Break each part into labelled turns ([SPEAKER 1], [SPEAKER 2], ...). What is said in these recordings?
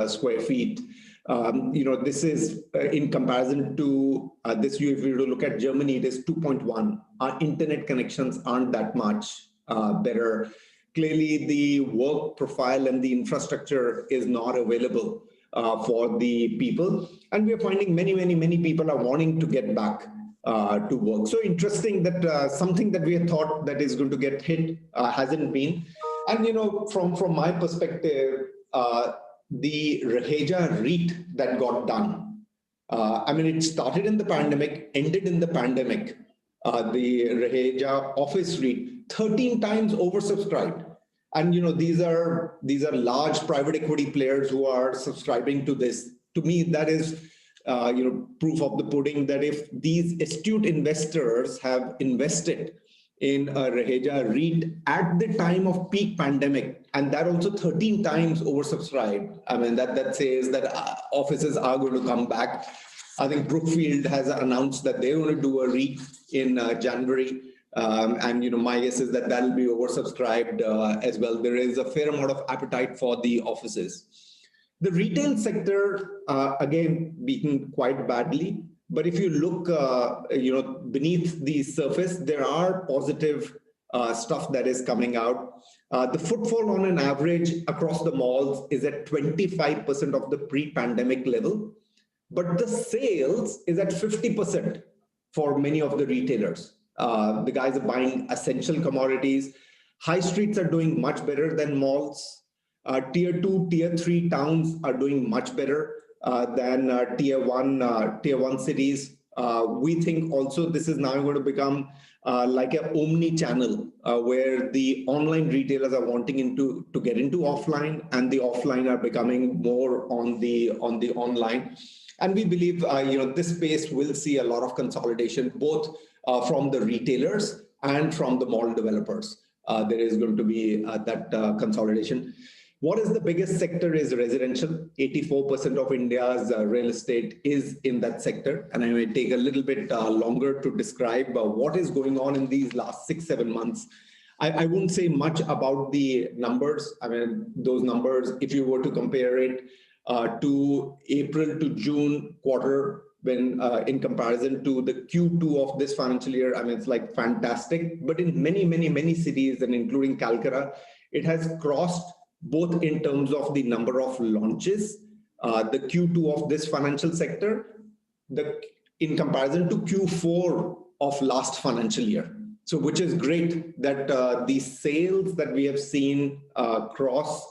[SPEAKER 1] square feet. This is in comparison to this. If you look at Germany, it is 2.1. Our internet connections aren't that much better. Clearly, the work profile and the infrastructure is not available for the people, and we are finding many people are wanting to get back to work. So interesting that something that we had thought that is going to get hit hasn't been. And from my perspective, the Raheja REIT that got done, it started in the pandemic, ended in the pandemic. The Raheja office REIT, 13 times oversubscribed. And these are large private equity players who are subscribing to this. To me, that is proof of the pudding, that if these astute investors have invested in a Raheja REIT at the time of peak pandemic, and that also 13 times oversubscribed, that says that offices are going to come back. I think Brookfield has announced that they're going to do a REIT in January. And my guess is that that'll be oversubscribed as well. There is a fair amount of appetite for the offices. The retail sector, again, beaten quite badly. But if you look, beneath the surface, there are positive stuff that is coming out. The footfall on an average across the malls is at 25% of the pre-pandemic level, but the sales is at 50% for many of the retailers. The guys are buying essential commodities. High streets are doing much better than malls. Tier 2, Tier 3 towns are doing much better than Tier 1 cities. We think also this is now going to become like an omni-channel where the online retailers are wanting to get into offline, and the offline are becoming more on the online. And we believe this space will see a lot of consolidation, both from the retailers and from the mall developers. There is going to be that consolidation. What is the biggest sector is residential. 84% of India's real estate is in that sector. And I may take a little bit longer to describe what is going on in these last 6-7 months. I wouldn't say much about the numbers. Those numbers, if you were to compare it to April to June quarter, when in comparison to the Q2 of this financial year, it's like fantastic. But in many cities, and including Calcutta, it has crossed both in terms of the number of launches, the Q2 of this financial sector, in comparison to Q4 of last financial year. So which is great that the sales that we have seen cross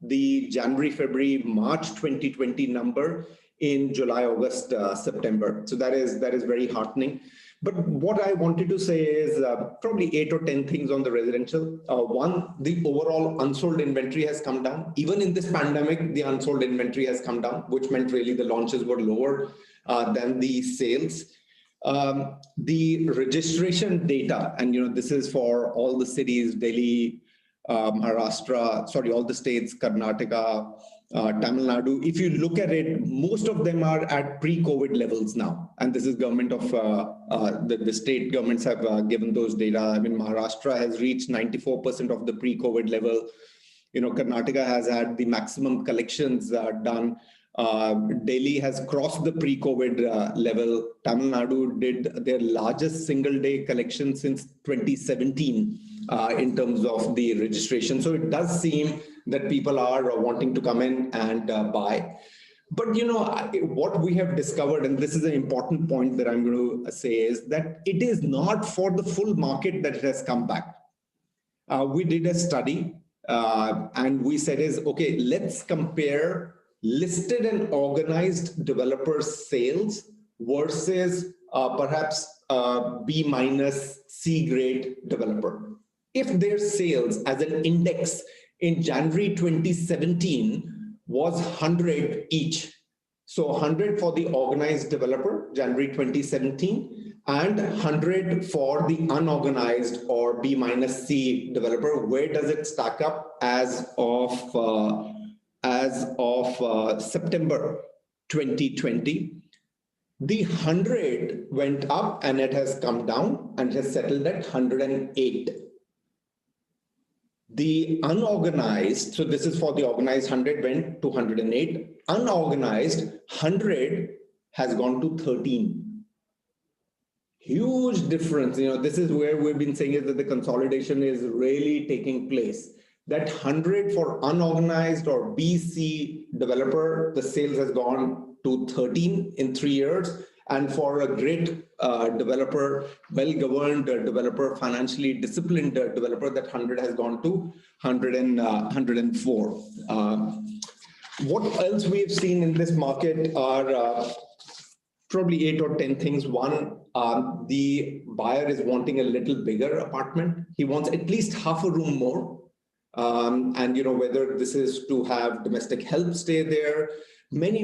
[SPEAKER 1] the January, February, March 2020 number in July, August, September. So that is very heartening. But what I wanted to say is probably 8 or 10 things on the residential. One, the overall unsold inventory has come down. Even in this pandemic, the unsold inventory has come down, which meant really the launches were lower than the sales. The registration data, and this is for all the cities, Delhi, Maharashtra, all the states, Karnataka, Tamil Nadu. If you look at it, most of them are at pre-COVID levels now. And this is government of, the state governments have given those data. Maharashtra has reached 94% of the pre-COVID level. Karnataka has had the maximum collections done. Delhi has crossed the pre-COVID level. Tamil Nadu did their largest single-day collection since 2017 in terms of the registration. So it does seem that people are wanting to come in and buy. But what we have discovered, and this is an important point that I'm going to say, is that it is not for the full market that it has come back. We did a study and we said okay, let's compare listed and organized developers' sales versus perhaps B minus C grade developer. If their sales as an index in January 2017 was 100 each, so 100 for the organized developer, January 2017, and 100 for the unorganized or B minus C developer, where does it stack up as of September 2020? The 100 went up and it has come down and has settled at 108. The unorganized, so this is for the organized 100 went to 108. Unorganized 100 has gone to 13. Huge difference. This is where we've been saying is that the consolidation is really taking place. That 100 for unorganized or BC developer, the sales has gone to 13 in 3 years. And for a great developer, well-governed developer, financially disciplined developer, that 100 has gone to 104. What else we've seen in this market are probably 8 or 10 things. One, the buyer is wanting a little bigger apartment. He wants at least half a room more. And whether this is to have domestic help stay there. Many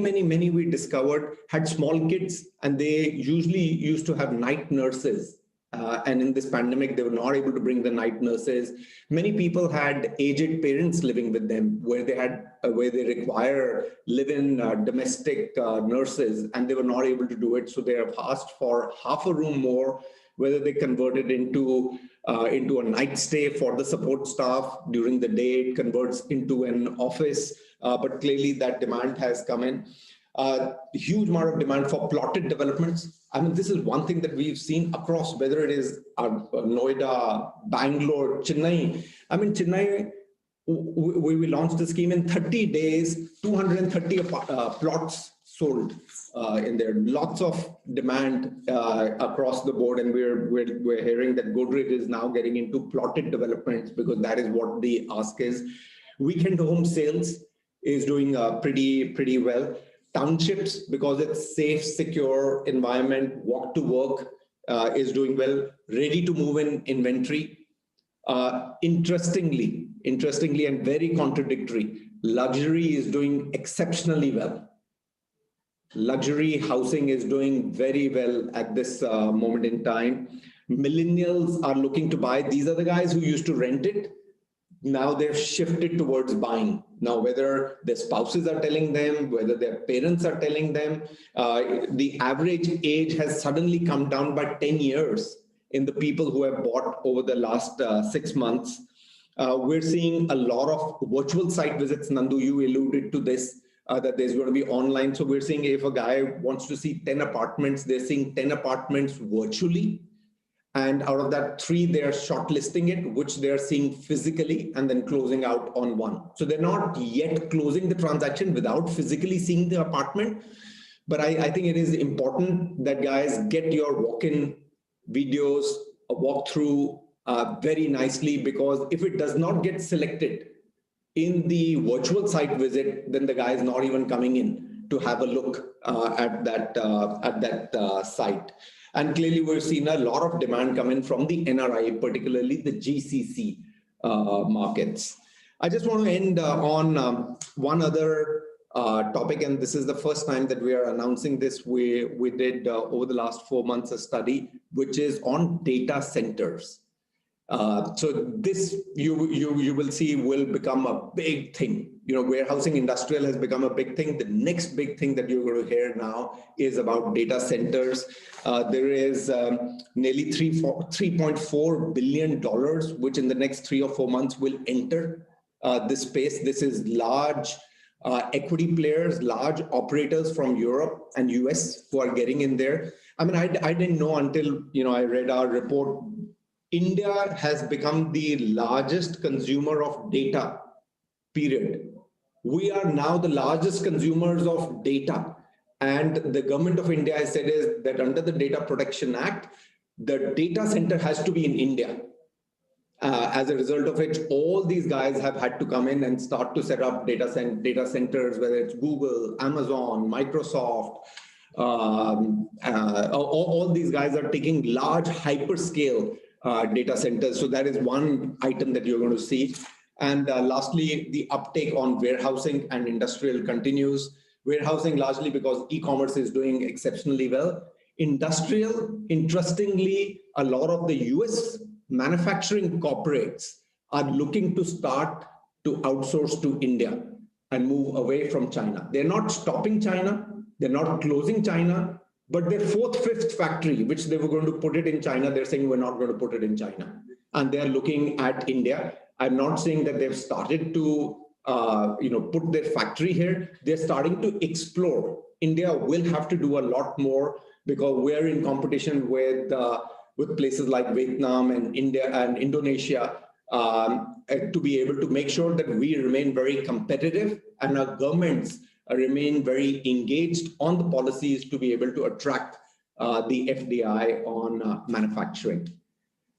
[SPEAKER 1] we discovered had small kids, and they usually used to have night nurses. And in this pandemic, they were not able to bring the night nurses. Many people had aged parents living with them, where they require live-in domestic nurses, and they were not able to do it. So they have asked for half a room more, whether they convert it into a night stay for the support staff. During the day, it converts into an office. But clearly that demand has come in. Huge amount of demand for plotted developments. I mean, this is one thing that we've seen across, whether it is Noida, Bangalore, Chennai. I mean, Chennai, we launched the scheme in 30 days, 230 plots sold in there. Lots of demand across the board, and we're hearing that Godrej is now getting into plotted developments because that is what the ask is. Weekend home sales is doing pretty well. Townships, because it's safe, secure environment, walk to work, is doing well. Ready to move in inventory. Interestingly and very contradictory, luxury is doing exceptionally well. Luxury housing is doing very well at this moment in time. Millennials are looking to buy. These are the guys who used to rent it. Now they've shifted towards buying. Now, whether their spouses are telling them, whether their parents are telling them, the average age has suddenly come down by 10 years in the people who have bought over the last 6 months. We're seeing a lot of virtual site visits. Nandu, you alluded to this, that there's going to be online. So we're seeing if a guy wants to see 10 apartments, they're seeing 10 apartments virtually. And out of that, 3, they're shortlisting it, which they're seeing physically and then closing out on 1. So they're not yet closing the transaction without physically seeing the apartment. But I think it is important that guys get your walk-in videos, a walkthrough very nicely, because if it does not get selected in the virtual site visit, then the guy is not even coming in to have a look at that site. And clearly, we've seen a lot of demand come in from the NRI, particularly the GCC markets. I just want to end on one other topic, and this is the first time that we are announcing this. We did over the last 4 months a study, which is on data centers. So this you will see will become a big thing. Warehousing industrial has become a big thing. The next big thing that you're going to hear now is about data centers. There is nearly $3.4 billion, which in the next 3 or 4 months will enter this space. This is large equity players, large operators from Europe and US who are getting in there. I mean, I didn't know until I read our report. India has become the largest consumer of data, period. We are now the largest consumers of data. And the government of India has said is that under the Data Protection Act, the data center has to be in India. As a result of which, all these guys have had to come in and start to set up data centers, whether it's Google, Amazon, Microsoft. All these guys are taking large hyperscale data centers. So that is one item that you're going to see. And lastly, the uptake on warehousing and industrial continues. Warehousing largely because e-commerce is doing exceptionally well. Industrial, interestingly, a lot of the US manufacturing corporates are looking to start to outsource to India and move away from China. They're not stopping China. They're not closing China. But their 4th, 5th factory, which they were going to put it in China, they're saying we're not going to put it in China. And they're looking at India. I'm not saying that they've started to put their factory here. They're starting to explore. India will have to do a lot more because we're in competition with places like Vietnam and India and Indonesia, to be able to make sure that we remain very competitive and our governments remain very engaged on the policies to be able to attract the FDI on manufacturing.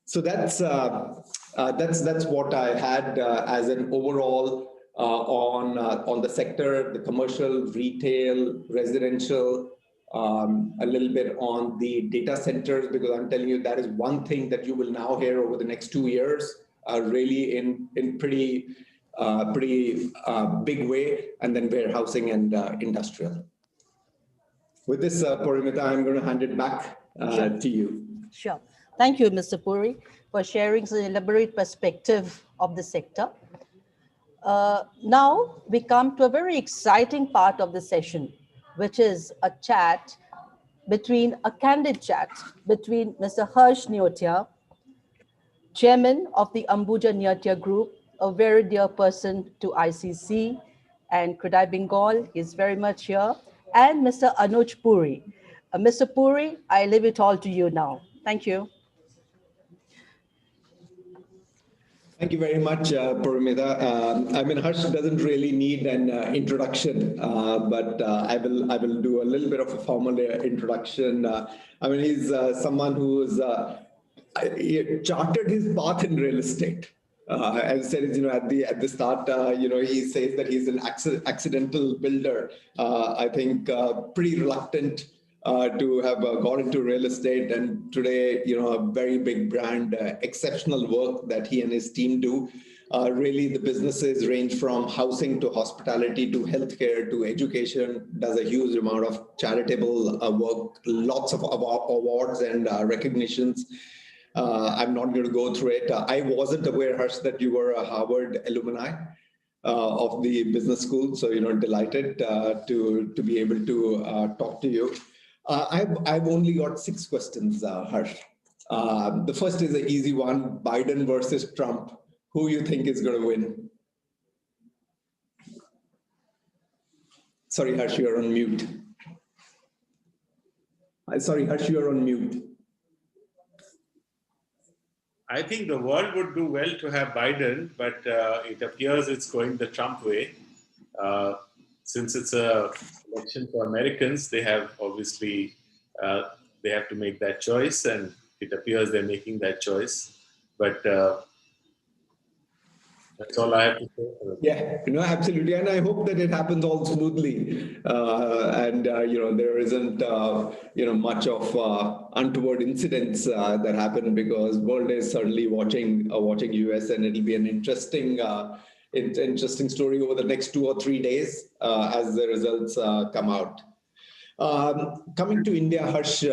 [SPEAKER 1] So that's what I had as an overall on the sector, the commercial, retail, residential, a little bit on the data centers, because I'm telling you that is one thing that you will now hear over the next 2 years, really in pretty big way, and then warehousing and industrial. With this, Paramita, I'm going to hand it back to you.
[SPEAKER 2] Sure. Thank you, Mr. Puri, for sharing the elaborate perspective of the sector. Now we come to a very exciting part of the session, which is a candid chat between Mr. Harsh Neotia, Chairman of the Ambuja Neotia Group, a very dear person to ICC and CREDAI Bengal, is very much here, and Mr. Anuj Puri. Mr. Puri, I leave it all to you now. Thank you.
[SPEAKER 1] Thank you very much, Paramita. I mean, Harsh doesn't really need an introduction, but I will do a little bit of a formal introduction. I mean, he's someone who's charted his path in real estate. As I said, at the start, he says that he's an accidental builder. I think pretty reluctant to have got into real estate, and today, a very big brand, exceptional work that he and his team do. Really, the businesses range from housing to hospitality to healthcare to education, does a huge amount of charitable work, lots of awards and recognitions. I'm not going to go through it. I wasn't aware, Harsh, that you were a Harvard alumni of the business school, so delighted to be able to talk to you. I've only got 6 questions, Harsh. The first is an easy one: Biden versus Trump. Who you think is going to win? Sorry, Harsh, you're on mute. Sorry, Harsh, you're on mute.
[SPEAKER 3] I think the world would do well to have Biden, but it appears it's going the Trump way. Since it's a election for Americans, they have obviously, they have to make that choice, and it appears they're making that choice. But that's all I have to say.
[SPEAKER 1] Yeah, absolutely. And I hope that it happens all smoothly. And there isn't, much of untoward incidents that happen, because world is certainly watching US, and it'll be an interesting story over the next 2 or 3 days as the results come out. Coming to India, Harsh,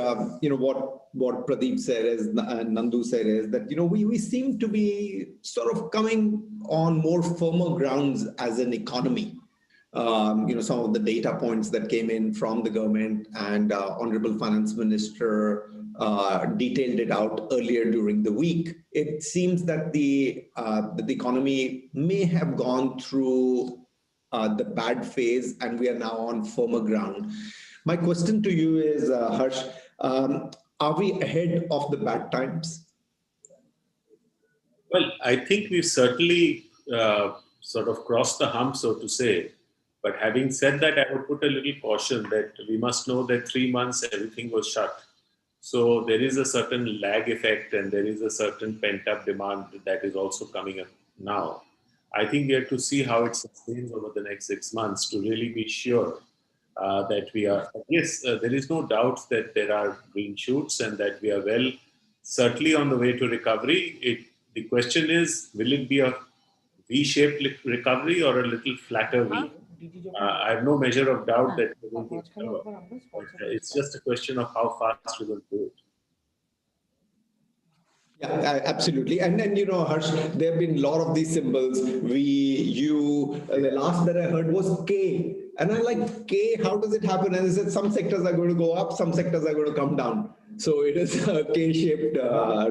[SPEAKER 1] what Pradeep said and Nandu said is that, we seem to be sort of coming on more firmer grounds as an economy. Some of the data points that came in from the government, and Honorable Finance Minister detailed it out earlier during the week. It seems that the economy may have gone through the bad phase, and we are now on firmer ground. My question to you is, Harsh, are we ahead of the bad times?
[SPEAKER 3] Well, I think we've certainly sort of crossed the hump, so to say. But having said that, I would put a little caution that we must know that 3 months everything was shut. So there is a certain lag effect, and there is a certain pent-up demand that is also coming up now. I think we have to see how it sustains over the next 6 months to really be sure that we are. Yes, there is no doubt that there are green shoots and that we are certainly on the way to recovery. The question is, will it be a V-shaped recovery or a little flatter V? I have no measure of doubt that it's just a question of how fast we will do it.
[SPEAKER 1] Yeah, absolutely. And then, Harsh, there have been a lot of these symbols. The last that I heard was K. And I'm like, K, how does it happen? And I said, some sectors are going to go up, some sectors are going to come down. So it is a K-shaped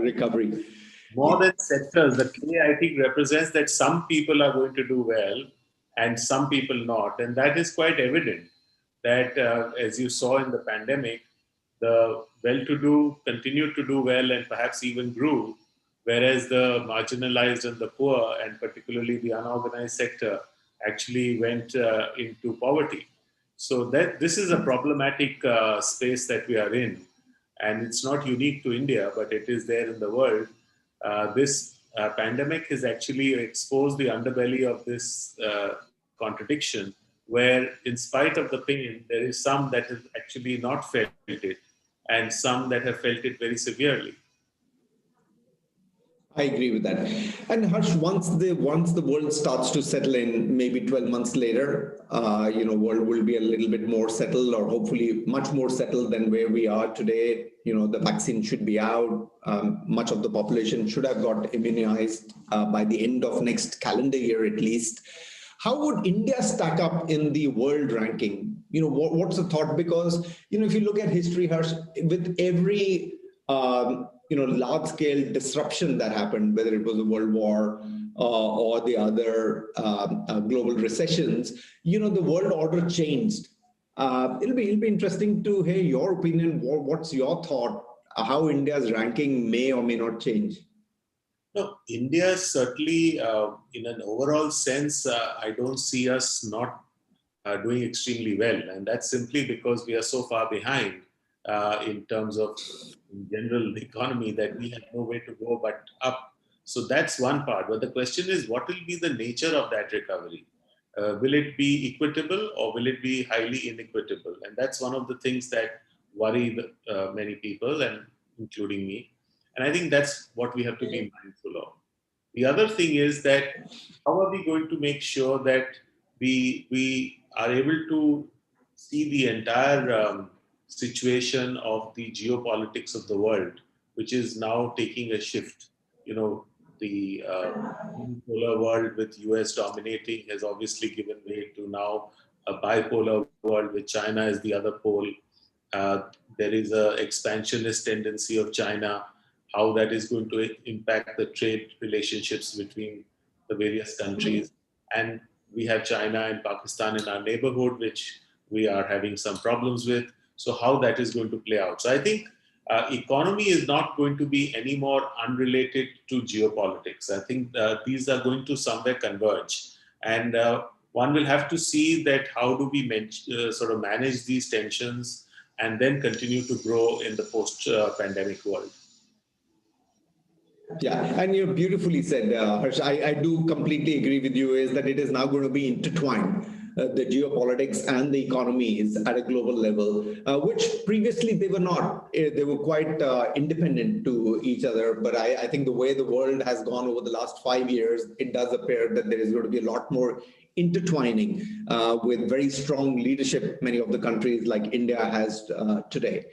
[SPEAKER 1] recovery.
[SPEAKER 3] more than sectors, the K, I think, represents that some people are going to do well and some people not. And that is quite evident that, as you saw in the pandemic, the well-to-do continued to do well and perhaps even grew, whereas the marginalized and the poor, and particularly the unorganized sector, actually went into poverty. So that this is a problematic space that we are in, and it's not unique to India, but it is there in the world. This pandemic has actually exposed the underbelly of this contradiction, where in spite of the pain, there is some that have actually not felt it, and some that have felt it very severely.
[SPEAKER 1] I agree with that. And Harsh, once the world starts to settle in, maybe 12 months later, world will be a little bit more settled, or hopefully much more settled than where we are today. The vaccine should be out. Much of the population should have got immunized by the end of next calendar year, at least. How would India stack up in the world ranking? What's the thought? Because, if you look at history, Harsh, with every large-scale disruption that happened, whether it was a world war or the other global recessions, the world order changed. It'll be interesting to hear your opinion. What's your thought? How India's ranking may or may not change?
[SPEAKER 3] No, India certainly, in an overall sense, I don't see us not doing extremely well, and that's simply because we are so far behind in terms of, in general, the economy, that we have no way to go but up. So that's one part. But the question is, what will be the nature of that recovery? Will it be equitable or will it be highly inequitable? And that's one of the things that worry many people, and including me. And I think that's what we have to be mindful of. The other thing is that how are we going to make sure that we are able to see the entire situation of the geopolitics of the world, which is now taking a shift. The polar world with US dominating has obviously given way to now a bipolar world with China as the other pole. There is a expansionist tendency of China, how that is going to impact the trade relationships between the various countries. And we have China and Pakistan in our neighborhood, which we are having some problems with. So how that is going to play out. So I think economy is not going to be any more unrelated to geopolitics. I think these are going to somewhere converge. And one will have to see that how do we sort of manage these tensions and then continue to grow in the post-pandemic world.
[SPEAKER 1] Yeah, and you beautifully said, Harsh. I do completely agree with you, is that it is now going to be intertwined. The geopolitics and the economies at a global level, which previously they were not. They were quite independent to each other. But I think the way the world has gone over the last 5 years, it does appear that there is going to be a lot more intertwining with very strong leadership many of the countries like India has today.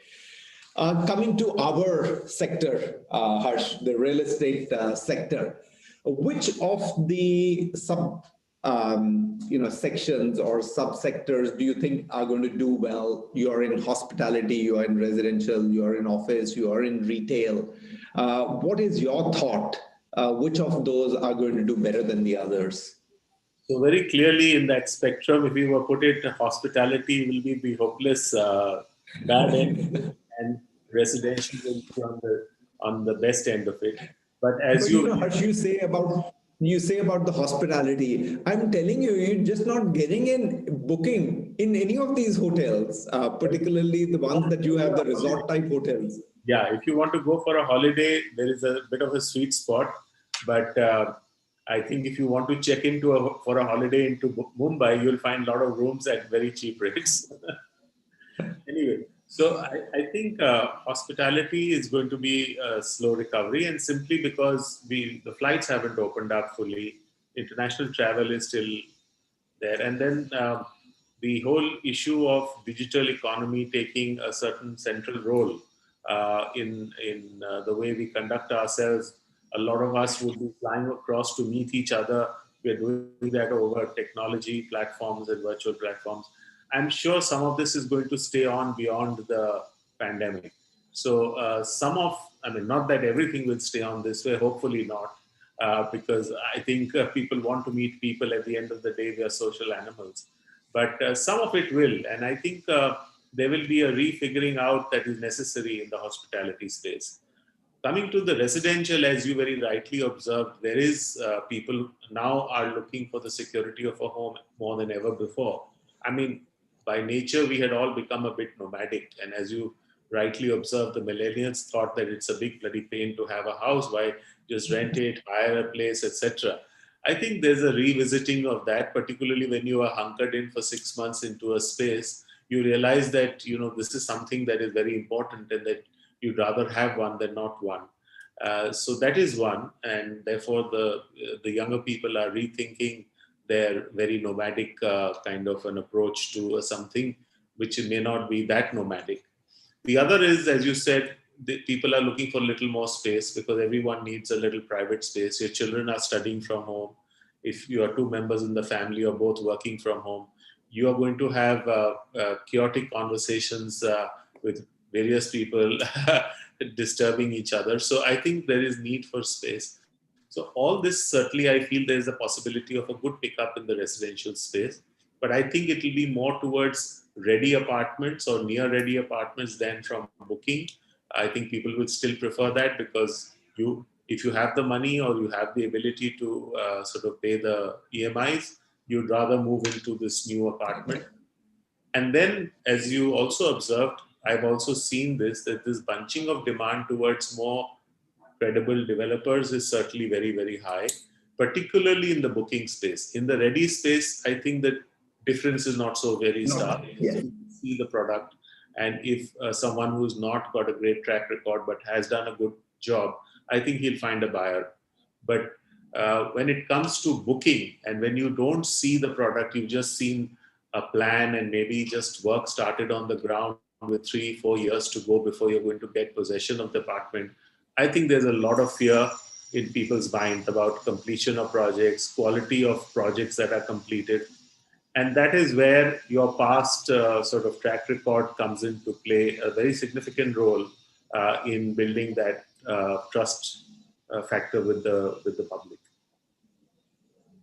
[SPEAKER 1] Coming to our sector, Harsh, the real estate sector, which of the sections or subsectors do you think are going to do well? You are in hospitality, you are in residential, you are in office, you are in retail. What is your thought? Which of those are going to do better than the others?
[SPEAKER 3] So very clearly in that spectrum, if you were put it, hospitality will be the hopeless bad end, and residential will be on the best end of it. But as
[SPEAKER 1] Harsh, you say about the hospitality. I'm telling you, you're just not getting in booking in any of these hotels, particularly the ones that you have, the resort type hotels.
[SPEAKER 3] Yeah, if you want to go for a holiday, there is a bit of a sweet spot. But I think if you want to check for a holiday into Mumbai, you'll find a lot of rooms at very cheap rates. Anyway, so I think hospitality is going to be a slow recovery, and simply because the flights haven't opened up fully, international travel is still there. And then the whole issue of digital economy taking a certain central role in the way we conduct ourselves. A lot of us would be flying across to meet each other. We're doing that over technology platforms and virtual platforms. I'm sure some of this is going to stay on beyond the pandemic. So not that everything will stay on this way, hopefully not, because I think people want to meet people. At the end of the day, we are social animals. But some of it will. And I think there will be a refiguring out that is necessary in the hospitality space. Coming to the residential, as you very rightly observed, there is people now are looking for the security of a home more than ever before. I mean, by nature, we had all become a bit nomadic. And as you rightly observed, the millennials thought that it's a big bloody pain to have a house. Why just rent it, hire a place, etc. I think there's a revisiting of that, particularly when you are hunkered in for 6 months into a space. You realize that, this is something that is very important and that you'd rather have one than not one. So that is one, and therefore the younger people are rethinking their very nomadic kind of an approach to something which may not be that nomadic. The other is, as you said, the people are looking for a little more space because everyone needs a little private space. Your children are studying from home. If you are two members in the family or both working from home, you are going to have chaotic conversations with various people disturbing each other. So I think there is need for space. So all this, certainly I feel there is a possibility of a good pickup in the residential space. But I think it will be more towards ready apartments or near ready apartments than from booking. I think people will still prefer that because if you have the money or you have the ability to sort of pay the EMIs, you'd rather move into this new apartment. And then, as you also observed, I've also seen that this bunching of demand towards more credible developers is certainly very, very high, particularly in the booking space. In the ready space, I think the difference is not so very stark.
[SPEAKER 1] Yes.
[SPEAKER 3] You see the product, and if someone who's not got a great track record but has done a good job, I think he'll find a buyer. But when it comes to booking, and when you don't see the product, you've just seen a plan and maybe just work started on the ground with 3-4 years to go before you're going to get possession of the apartment. I think there's a lot of fear in people's mind about completion of projects, quality of projects that are completed. And that is where your past sort of track record comes into play, a very significant role in building that trust factor with the public.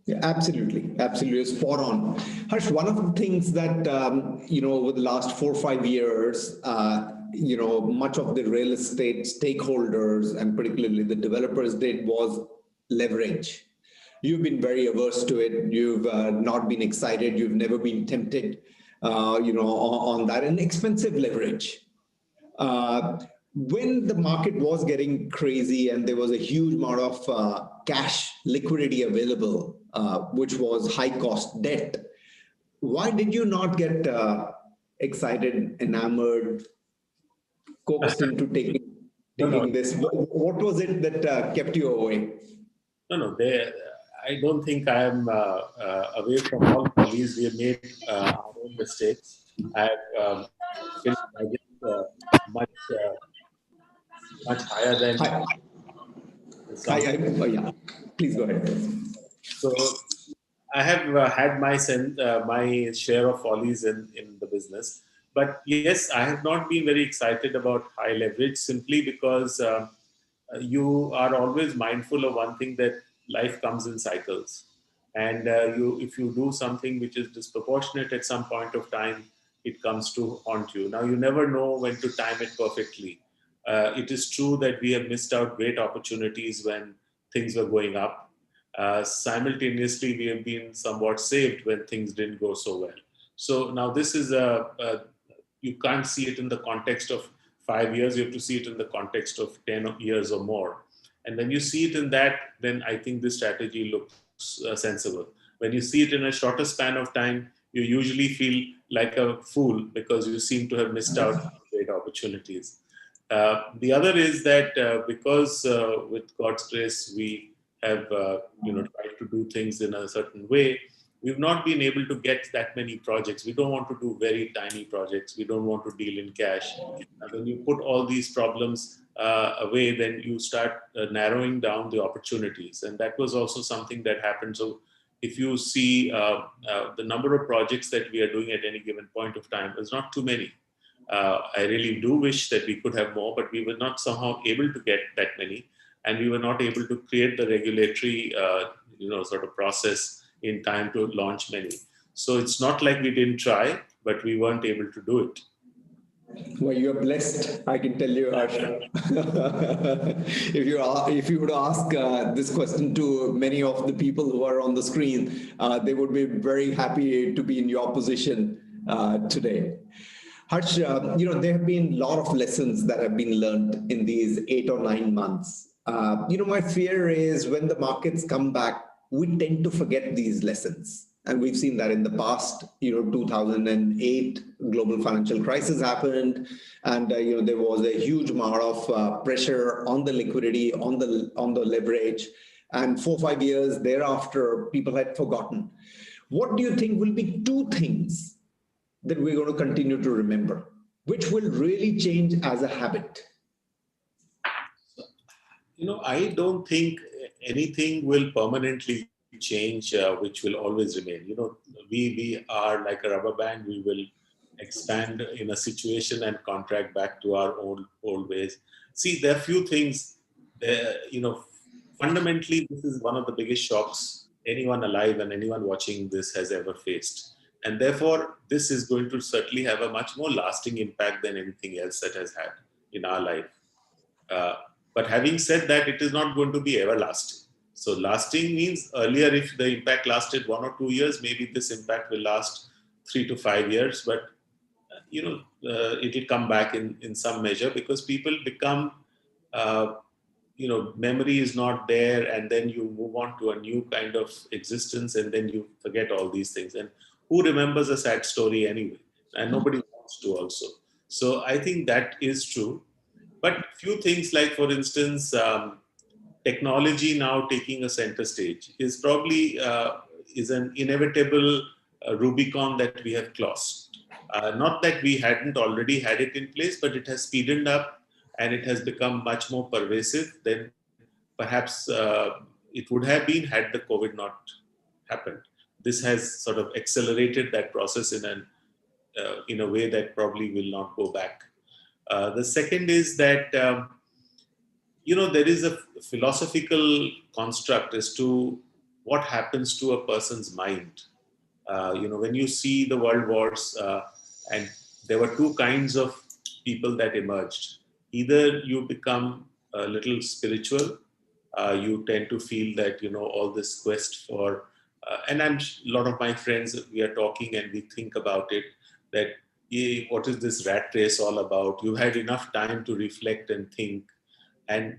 [SPEAKER 1] Yeah, absolutely. Absolutely. Spot on. Harsh, one of the things that, over the last 4 or 5 years, much of the real estate stakeholders and particularly the developers did was leverage. You've been very averse to it. You've not been excited. You've never been tempted, on that, and expensive leverage. When the market was getting crazy and there was a huge amount of cash liquidity available, which was high cost debt, why did you not get excited, enamored, coaxed into taking this? What was it that kept you away?
[SPEAKER 3] No. I don't think I am away from all police. We have made our own mistakes. I have much higher than.
[SPEAKER 1] Yeah, please go ahead.
[SPEAKER 3] So I have had my share of follies in the business. But yes, I have not been very excited about high leverage simply because you are always mindful of one thing, that life comes in cycles. And if you do something which is disproportionate at some point of time, it comes to haunt you. Now, you never know when to time it perfectly. It is true that we have missed out great opportunities when things were going up. Simultaneously, we have been somewhat saved when things didn't go so well. So now this is you can't see it in the context of 5 years. You have to see it in the context of 10 years or more. And when you see it in that, then I think this strategy looks sensible. When you see it in a shorter span of time, you usually feel like a fool because you seem to have missed out on great opportunities. The other is that because with God's grace, we have tried to do things in a certain way, we've not been able to get that many projects. We don't want to do very tiny projects. We don't want to deal in cash. And when you put all these problems away, then you start narrowing down the opportunities. And that was also something that happened. So if you see the number of projects that we are doing at any given point of time, there's not too many. I really do wish that we could have more, but we were not somehow able to get that many, and we were not able to create the regulatory, sort of process in time to launch many. So it's not like we didn't try, but we weren't able to do it.
[SPEAKER 1] Well, you're blessed, I can tell you, Harsh. If you would ask this question to many of the people who are on the screen, they would be very happy to be in your position today. Harsh, there have been a lot of lessons that have been learned in these 8 or 9 months. My fear is when the markets come back, we tend to forget these lessons. And we've seen that in the past, 2008 global financial crisis happened, and there was a huge amount of pressure on the liquidity, on the leverage, and 4 or 5 years thereafter, people had forgotten. What do you think will be 2 things that we're going to continue to remember, which will really change as a habit?
[SPEAKER 3] I don't think anything will permanently change, which will always remain. We are like a rubber band. We will expand in a situation and contract back to our old ways. See, there are few things. Fundamentally, this is one of the biggest shocks anyone alive and anyone watching this has ever faced. And therefore, this is going to certainly have a much more lasting impact than anything else that has had in our life. But having said that, it is not going to be everlasting. So lasting means earlier, if the impact lasted 1 or 2 years, maybe this impact will last 3 to 5 years. But, it will come back in some measure because people become, memory is not there, and then you move on to a new kind of existence, and then you forget all these things. And who remembers a sad story anyway? And nobody wants to also. So I think that is true. But few things like, for instance, technology now taking a center stage is probably is an inevitable Rubicon that we have crossed. Not that we hadn't already had it in place, but it has speeded up and it has become much more pervasive than perhaps it would have been had the COVID not happened. This has sort of accelerated that process in a way that probably will not go back. The second is that, there is a philosophical construct as to what happens to a person's mind. When you see the world wars, and there were 2 kinds of people that emerged. Either you become a little spiritual, you tend to feel that, all this quest for, and a lot of my friends, we are talking and we think about it, that what is this rat race all about? You've had enough time to reflect and think. And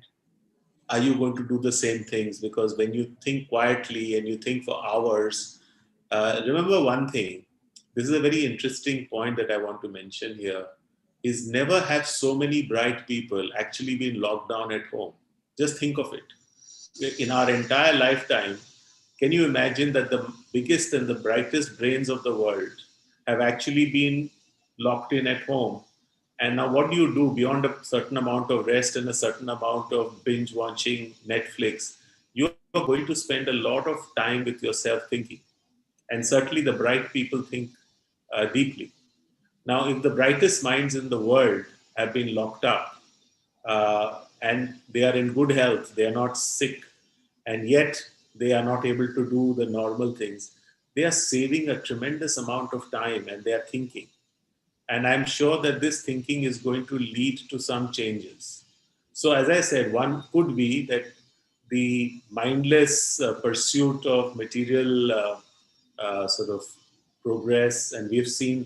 [SPEAKER 3] are you going to do the same things? Because when you think quietly and you think for hours, remember one thing, this is a very interesting point that I want to mention here, is never have so many bright people actually been locked down at home. Just think of it. In our entire lifetime, can you imagine that the biggest and the brightest brains of the world have actually been locked in at home? And now what do you do beyond a certain amount of rest and a certain amount of binge watching Netflix? You are going to spend a lot of time with yourself thinking. And certainly the bright people think deeply. Now, if the brightest minds in the world have been locked up and they are in good health, they are not sick, and yet they are not able to do the normal things, they are saving a tremendous amount of time and they are thinking. And I'm sure that this thinking is going to lead to some changes. So as I said, one could be that the mindless pursuit of material sort of progress, and we've seen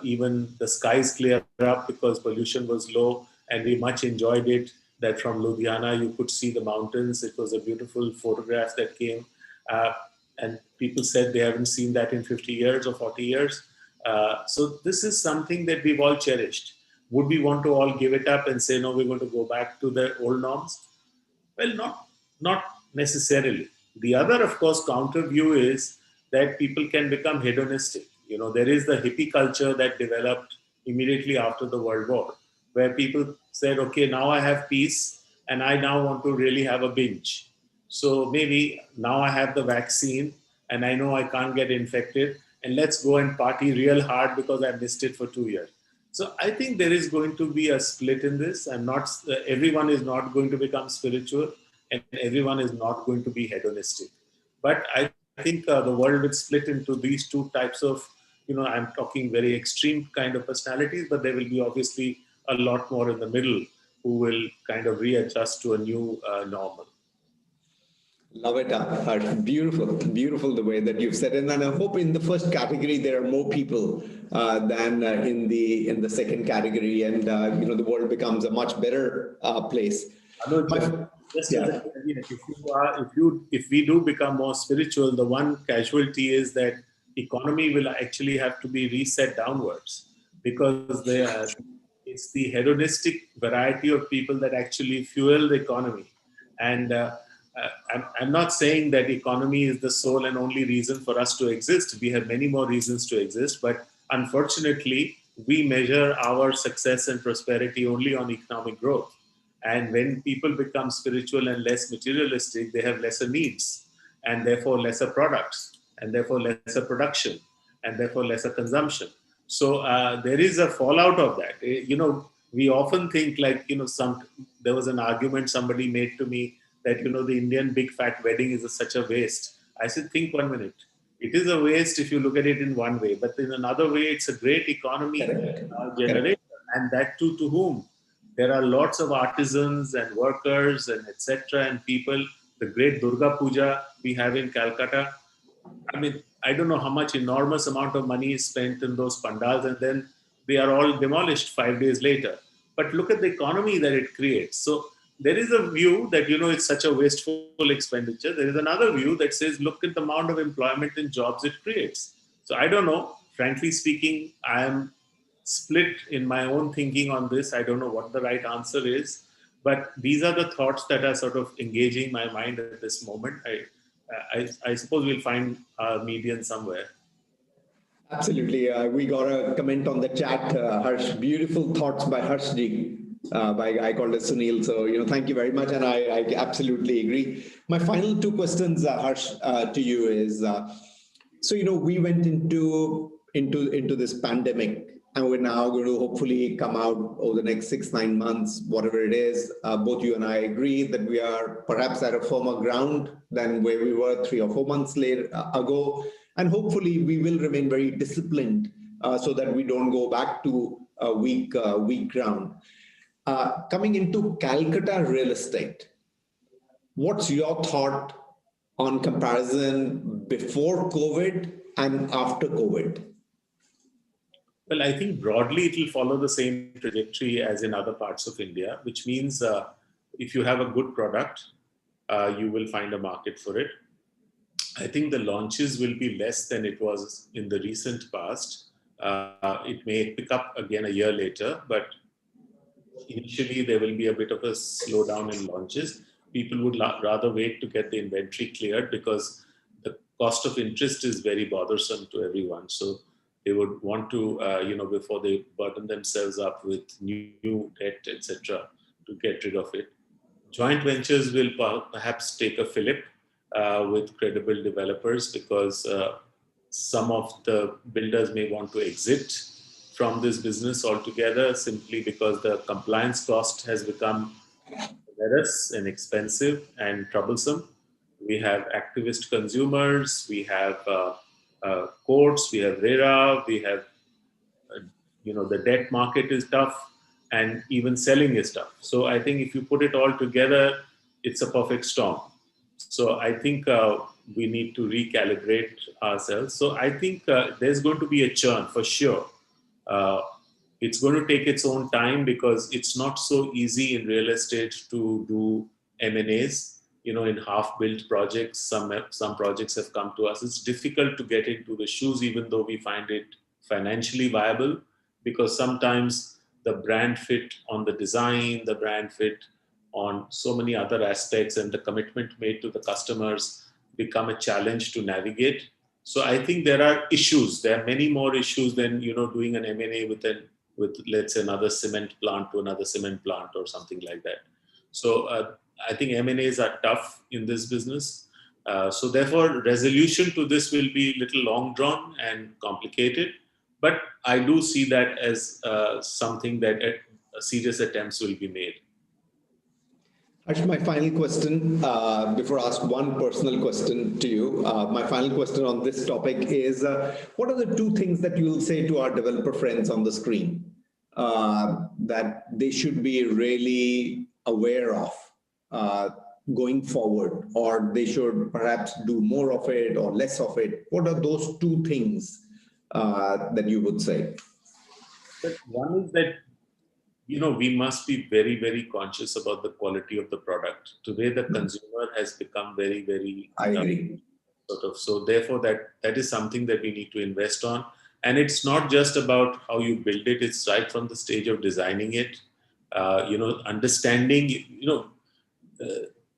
[SPEAKER 3] even the skies clear up because pollution was low, and we much enjoyed it, that from Ludhiana you could see the mountains. It was a beautiful photograph that came, and people said they haven't seen that in 50 years or 40 years. So this is something that we've all cherished. Would we want to all give it up and say, no, we're going to go back to the old norms? Well, not necessarily. The other, of course, counter view is that people can become hedonistic. There is the hippie culture that developed immediately after the World War, where people said, okay, now I have peace and I now want to really have a binge. So maybe now I have the vaccine and I know I can't get infected, and let's go and party real hard because I missed it for 2 years. So I think there is going to be a split in this. I'm not. Everyone is not going to become spiritual, and everyone is not going to be hedonistic. But I think the world will split into these two types of. I'm talking very extreme kind of personalities, but there will be obviously a lot more in the middle who will kind of readjust to a new normal.
[SPEAKER 1] Love it, Harsh. Beautiful, beautiful the way that you've said it. And I hope in the first category there are more people than in the second category, and the world becomes a much better place.
[SPEAKER 3] Just as a caveat, if we do become more spiritual, the one casualty is that economy will actually have to be reset downwards, because it's the hedonistic variety of people that actually fuel the economy. And I'm not saying that economy is the sole and only reason for us to exist. We have many more reasons to exist, but unfortunately, we measure our success and prosperity only on economic growth. And when people become spiritual and less materialistic, they have lesser needs, and therefore lesser products, and therefore lesser production, and therefore lesser consumption. So there is a fallout of that. We often think there was an argument somebody made to me that, the Indian big fat wedding is such a waste. I said, think 1 minute. It is a waste if you look at it in one way, but in another way, it's a great economy generator. And that too, to whom? There are lots of artisans and workers and etc. and people. The great Durga Puja we have in Calcutta. I mean, I don't know how much enormous amount of money is spent in those pandals, and then they are all demolished 5 days later. But look at the economy that it creates. So there is a view that, it's such a wasteful expenditure. There is another view that says, look at the amount of employment and jobs it creates. So I don't know. Frankly speaking, I am split in my own thinking on this. I don't know what the right answer is, but these are the thoughts that are sort of engaging my mind at this moment. I suppose we'll find a median somewhere.
[SPEAKER 1] Absolutely. We got a comment on the chat, Harsh. Beautiful thoughts by Harshji, by a guy called Sunil. So, thank you very much. And I absolutely agree. My final two questions, Harsh, to you is, we went into this pandemic, and we're now going to hopefully come out over the next 6-9 months, whatever it is. Both you and I agree that we are perhaps at a firmer ground than where we were 3 or 4 months ago. And hopefully we will remain very disciplined so that we don't go back to a weak ground. Coming into Calcutta real estate, what's your thought on comparison before COVID and after COVID?
[SPEAKER 3] Well, I think broadly it will follow the same trajectory as in other parts of India, which means if you have a good product, you will find a market for it. I think the launches will be less than it was in the recent past. It may pick up again a year later, but initially there will be a bit of a slowdown in launches. People would rather wait to get the inventory cleared, because the cost of interest is very bothersome to everyone. So they would want to, before they burden themselves up with new debt, etc., to get rid of it. Joint ventures will perhaps take a fillip with credible developers, because some of the builders may want to exit from this business altogether, simply because the compliance cost has become onerous and expensive and troublesome. We have activist consumers, we have courts, we have RERA, we have, the debt market is tough, and even selling is tough. So I think if you put it all together, it's a perfect storm. So I think we need to recalibrate ourselves. So I think there's going to be a churn for sure. It's going to take its own time, because it's not so easy in real estate to do M&As. In half-built projects, some projects have come to us. It's difficult to get into the shoes, even though we find it financially viable, because sometimes the brand fit on the design, the brand fit on so many other aspects, and the commitment made to the customers become a challenge to navigate. So I think there are issues. There are many more issues than doing an M&A with let's say another cement plant to another cement plant or something like that. So I think M&As are tough in this business. So therefore, resolution to this will be a little long drawn and complicated. But I do see that as something that serious attempts will be made.
[SPEAKER 1] Harsh, my final question, before I ask one personal question to you, my final question on this topic is, what are the two things that you'll say to our developer friends on the screen that they should be really aware of going forward, or they should perhaps do more of it or less of it? What are those two things that you would say?
[SPEAKER 3] But one is that, we must be very, very conscious about the quality of the product. Today, the consumer has become very, very
[SPEAKER 1] I agree.
[SPEAKER 3] so therefore that is something that we need to invest on. And it's not just about how you build it, it's right from the stage of designing it, understanding,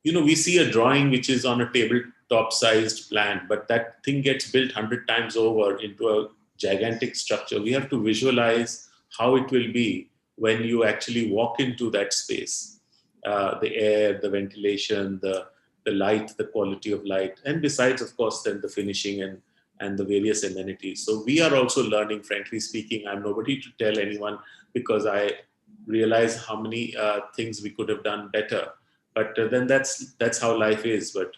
[SPEAKER 3] we see a drawing which is on a tabletop sized plan, but that thing gets built 100 times over into a gigantic structure. We have to visualize how it will be when you actually walk into that space, the air, the ventilation, the light, the quality of light, and besides, of course, then the finishing and the various amenities. So we are also learning, frankly speaking. I'm nobody to tell anyone, because I realize how many things we could have done better. But then that's how life is. But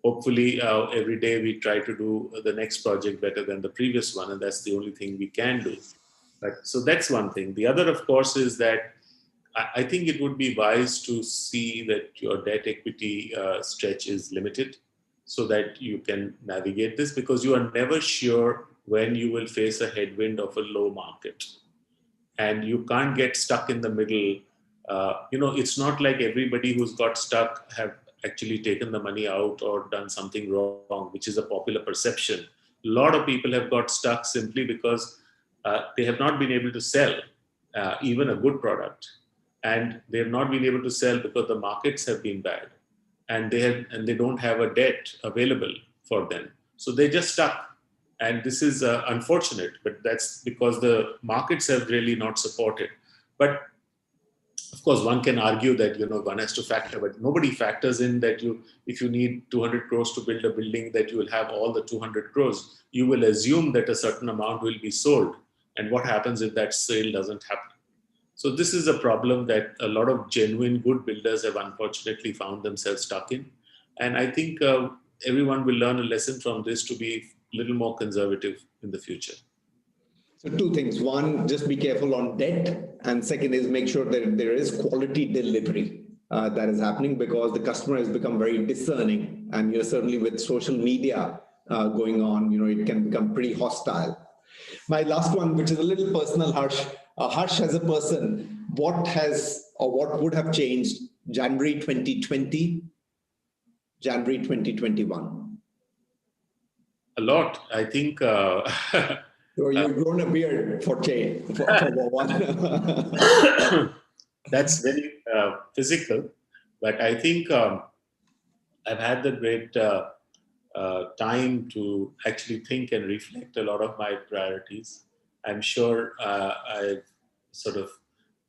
[SPEAKER 3] hopefully every day we try to do the next project better than the previous one, and that's the only thing we can do. But so that's one thing. The other, of course, is that I think it would be wise to see that your debt equity stretch is limited, so that you can navigate this, because you are never sure when you will face a headwind of a low market. And you can't get stuck in the middle. It's not like everybody who's got stuck have actually taken the money out or done something wrong, which is a popular perception. A lot of people have got stuck simply because they have not been able to sell even a good product. And they have not been able to sell because the markets have been bad, and they don't have a debt available for them. So they're just stuck. And this is unfortunate, but that's because the markets have really not supported. But of course, one can argue that one has to factor, but nobody factors in that if you need 200 crores to build a building, that you will have all the 200 crores. You will assume that a certain amount will be sold, and what happens if that sale doesn't happen? So this is a problem that a lot of genuine good builders have unfortunately found themselves stuck in. And I think everyone will learn a lesson from this to be a little more conservative in the future.
[SPEAKER 1] So two things. One, just be careful on debt. And second is make sure that there is quality delivery that is happening, because the customer has become very discerning. And certainly with social media going on, it can become pretty hostile. My last one, which is a little personal, Harsh. Harsh, as a person, what would have changed January 2020, January 2021?
[SPEAKER 3] A lot. I think...
[SPEAKER 1] So you've grown a beard for one.
[SPEAKER 3] That's very physical. But I think I've had the great time to actually think and reflect a lot of my priorities. I'm sure I've sort of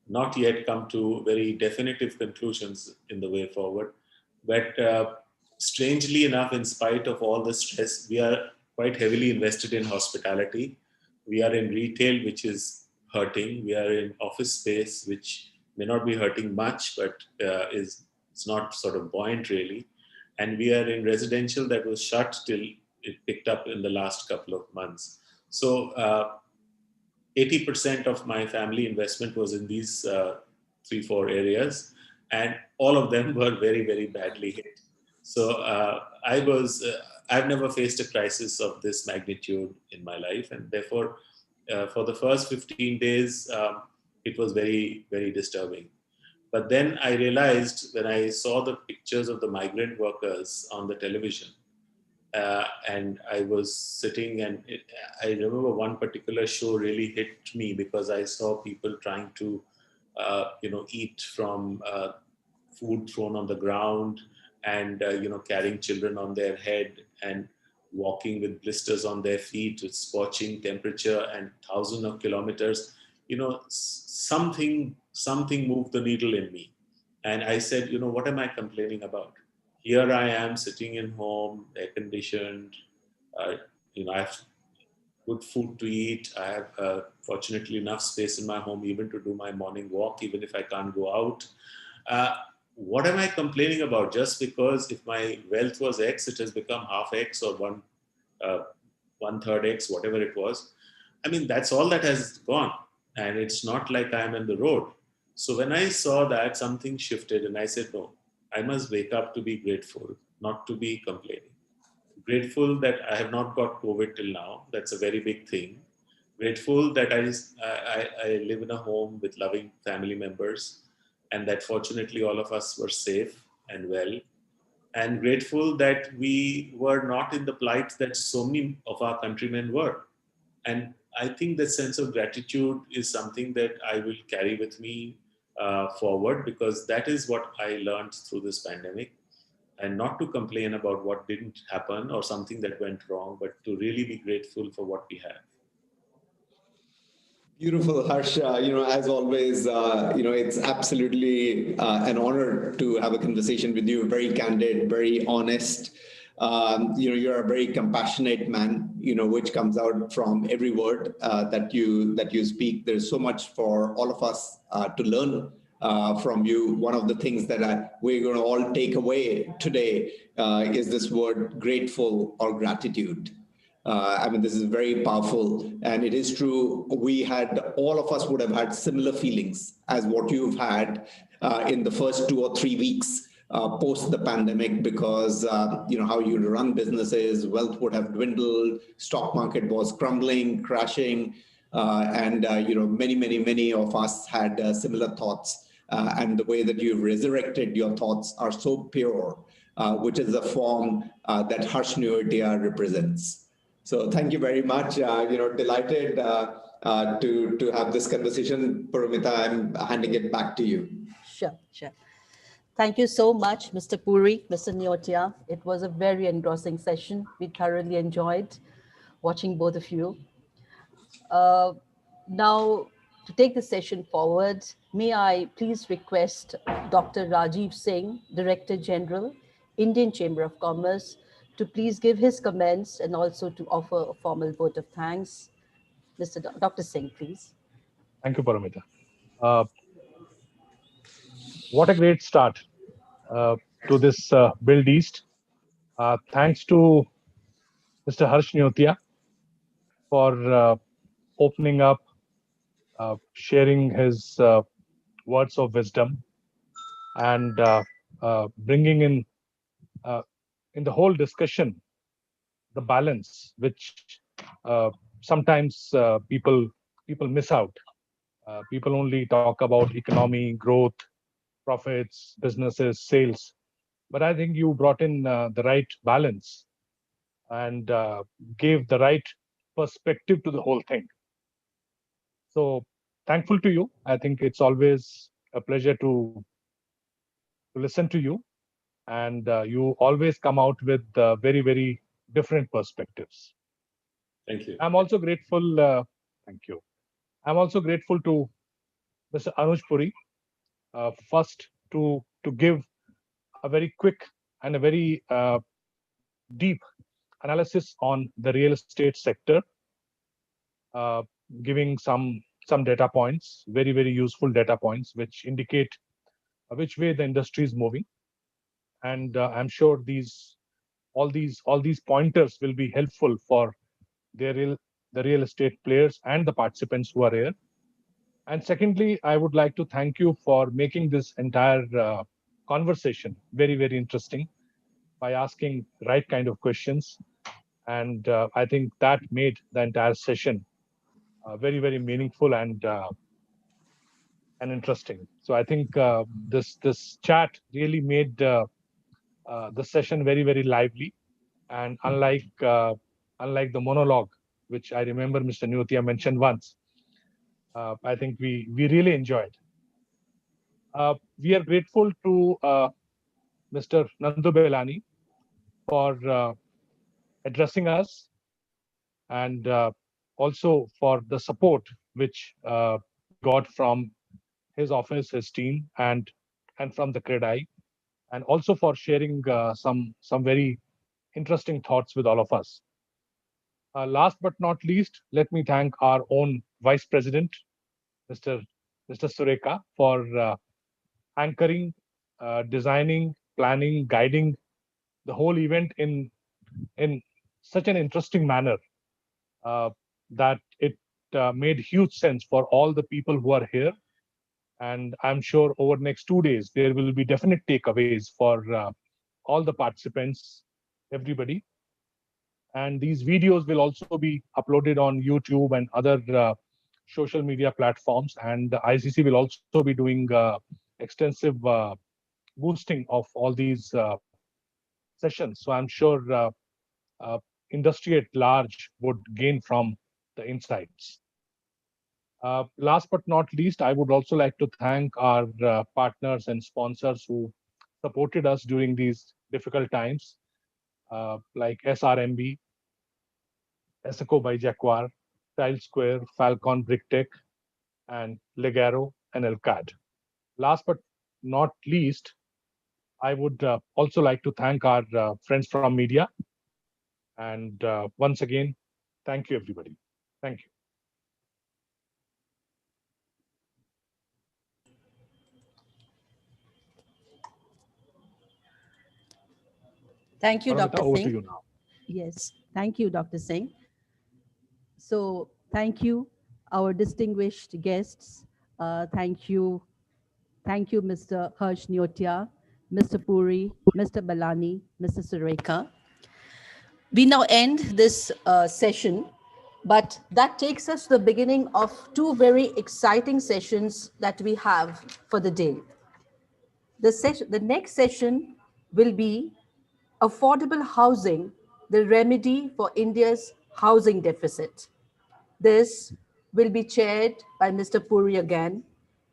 [SPEAKER 3] not yet come to very definitive conclusions in the way forward. But strangely enough, in spite of all the stress, we are quite heavily invested in hospitality. We are in retail, which is hurting. We are in office space, which may not be hurting much, but it's not sort of buoyant really. And we are in residential that was shut till it picked up in the last couple of months. So 80% of my family investment was in these 3-4 areas, and all of them were very, very badly hit. So I've never faced a crisis of this magnitude in my life, and therefore, for the first 15 days, it was very, very disturbing. But then I realized when I saw the pictures of the migrant workers on the television, and I was sitting, and I remember one particular show really hit me, because I saw people trying to, eat from food thrown on the ground, and carrying children on their head, and walking with blisters on their feet with scorching temperature and thousands of kilometers. Something moved the needle in me, and I said, what am I complaining about? Here I am sitting in home, air conditioned. good food to eat. I have fortunately enough space in my home even to do my morning walk, even if I can't go out. Uh, what am I complaining about? Just because if my wealth was X, it has become half X or uh, one third X, whatever it was. I mean, that's all that has gone. And it's not like I'm in the road. So when I saw that, something shifted and I said, no, I must wake up to be grateful, not to be complaining. Grateful that I have not got COVID till now. That's a very big thing. Grateful that I live in a home with loving family members and that fortunately all of us were safe and well. And grateful that we were not in the plight that so many of our countrymen were. And I think that sense of gratitude is something that I will carry with me forward, because that is what I learned through this pandemic. And not to complain about what didn't happen or something that went wrong, but to really be grateful for what we have.
[SPEAKER 1] Beautiful, Harsha. As always, it's absolutely an honor to have a conversation with you. Very candid, very honest. You're a very compassionate man. Which comes out from every word that you speak. There's so much for all of us to learn from you. One of the things that we're going to all take away today is this word grateful or gratitude. This is very powerful, and it is true. All of us would have had similar feelings as what you've had in the first 2 or 3 weeks post the pandemic, because how you run businesses, wealth would have dwindled, stock market was crumbling, crashing, and many of us had similar thoughts. And the way that you've resurrected your thoughts are so pure, which is the form that Harsh Neotia represents. So thank you very much. Delighted to have this conversation. Paramita, I'm handing it back to you.
[SPEAKER 2] Sure, sure. Thank you so much, Mr. Puri, Mr. Neotia. It was a very engrossing session. We thoroughly enjoyed watching both of you. Now, to take the session forward, may I please request Dr. Rajiv Singh, Director General, Indian Chamber of Commerce, to please give his comments and also to offer a formal vote of thanks. Dr. Singh, please.
[SPEAKER 4] Thank you, Paramita. What a great start to this Build East. Thanks to Mr. Harsh Neotia for opening up, sharing his words of wisdom, and bringing in the whole discussion the balance, which sometimes people miss out. People only talk about economy, growth, profits, businesses, sales. But I think you brought in the right balance and gave the right perspective to the whole thing. So thankful to you. I think it's always a pleasure to listen to you. And you always come out with very, very different perspectives.
[SPEAKER 3] Thank you.
[SPEAKER 4] I'm also grateful. Thank you. I'm also grateful to Mr. Anuj Puri, first to give a very quick and a very deep analysis on the real estate sector, giving some data points, very, very useful data points, which indicate which way the industry is moving. And I'm sure all these pointers will be helpful for the real estate players and the participants who are here. And secondly, I would like to thank you for making this entire conversation very, very interesting by asking right kind of questions. And I think that made the entire session very, very meaningful and interesting. So I think this chat really made the session very, very lively. And unlike the monologue, which I remember Mr. Neotia mentioned once, I think we really enjoyed. We are grateful to Mr. Nandu Belani for addressing us, and also for the support which we got from his office, his team, and from the CREDAI, and also for sharing some very interesting thoughts with all of us. Last but not least, let me thank our own Vice President, Mr. Mr. Sureka, for anchoring, designing, planning, guiding the whole event in such an interesting manner uh, that it made huge sense for all the people who are here. And I'm sure over the next 2 days there will be definite takeaways for all the participants, everybody. And these videos will also be uploaded on YouTube and other social media platforms. And the ICC will also be doing extensive boosting of all these sessions. So I'm sure uh, industry at large would gain from the insights. Last but not least, I would also like to thank our partners and sponsors who supported us during these difficult times, like SRMB, Eseco by Jaguar, Tile Square, Falcon BrickTech, and Legaro and Elcad. Last but not least, I would also like to thank our friends from media. And once again, thank you, everybody. Thank you.
[SPEAKER 2] Thank you,
[SPEAKER 4] Paramita,
[SPEAKER 2] Dr.
[SPEAKER 4] over to
[SPEAKER 2] Singh.
[SPEAKER 4] you now.
[SPEAKER 2] Yes, thank you, Dr. Singh. So thank you, our distinguished guests. Thank you. Thank you, Mr. Harsh Nyotia, Mr. Puri, Mr. Balani, Mr. Sureka. We now end this session, but that takes us to the beginning of two very exciting sessions that we have for the day. The next session will be affordable housing, the remedy for India's housing deficit. This will be chaired by Mr. Puri again,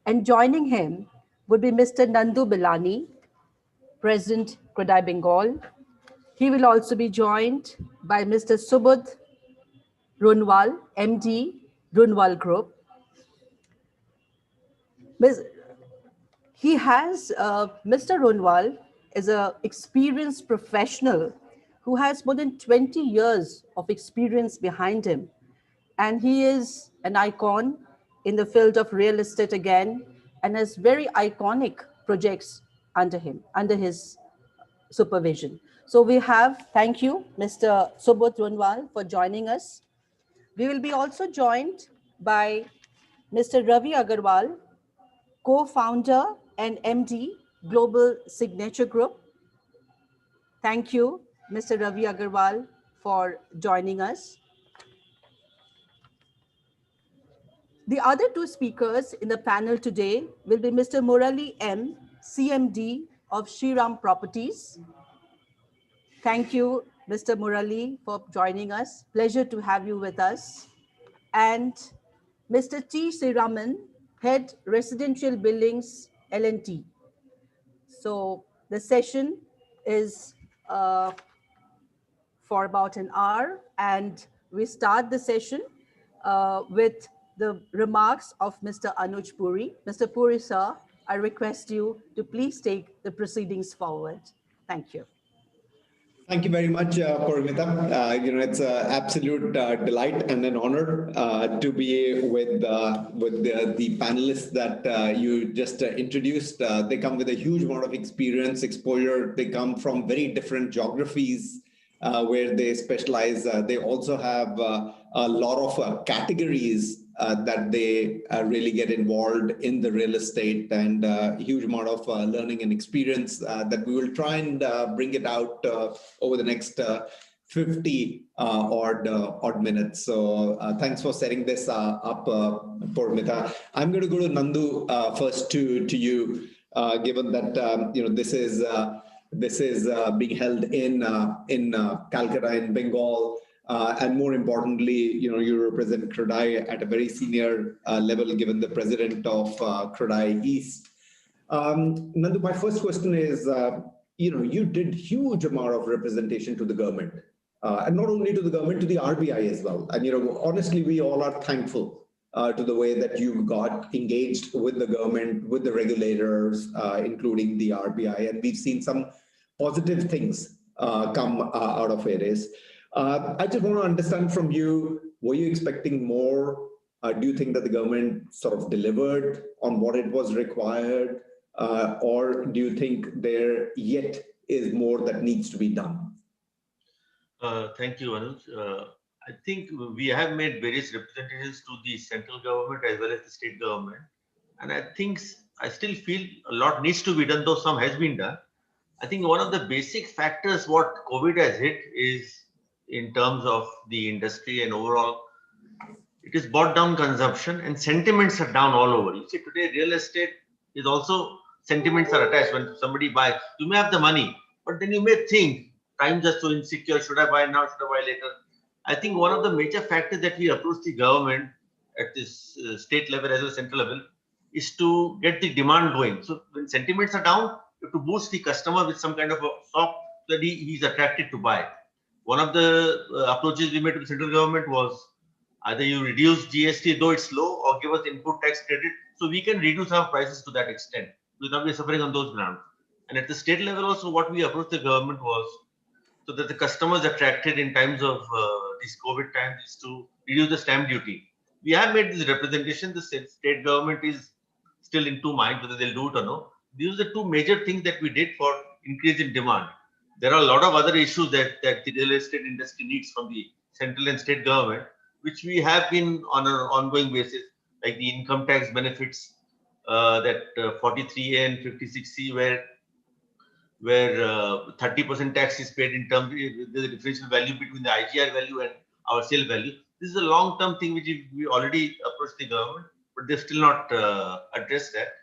[SPEAKER 2] and joining him would be Mr. Nandu Bilani, President CREDAI Bengal. He will also be joined by Mr. Subodh Runwal, MD, Runwal Group. Mr. Runwal is an experienced professional who has more than 20 years of experience behind him. And he is an icon in the field of real estate again, and has very iconic projects under his supervision. So thank you, Mr. Subodh Runwal, for joining us. We will be also joined by Mr. Ravi Agarwal, co-founder and MD, Global Signature Group. Thank you, Mr. Ravi Agarwal, for joining us. The other two speakers in the panel today will be Mr. Murali M., CMD of Shriram Properties. Thank you, Mr. Murali, for joining us. Pleasure to have you with us. And Mr. T. Sriraman, Head Residential Buildings, L&T. So the session is for about an hour, and we start the session with the remarks of Mr. Anuj Puri. Mr. Puri, sir, I request you to please take the proceedings forward. Thank you.
[SPEAKER 1] Thank you very much, Paramita. It's an absolute delight and an honor to be with the panelists that you just introduced. They come with a huge amount of experience, exposure. They come from very different geographies where they specialize. They also have a lot of categories that they really get involved in the real estate, and a huge amount of learning and experience that we will try and bring it out over the next 50 odd minutes. So thanks for setting this up, Paramita. I'm going to go to Nandu first to you, given that this is being held in Calcutta in Bengal. And more importantly, you represent CREDAI at a very senior level, given the president of CREDAI East. Nandu, my first question is, you did huge amount of representation to the government, and not only to the government, to the RBI as well. And honestly, we all are thankful to the way that you got engaged with the government, with the regulators, including the RBI, and we've seen some positive things come out of it. I just want to understand from you, were you expecting more? Do you think that the government sort of delivered on what it was required? Or do you think there yet is more that needs to be done?
[SPEAKER 5] Thank you, Anuj. I think we have made various representations to the central government as well as the state government. And I still feel a lot needs to be done, though some has been done. I think one of the basic factors what COVID has hit is in terms of the industry and overall, it is brought down consumption and sentiments are down all over. You see, today real estate is also sentiments are attached. When somebody buys, you may have the money, but then you may think times are so insecure. Should I buy now? Should I buy later? I think one of the major factors that we approach the government at this state level as well as central level is to get the demand going. So when sentiments are down, you have to boost the customer with some kind of a shop that he's attracted to buy. One of the approaches we made to the central government was either you reduce GST, though it's low, or give us input tax credit so we can reduce our prices to that extent. We'll not be suffering on those grounds. And at the state level also, what we approached the government was so that the customers attracted in times of these COVID times is to reduce the stamp duty. We have made this representation. The state government is still in two minds whether they'll do it or no. These are the two major things that we did for increase in demand. There are a lot of other issues that the real estate industry needs from the central and state government, which we have been on an ongoing basis, like the income tax benefits, that 43A and 56C, where 30% tax is paid in terms of the differential value between the IGR value and our sale value. This is a long-term thing which we already approached the government, but they've still not addressed that.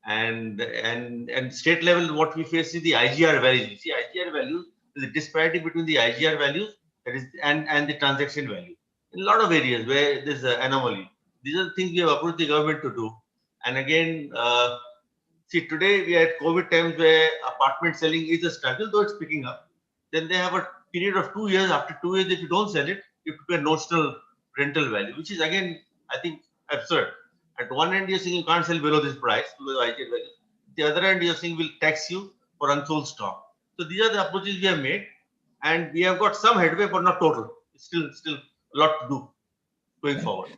[SPEAKER 5] And state level, what we face is the IGR values. You see, IGR values, there's a disparity between the IGR values that is and the transaction value. In a lot of areas where there's an anomaly. These are the things we have approached the government to do. And again, see, today we are at COVID times where apartment selling is a struggle, though it's picking up. Then they have a period of 2 years. After 2 years, if you don't sell it, you have to pay a notional rental value, which is again, I think, absurd. At one end, you're saying you can't sell below this price, below the IGR value. The other end, you're saying we'll tax you for unsold stock. So these are the approaches we have made, and we have got some headway, but not total. It's still a lot to do going forward.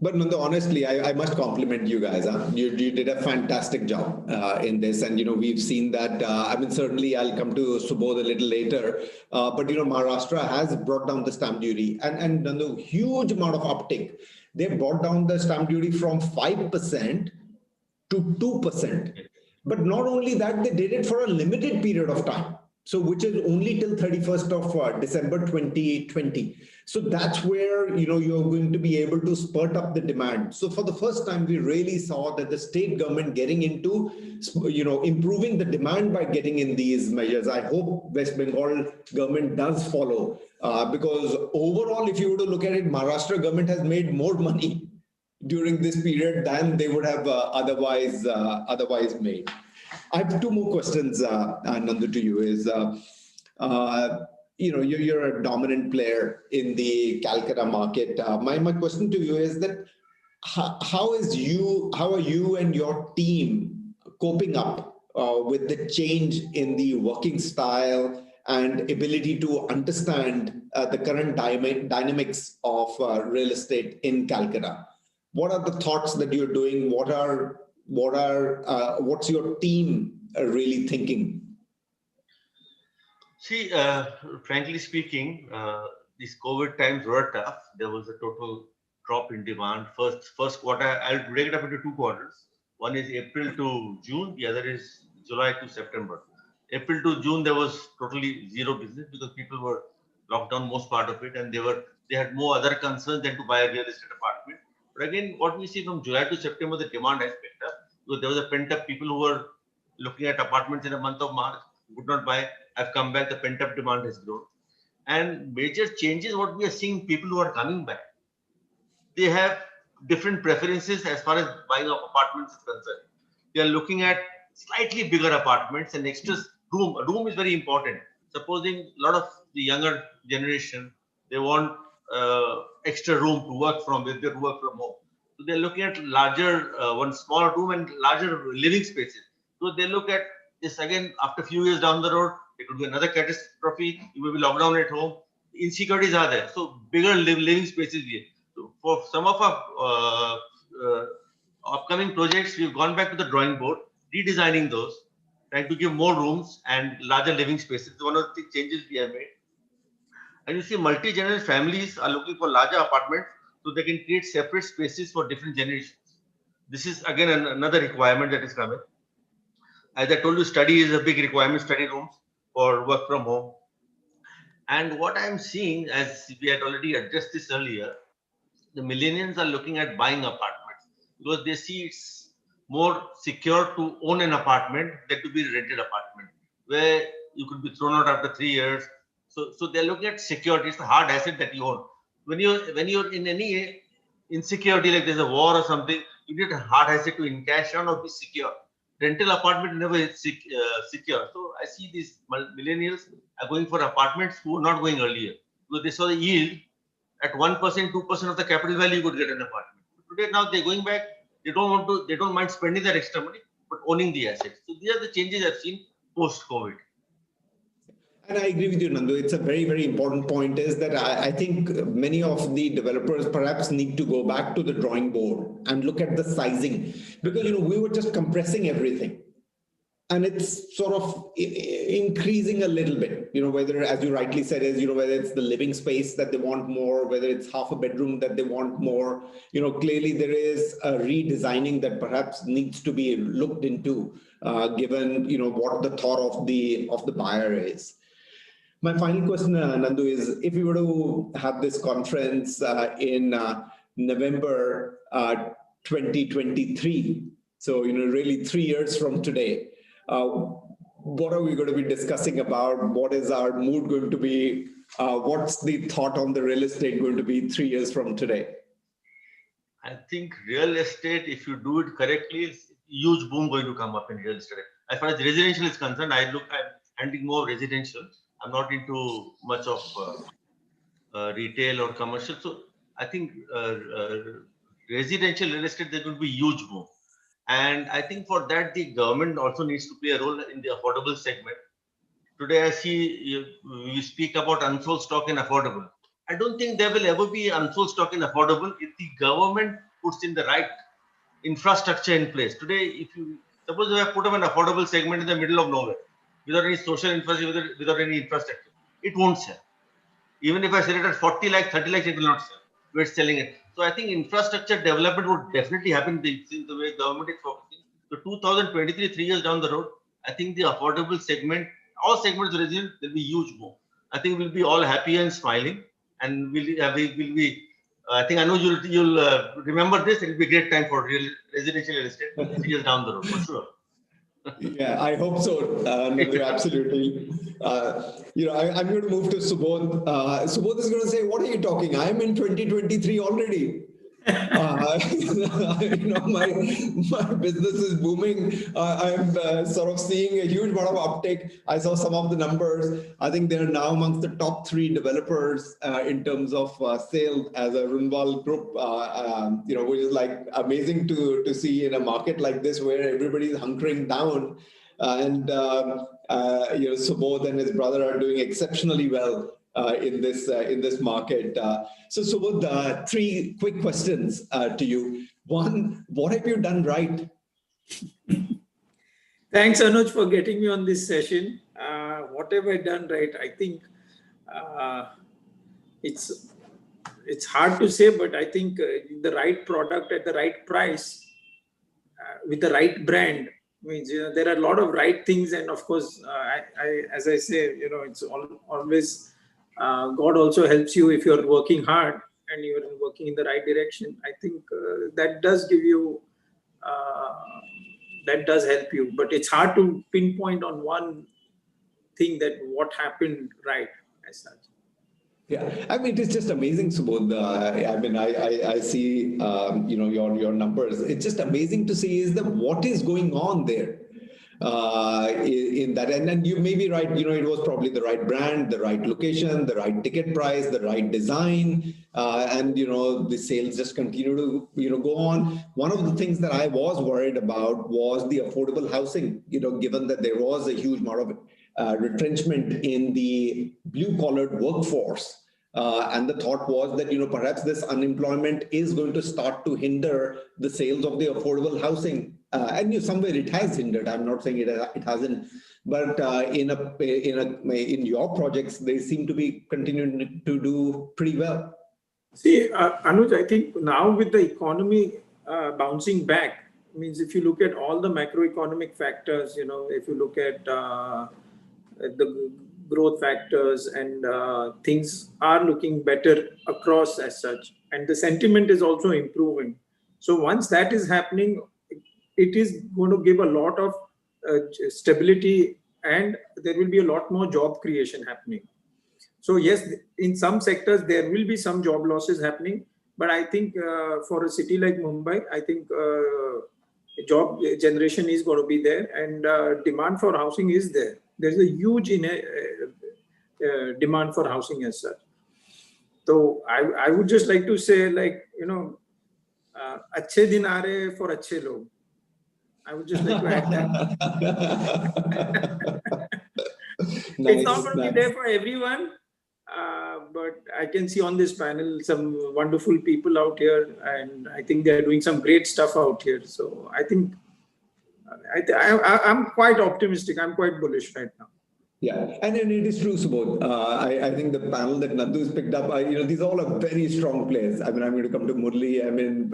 [SPEAKER 1] But Nanda, honestly, I must compliment you guys. Huh? You did a fantastic job in this. And, we've seen that. I mean, certainly I'll come to Subodh a little later. But, Maharashtra has brought down the stamp duty and done a huge amount of uptick. They brought down the stamp duty from 5% to 2%. But not only that, they did it for a limited period of time. So which is only till 31st of December 2020. So that's where, you're going to be able to spurt up the demand. So for the first time, we really saw that the state government getting into, improving the demand by getting in these measures. I hope West Bengal government does follow because overall, if you were to look at it, Maharashtra government has made more money during this period than they would have otherwise made. I have two more questions, Nanda, to you. You're a dominant player in the Calcutta market. My question to you is that how are you and your team coping up with the change in the working style and ability to understand the current dynamics of real estate in Calcutta? What are the thoughts that you're doing? What's your team really thinking?
[SPEAKER 5] See, frankly speaking, these COVID times were tough. There was a total drop in demand. First quarter, I'll break it up into 2 quarters. One is April to June. The other is July to September. April to June, there was totally zero business because people were locked down most part of it, and they had more other concerns than to buy a real estate apartment. But again, what we see from July to September, the demand has picked up. So there was a pent-up people who were looking at apartments in the month of March, would not buy, have come back, the pent-up demand has grown. And major changes, what we are seeing, people who are coming back, they have different preferences as far as buying of apartments is concerned. They are looking at slightly bigger apartments and extra room. A room is very important. Supposing a lot of the younger generation, they want extra room to work from, if they work from home. So they're looking at larger, one smaller room and larger living spaces. So they look at this again after a few years down the road. It could be another catastrophe. You will be locked down at home. insecurities are there. So bigger living spaces here. So for some of our upcoming projects, we've gone back to the drawing board, redesigning those, trying to give more rooms and larger living spaces. One of the changes we have made. And you see, multi-generational families are looking for larger apartments so they can create separate spaces for different generations. This is again another requirement that is coming. As I told you, study is a big requirement, study rooms for work from home. And what I'm seeing, as we had already addressed this earlier, the millennials are looking at buying apartments because they see it's more secure to own an apartment than to be a rented apartment, where you could be thrown out after 3 years. So they're looking at security. It's a hard asset that you own. When you're in any insecurity, like there's a war or something, you need a hard asset to encash on or be secure. Rental apartment never is secure. So I see these millennials are going for apartments who were not going earlier because they saw the yield at 1%, 2% of the capital value. You could get an apartment. Today now they're going back. They don't mind spending that extra money, but owning the assets. So these are the changes I've seen post-COVID.
[SPEAKER 1] And I agree with you, Nandu. It's a very, very important point is that I think many of the developers perhaps need to go back to the drawing board and look at the sizing because, we were just compressing everything. And it's sort of increasing a little bit, whether, as you rightly said, is, whether it's the living space that they want more, whether it's half a bedroom that they want more, clearly there is a redesigning that perhaps needs to be looked into, given, what the thought of the buyer is. My final question, Nandu, is if we were to have this conference in November 2023, so, really 3 years from today, what are we going to be discussing about? What is our mood going to be? What's the thought on the real estate going to be 3 years from today?
[SPEAKER 5] I think real estate, if you do it correctly, is huge boom going to come up in real estate. As far as residential is concerned, I'm handling more residential. I'm not into much of retail or commercial. So I think residential real estate, there will be huge boom. And I think for that, the government also needs to play a role in the affordable segment. Today, I see we speak about unsold stock in affordable. I don't think there will ever be unsold stock in affordable if the government puts in the right infrastructure in place. Today, if you suppose you have put up an affordable segment in the middle of nowhere, without any social infrastructure, without any infrastructure, it won't sell. Even if I sell it at 40 lakhs, 30 lakhs, it will not sell. We're selling it. So I think infrastructure development would definitely happen in the way government is focusing. So 2023, 3 years down the road, I think the affordable segment, all segments of residential, there will be huge boom. I think we'll be all happy and smiling, and we'll be. I think I know you'll remember this. It will be a great time for residential real estate 3 years down the road for sure.
[SPEAKER 1] Yeah, I hope so, Nandu, absolutely. I'm going to move to Subodh. Subodh is going to say, what are you talking? I'm in 2023 already. My business is booming. I'm sort of seeing a huge amount of uptake. I saw some of the numbers. I think they're now amongst the top 3 developers in terms of sales as a Runwal group, which is like amazing to see in a market like this where everybody is hunkering down. And Subodh and his brother are doing exceptionally well in this market. So Subodh, 3 quick questions to you. One, what have you done right?
[SPEAKER 6] Thanks, Anuj, for getting me on this session. What have I done right? I think it's hard to say, but I think the right product at the right price with the right brand means there are a lot of right things, and of course, as I say, it's always God also helps you if you're working hard and you're working in the right direction. I think that does give you. That does help you, but it's hard to pinpoint on one thing that what happened right as such.
[SPEAKER 1] Yeah, I mean, it is just amazing, Subodh. I see, your numbers. It's just amazing to see what is going on there in that. And you may be right, it was probably the right brand, the right location, the right ticket price, the right design. And, the sales just continue to, go on. One of the things that I was worried about was the affordable housing, given that there was a huge amount of retrenchment in the blue-collared workforce. And the thought was that, perhaps this unemployment is going to start to hinder the sales of the affordable housing. And somewhere it has hindered. I'm not saying it hasn't, but in your projects, they seem to be continuing to do pretty well.
[SPEAKER 6] See, Anuj, I think now with the economy bouncing back, means if you look at all the macroeconomic factors, if you look at the growth factors and things are looking better across as such, and the sentiment is also improving. So once that is happening, it is going to give a lot of stability, and there will be a lot more job creation happening. So yes, in some sectors there will be some job losses happening, but I think for a city like Mumbai, I think job generation is going to be there, and demand for housing is there. There's a huge demand for housing as such. So I would just like to say, like, अच्छे दिन आ रहे for अच्छे लोग. I would just like to add that. It's not going to be there for everyone, but I can see on this panel some wonderful people out here, and I think they're doing some great stuff out here. So I think I'm quite optimistic. I'm quite bullish right now.
[SPEAKER 1] Yeah, and it is true, Subodh. I think the panel that Nandu has picked up, these all are very strong players. I mean, I'm going to come to Murli. I mean,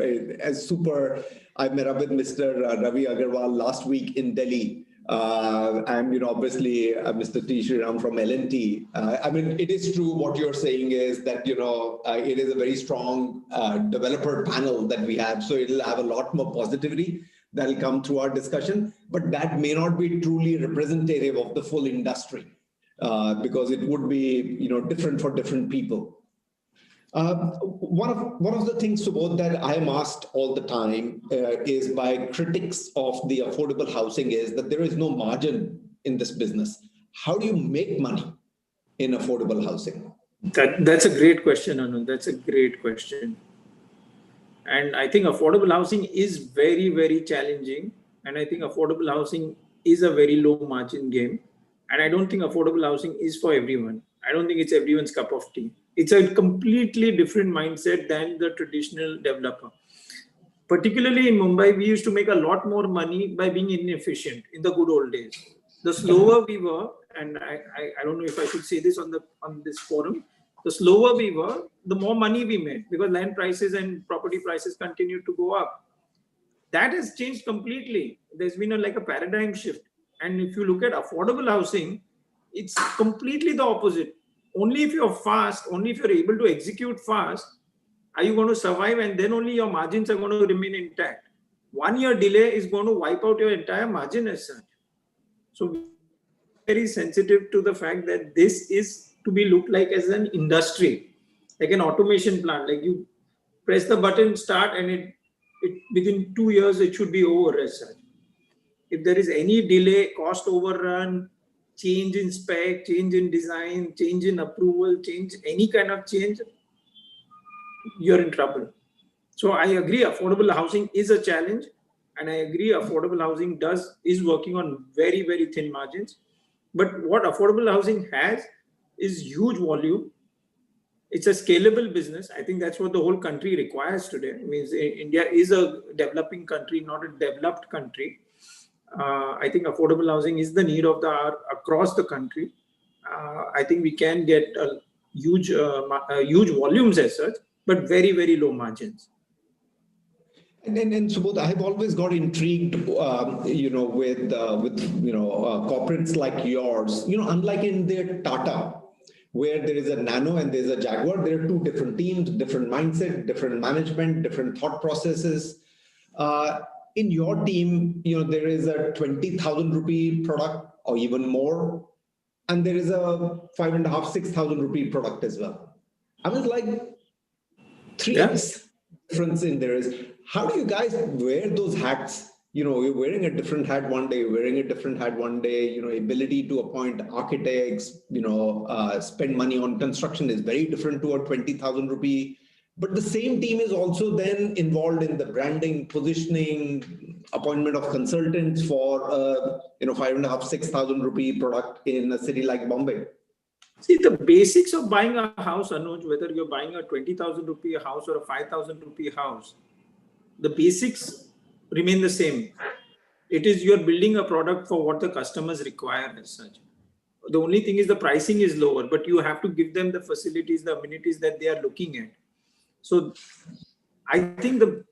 [SPEAKER 1] I met up with Mr. Ravi Agarwal last week in Delhi. And, obviously, Mr. T. Sriram from L&T. I mean, it is true what you're saying is that, it is a very strong developer panel that we have. So it'll have a lot more positivity that'll come through our discussion, but that may not be truly representative of the full industry because it would be, different for different people. One of the things, Subodh, that I am asked all the time is by critics of the affordable housing is that there is no margin in this business. How do you make money in affordable housing?
[SPEAKER 6] That's a great question, Anu. That's a great question. And I think affordable housing is very, very challenging. And I think affordable housing is a very low margin game. And I don't think affordable housing is for everyone. I don't think it's everyone's cup of tea. It's a completely different mindset than the traditional developer. Particularly in Mumbai, we used to make a lot more money by being inefficient in the good old days. The slower we were, and I don't know if I should say this on this forum, the slower we were, the more money we made because land prices and property prices continued to go up. That has changed completely. There's been a paradigm shift. And if you look at affordable housing, it's completely the opposite. Only if you're fast, only if you're able to execute fast, are you going to survive, and then only your margins are going to remain intact. 1 year delay is going to wipe out your entire margin as such. So very sensitive to the fact that this is to be looked like as an industry, like an automation plant. Like you press the button, start, and it within 2 years it should be over as such. If there is any delay, cost overrun, change in spec, change in design, change in approval, any kind of change, you're in trouble. So I agree, affordable housing is a challenge, and I agree affordable housing is working on very, very thin margins. But what affordable housing has is huge volume. It's a scalable business. I think that's what the whole country requires today. It means India is a developing country, not a developed country. I think affordable housing is the need of the hour across the country. I think we can get huge volumes as such, but very, very low margins.
[SPEAKER 1] And Subodh, I've always got intrigued, with corporates like yours. Unlike in the Tata, where there is a Nano and there's a Jaguar, there are two different teams, different mindset, different management, different thought processes. In your team, there is a 20,000 rupee product or even more, and there is a 5,500, 6,000 rupee product as well. I was like, 3x difference in there is. How do you guys wear those hats? You're wearing a different hat one day, you're wearing a different hat one day, ability to appoint architects, spend money on construction is very different to a 20,000 rupee. But the same team is also then involved in the branding, positioning, appointment of consultants for 5,500, 6,000 rupee product in a city like Bombay.
[SPEAKER 6] See, the basics of buying a house, Anuj, whether you're buying a 20,000 rupee house or a 5,000 rupee house, the basics remain the same. It is you're building a product for what the customers require as such. The only thing is the pricing is lower, but you have to give them the facilities, the amenities that they are looking at. So I think the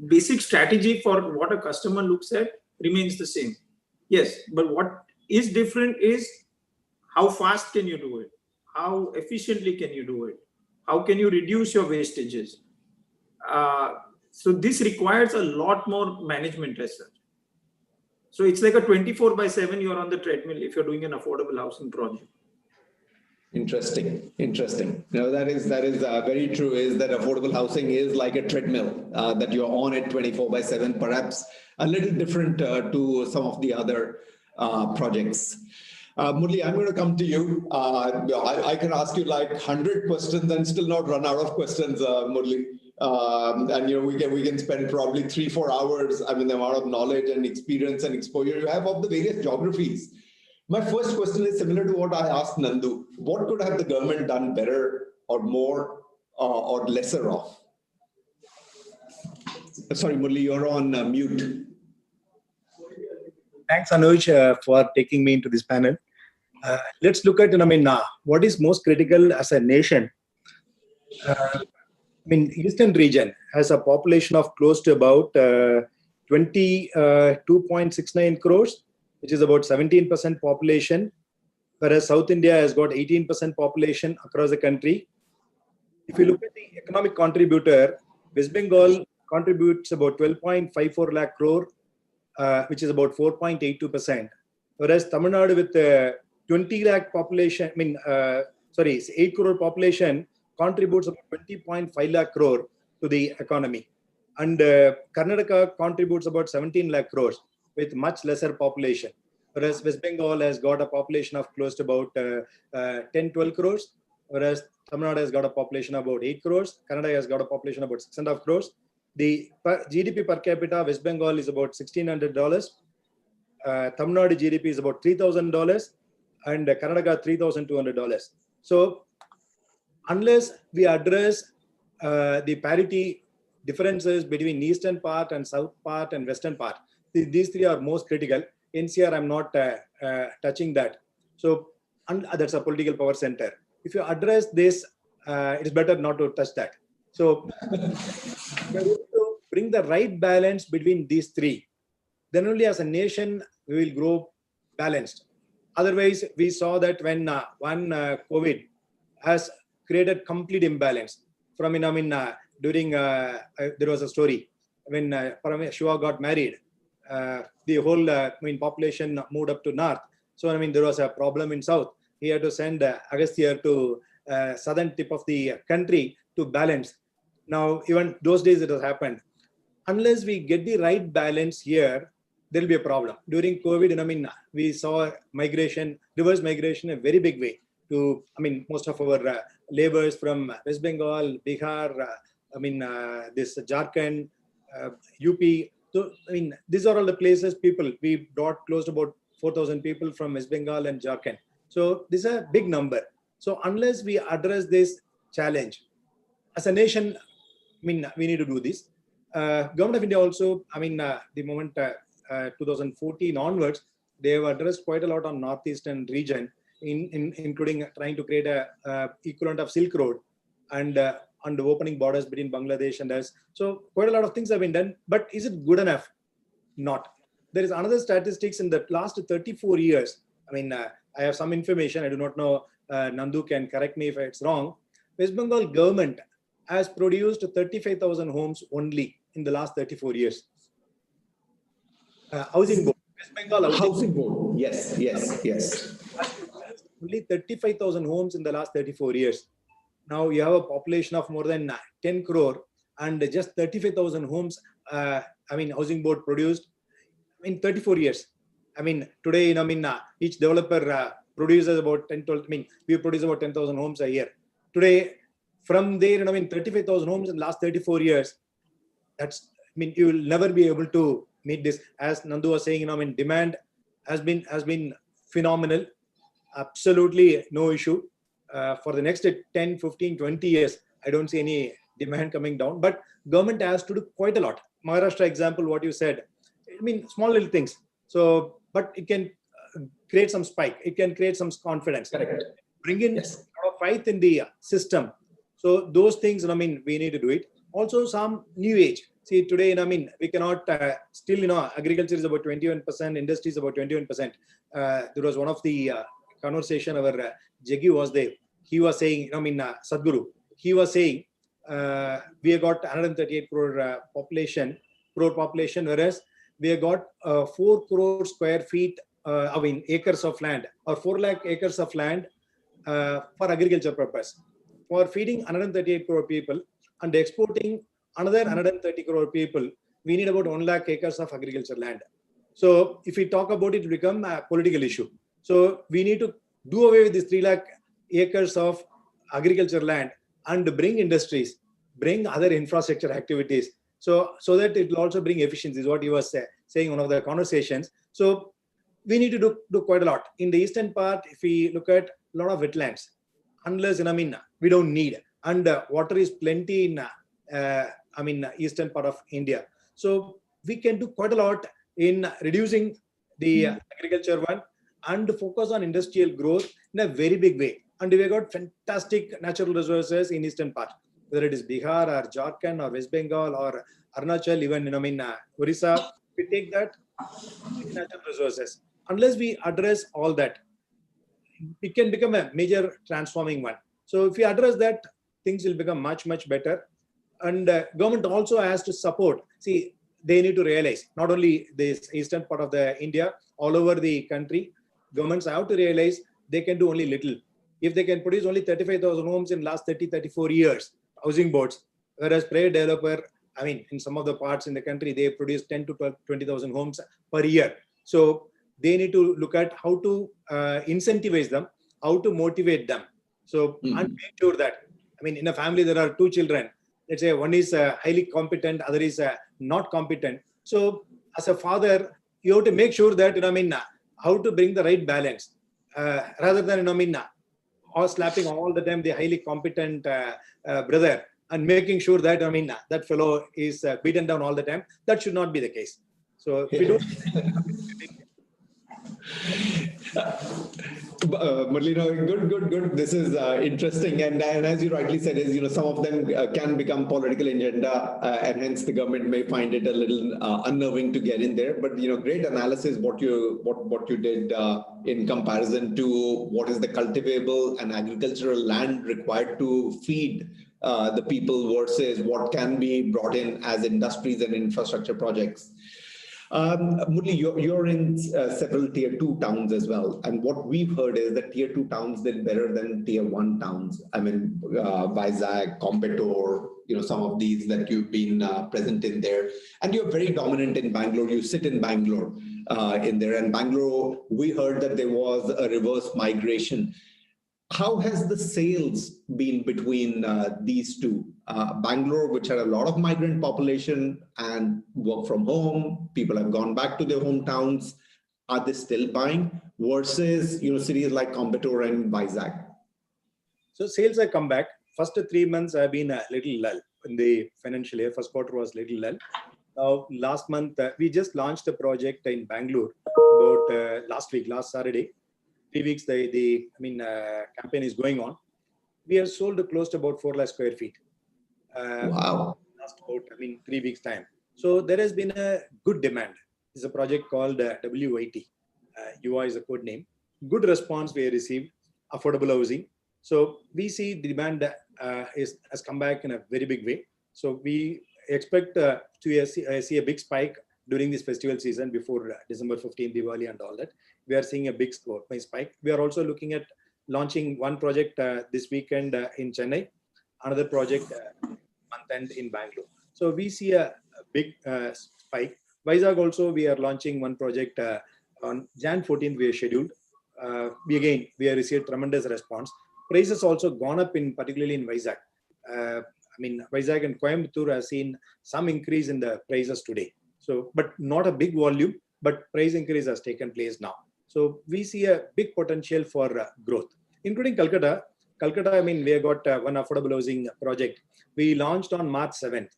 [SPEAKER 6] basic strategy for what a customer looks at remains the same. Yes, but what is different is how fast can you do it? How efficiently can you do it? How can you reduce your wastages? So this requires a lot more management as such. So it's like a 24/7, you're on the treadmill if you're doing an affordable housing project.
[SPEAKER 1] Interesting. No, that is very true. Is that affordable housing is like a treadmill that you're on it 24/7, perhaps a little different to some of the other projects. Murli, I'm going to come to you. I can ask you like 100 questions and still not run out of questions, Murli. And we can spend probably 3-4 hours. I mean, the amount of knowledge and experience and exposure you have of the various geographies. My first question is similar to what I asked Nandu. What could have the government done better or more or lesser of? Sorry, Murli, you're on mute.
[SPEAKER 7] Thanks, Anuj, for taking me into this panel. Let's look at, what is most critical as a nation. Eastern region has a population of close to about 22.69 crores, which is about 17% population, whereas South India has got 18% population across the country. If you look at the economic contributor, West Bengal contributes about 12.54 lakh crore, which is about 4.82%, whereas Tamil Nadu with 20 lakh population, 8 crore population contributes about 20.5 lakh crore to the economy. And Karnataka contributes about 17 lakh crores with much lesser population, whereas West Bengal has got a population of close to about 10-12 crores, whereas Tamil Nadu has got a population of about 8 crores, Canada has got a population of about 6.5 crores. The GDP per capita, West Bengal is about $1,600, Tamil Nadu GDP is about $3,000, and Karnataka $3,200. So unless we address the parity differences between eastern part and south part and western part, these three are most critical. NCR, I'm not touching that. So that's a political power center. If you address this, it's better not to touch that. So we're going to bring the right balance between these three. Then only as a nation, we will grow balanced. Otherwise, we saw that when COVID has created complete imbalance. From during there was a story when Shiva got married, the whole population moved up to north. So there was a problem in south. He had to send Agastya to southern tip of the country to balance. Now even those days it has happened. Unless we get the right balance here, there will be a problem. During COVID, we saw migration, reverse migration, in a very big way. To most of our laborers from West Bengal, Bihar, this Jharkhand, UP. So these are all the places we brought close to about 4,000 people from West Bengal and Jharkhand. So this is a big number. So unless we address this challenge, as a nation, we need to do this. Government of India also, the moment 2014 onwards, they have addressed quite a lot on northeastern region, including trying to create a equivalent of Silk Road and opening borders between Bangladesh and us. So quite a lot of things have been done, but is it good enough? Not. There is another statistics in the last 34 years. I have some information. I do not know. Nandu can correct me if it's wrong. West Bengal government has produced 35,000 homes only in the last 34 years. Housing board. West Bengal
[SPEAKER 1] Housing board. Yes.
[SPEAKER 7] Only 35,000 homes in the last 34 years. Now you have a population of more than 10 crore and just 35,000 homes, housing board produced in 34 years. Today, each developer produces about 10, 12, we produce about 10,000 homes a year. Today, from there, 35,000 homes in the last 34 years, that's, you will never be able to meet this. As Nandu was saying, demand has been phenomenal. absolutely no issue. For the next 10, 15, 20 years, I don't see any demand coming down, but government has to do quite a lot. Maharashtra example, what you said, I mean, small little things. So, but it can create some spike. It can create some confidence.
[SPEAKER 1] Correct.
[SPEAKER 7] Bring in
[SPEAKER 1] Yes.
[SPEAKER 7] a lot of faith in the system. So those things, I mean, we need to do it. Also, some new age. See, today, I mean, we cannot still, agriculture is about 21%, industry is about 21%. There was one of the conversation our Jaggi was there. He was saying, Sadhguru, he was saying, we have got 138 crore population, whereas we have got 4 crore square feet, acres of land, or 4 lakh acres of land for agriculture purpose. For feeding 138 crore people and exporting another 130 crore people, we need about 1 lakh acres of agriculture land. So if we talk about it, it will become a political issue. So we need to do away with this 3 lakh acres of agriculture land and bring industries, bring other infrastructure activities. So that it will also bring efficiency, is what he was saying in one of the conversations. So we need to do quite a lot. In the eastern part, if we look at a lot of wetlands, unless, we don't need, and water is plenty in, eastern part of India. So we can do quite a lot in reducing the agriculture one and focus on industrial growth in a very big way. And we have got fantastic natural resources in eastern part, whether it is Bihar or Jharkhand or West Bengal or Arunachal, even Orissa. We take that natural resources. Unless we address all that, it can become a major transforming one. So if we address that, things will become much, much better. And government also has to support. See, they need to realize, not only this eastern part of the India, all over the country, governments have to realize they can do only little. If they can produce only 35,000 homes in last 30, 34 years, housing boards, whereas private developer, in some of the parts in the country, they produce 10 to 20,000 homes per year. So they need to look at how to incentivize them, how to motivate them. So and make sure that, in a family, there are 2 children. Let's say one is highly competent, other is not competent. So as a father, you have to make sure that, how to bring the right balance rather than, or slapping all the time the highly competent brother and making sure that, that fellow is beaten down all the time. That should not be the case. So if we don't.
[SPEAKER 1] Good. This is interesting, and as you rightly said, is some of them can become political agenda, and hence the government may find it a little unnerving to get in there. But great analysis what you did in comparison to what is the cultivable and agricultural land required to feed the people versus what can be brought in as industries and infrastructure projects. Murli, you're in several tier 2 towns as well. And what we've heard is that tier 2 towns did better than tier 1 towns. Vizag, Coimbatore, some of these that you've been present in there. And you're very dominant in Bangalore. You sit in Bangalore in there. And Bangalore, we heard that there was a reverse migration. How has the sales been between these two? Bangalore, which had a lot of migrant population and work from home, people have gone back to their hometowns. Are they still buying? Versus cities like Coimbatore and Vizag?
[SPEAKER 7] So sales have come back. First 3 months have been a little lull in the financial year. First quarter was little lull. Now last month we just launched a project in Bangalore about last Saturday. 3 weeks the campaign is going on. We have sold close to about 4 lakh square feet.
[SPEAKER 1] Wow.
[SPEAKER 7] Last about 3 weeks time. So there has been a good demand. It's a project called WIT. UI is a code name. Good response we have received. Affordable housing. So we see the demand has come back in a very big way. So we expect to see a big spike during this festival season before December 15, Diwali and all that. We are seeing a big spike. We are also looking at launching one project this weekend in Chennai, another project month end in Bangalore. So we see a big spike. Vizag also, we are launching one project on Jan 14th, we are scheduled. We have received tremendous response. Prices also gone up particularly in Vizag. Vizag and Coimbatore have seen some increase in the prices today. So, but not a big volume, but price increase has taken place now. So we see a big potential for growth, including Calcutta. Calcutta, I mean, we have got one affordable housing project. We launched on March 7th.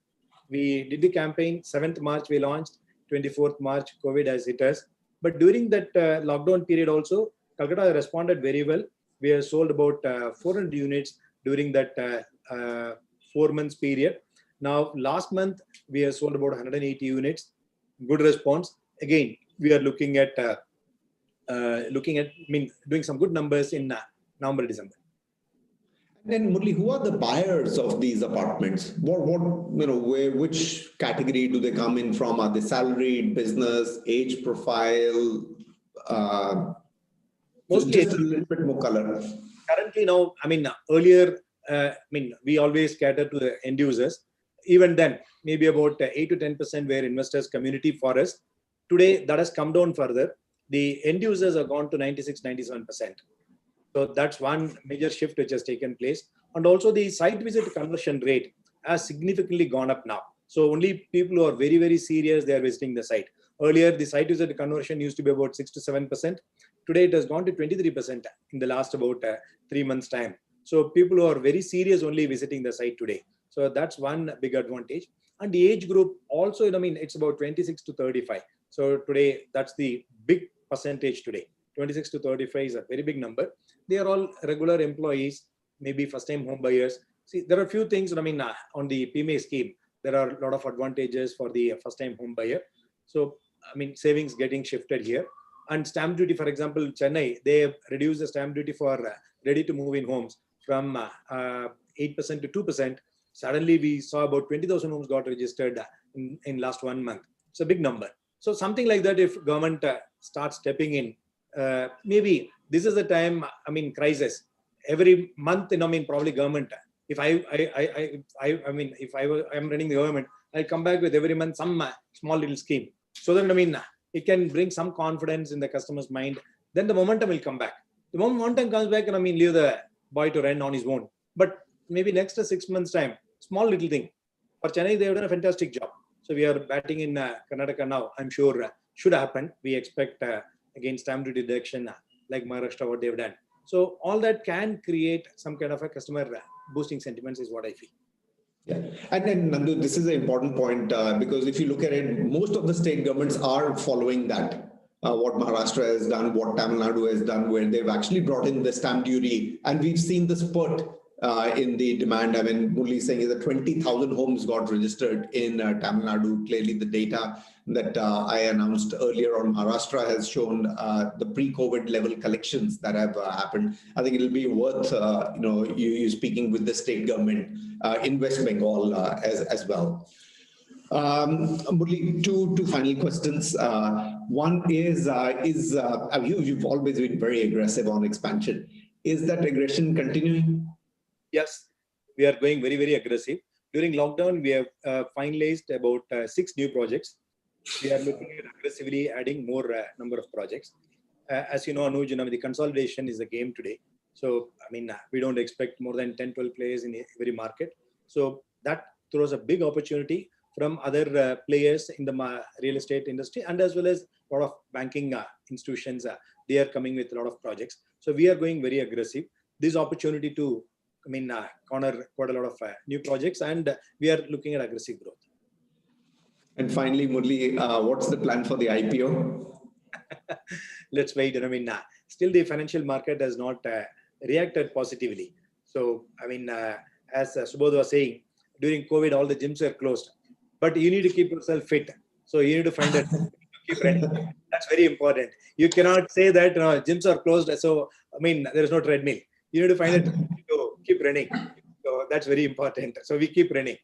[SPEAKER 7] We did the campaign, 7th March we launched, 24th March, COVID has hit us. But during that lockdown period also, Calcutta responded very well. We have sold about 400 units during that 4 months period. Now, last month, we have sold about 180 units. Good response. Again, we are looking at doing some good numbers in November, December.
[SPEAKER 1] And then, Murli, who are the buyers of these apartments? Which category do they come in from? Are they salaried, business, age profile?
[SPEAKER 7] Mostly,
[SPEAKER 1] just a little bit more color.
[SPEAKER 7] Currently, now, earlier, we always cater to the end users. Even then, maybe about 8 to 10% were investors community for us. Today, that has come down further. The end users have gone to 96, 97%. So that's one major shift which has taken place. And also the site visit conversion rate has significantly gone up now. So only people who are very, very serious, they are visiting the site. Earlier, the site visit conversion used to be about 6 to 7%. Today, it has gone to 23% in the last about 3 months' time. So people who are very serious only visiting the site today. So that's one big advantage. And the age group also, it's about 26 to 35. So today, that's the big percentage today. 26 to 35 is a very big number. They are all regular employees, maybe first-time home buyers. See, there are a few things, on the PMA scheme, there are a lot of advantages for the first-time home buyer. So, savings getting shifted here. And stamp duty, for example, Chennai, they have reduced the stamp duty for ready-to-move-in homes from 8% to 2%. Suddenly, we saw about 20,000 homes got registered in last 1 month. It's a big number. So something like that, if government starts stepping in, maybe this is the time, crisis. Every month, probably government. If I'm running the government, I'll come back with every month some small little scheme. So that, it can bring some confidence in the customer's mind. Then the momentum will come back. The momentum comes back and leave the boy to run on his own. But maybe next 6 months' time, small little thing. For Chennai, they have done a fantastic job. So we are batting in Karnataka now. I'm sure should happen. We expect again stamp duty deduction like Maharashtra, what they've done. So all that can create some kind of a customer boosting sentiments is what I feel.
[SPEAKER 1] Yeah, and then Nandu, this is an important point because if you look at it, most of the state governments are following that. What Maharashtra has done, what Tamil Nadu has done, where they've actually brought in the stamp duty, and we've seen the spurt in the demand. Murli is saying is that 20,000 homes got registered in Tamil Nadu. Clearly, the data that I announced earlier on Maharashtra has shown the pre-COVID level collections that have happened. I think it'll be worth you speaking with the state government in West Bengal as well. Murli, two final questions. One is you've always been very aggressive on expansion. Is that aggression continuing?
[SPEAKER 7] Yes, we are going very, very aggressive. During lockdown, we have finalized about 6 new projects. We are looking at aggressively adding more number of projects. As you know, Anuj, the consolidation is the game today. So, we don't expect more than 10, 12 players in every market. So that throws a big opportunity from other players in the real estate industry, and as well as a lot of banking institutions. They are coming with a lot of projects. So we are going very aggressive. This opportunity to corner quite a lot of new projects, and we are looking at aggressive growth.
[SPEAKER 1] And finally, Murli, what's the plan for the IPO?
[SPEAKER 7] Let's wait. Still the financial market has not reacted positively. So, as Subodh was saying, during COVID, all the gyms are closed. But you need to keep yourself fit. So you need to find that keep running. That's very important. You cannot say that gyms are closed. So, there is no treadmill. You need to find it to keep running. So that's very important. So we keep running.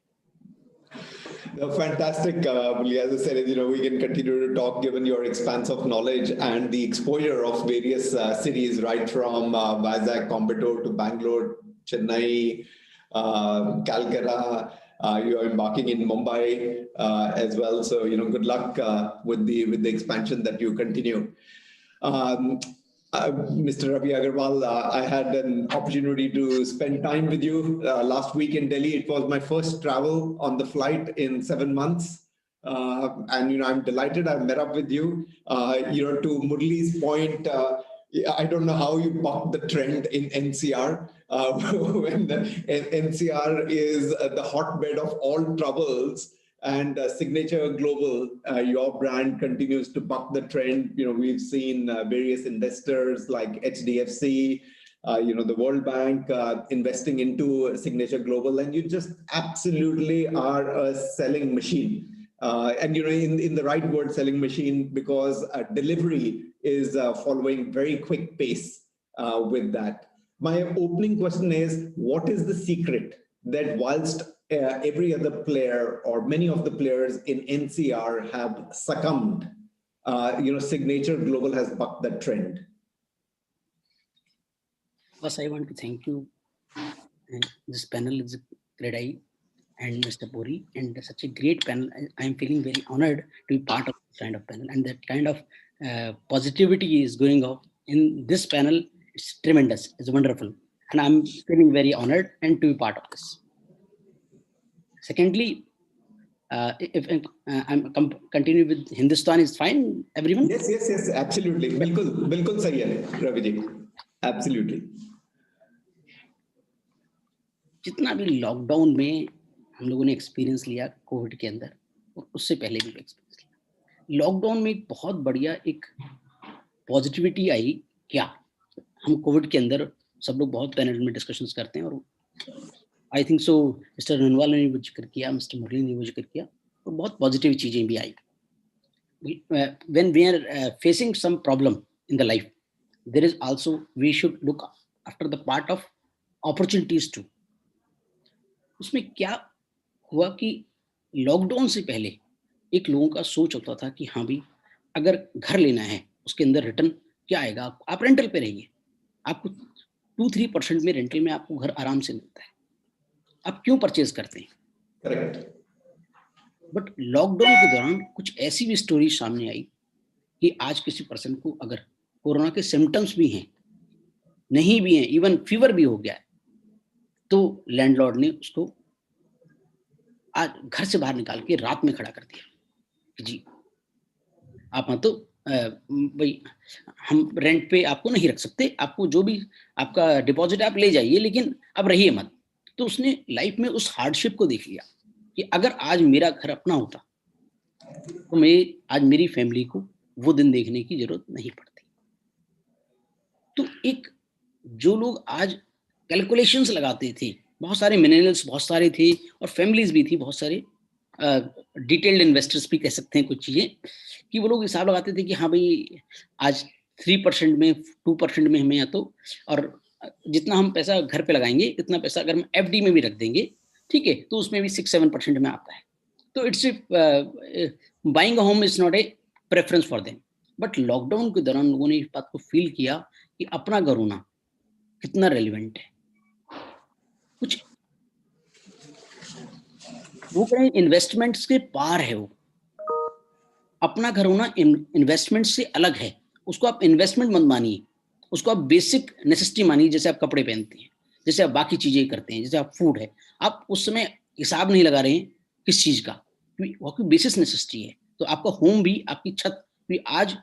[SPEAKER 1] Fantastic, Murli. As I said, we can continue to talk given your expanse of knowledge and the exposure of various cities, right from Vizag, Coimbatore to Bangalore, Chennai, Calcutta. You are embarking in Mumbai as well. So, good luck with the expansion that you continue. Mr. Ravi Agarwal, I had an opportunity to spend time with you last week in Delhi. It was my first travel on the flight in 7 months. And I'm delighted I've met up with you. To Murli's point, I don't know how you bucked the trend in NCR when the NCR is the hotbed of all troubles. And Signature Global, your brand continues to buck the trend. We've seen various investors like HDFC, the World Bank investing into Signature Global, and you just absolutely are a selling machine. And in the right word, selling machine, because delivery is following very quick pace with that. My opening question is, what is the secret that whilst every other player or many of the players in NCR have succumbed, Signature Global has bucked that trend?
[SPEAKER 8] First, I want to thank you. And this panel is a great eye, and Mr. Puri, and such a great panel. I am feeling very honored to be part of this kind of panel, and that kind of positivity is going on in this panel. It's tremendous. It's wonderful, and I'm feeling very honored and to be part of this. Secondly, if I'm continue with Hindustan is fine, everyone?
[SPEAKER 1] Yes, absolutely. Bilkul sahi hai, Ravi ji. Absolutely.
[SPEAKER 8] जितना भी lockdown में हम लोगों ने experience लिया Covid के अंदर, और उससे पहले भी एक्सपीरियंस लिया, लॉकडाउन में एक बहुत बढ़िया एक पॉजिटिविटी आई। क्या हम कोविड के अंदर सब लोग बहुत पैनल में डिस्कशंस करते हैं, और I think so mister Runwal ने वो जिक्र किया, मिस्टर मुरली ने वो जिक्र किया, और बहुत पॉजिटिव चीजें भी आई। When we are facing some problem in the life, there is also we should look after the part of opportunities to. उसमें क्या हुआ कि लॉकडाउन से पहले एक लोगों का सोच होता था कि हाँ भाई, अगर घर लेना है उसके अंदर रिटर्न क्या आएगा, आप रेंटल पे रहिए, आपको 2-3% में रेंटल में आपको घर आराम से मिलता है, आप क्यों परचेज करते हैं?
[SPEAKER 1] करेक्ट।
[SPEAKER 8] बट लॉकडाउन के दौरान कुछ ऐसी भी स्टोरी सामने आई कि आज किसी पर्सन को अगर कोरोना के सिम्टम्स भी हैं, नहीं भी हैं, इवन फीवर भी हो गया है, तो लैंडलॉर्ड ने उसको आज घर से बाहर निकाल के रात में खड़ा कर दिया कि जी आप तो भाई हम रेंट पे आपको नहीं रख सकते, आपको जो भी आपका डिपॉजिट आप ले जाइए, लेकिन अब रहिए मत। तो उसने लाइफ में उस हार्डशिप को देख लिया कि अगर आज मेरा घर अपना होता तो मैं आज मेरी फैमिली को वो दिन देखने की जरूरत नहीं पड़ती। तो एक जो लोग आज कैलकुलेशंस लगाते थे, बहुत सारे मिलेनियल्स बहुत सारे थे और फैमिलीज भी थी, बहुत सारे डिटेल्ड इन्वेस्टर्स भी कह सकते हैं कुछ चीजें, कि वो लोग हिसाब लगाते थे कि हाँ भाई आज 3% में 2% में हमें या तो, और जितना हम पैसा घर पे लगाएंगे इतना पैसा अगर हम FD में भी रख देंगे, ठीक है, तो उसमें भी 6-7% में आता है। तो it's buying a home is not a preference for them. But lockdown के दौरान लोगों ने इस बात को फील किया कि अपना घर होना कितना रेलिवेंट है। कुछ वो कहें इन्वेस्टमेंट्स के पार है, वो अपना घर होना इन्वेस्टमेंट से अलग है। उसको आप इन्वेस्टमेंट मत मानिए, उसको आप बेसिक नेसेसिटी मानिए। जैसे आप कपड़े पहनते हैं, जैसे आप बाकी चीजें करते हैं, जैसे आप फूड है, आप उस समय हिसाब नहीं लगा रहे हैं किस चीज का, वो आपकी बेसिस नेसेसिटी है। तो आपका होम भी, आपकी छत भी आज,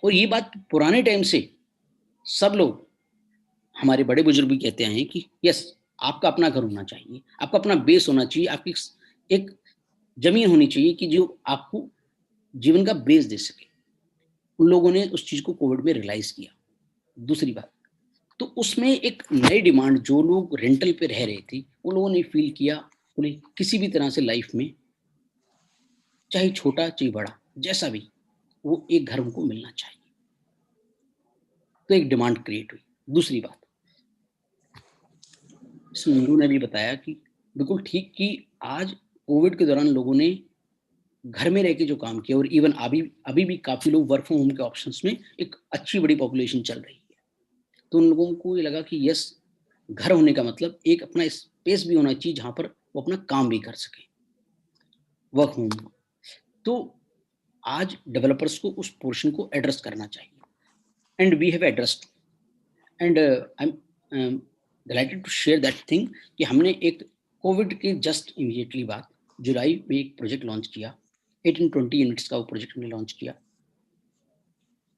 [SPEAKER 8] और ये बात पुराने टाइम से सब लोग, हमारे बड़े बुजुर्ग भी कहते हैं कि यस, आपका अपना घर होना चाहिए, आपका अपना बेस होना चाहिए, आपकी एक जमीन होनी चाहिए कि जो आपको जीवन का बेस दे सके। उन लोगों ने उस चीज को कोविड में रियलाइज किया। दूसरी बात, तो उसमें एक नई डिमांड, जो लोग रेंटल पे रह रहे थे उन लोगों ने फील किया, उन्हें किसी भी तरह से लाइफ में, चाहे छोटा चाहे बड़ा, जैसा भी, वो एक घर उनको मिलना चाहिए। तो एक डिमांड क्रिएट हुई। दूसरी बात, सिंधु ने भी बताया कि बिल्कुल ठीक, कि आज कोविड के दौरान लोगों ने घर में रह के जो काम किया, और इवन अभी भी काफी लोग वर्क फ्रॉम होम के ऑप्शंस में एक अच्छी बड़ी पॉपुलेशन चल रही है। तो उन लोगों को ये लगा कि यस, घर होने का मतलब एक अपना स्पेस भी होना चाहिए जहां पर वो अपना काम भी कर सके, वर्क होम। तो आज डेवलपर्स को उस पोर्शन को एड्रेस करना चाहिए, and we have addressed, and I am delighted to share that thing कि हमने एक कोविड के जस्ट इमीडिएटली बाद जुलाई में एक प्रोजेक्ट लॉन्च किया, 1820 यूनिट्स का वो प्रोजेक्ट हमने लॉन्च किया।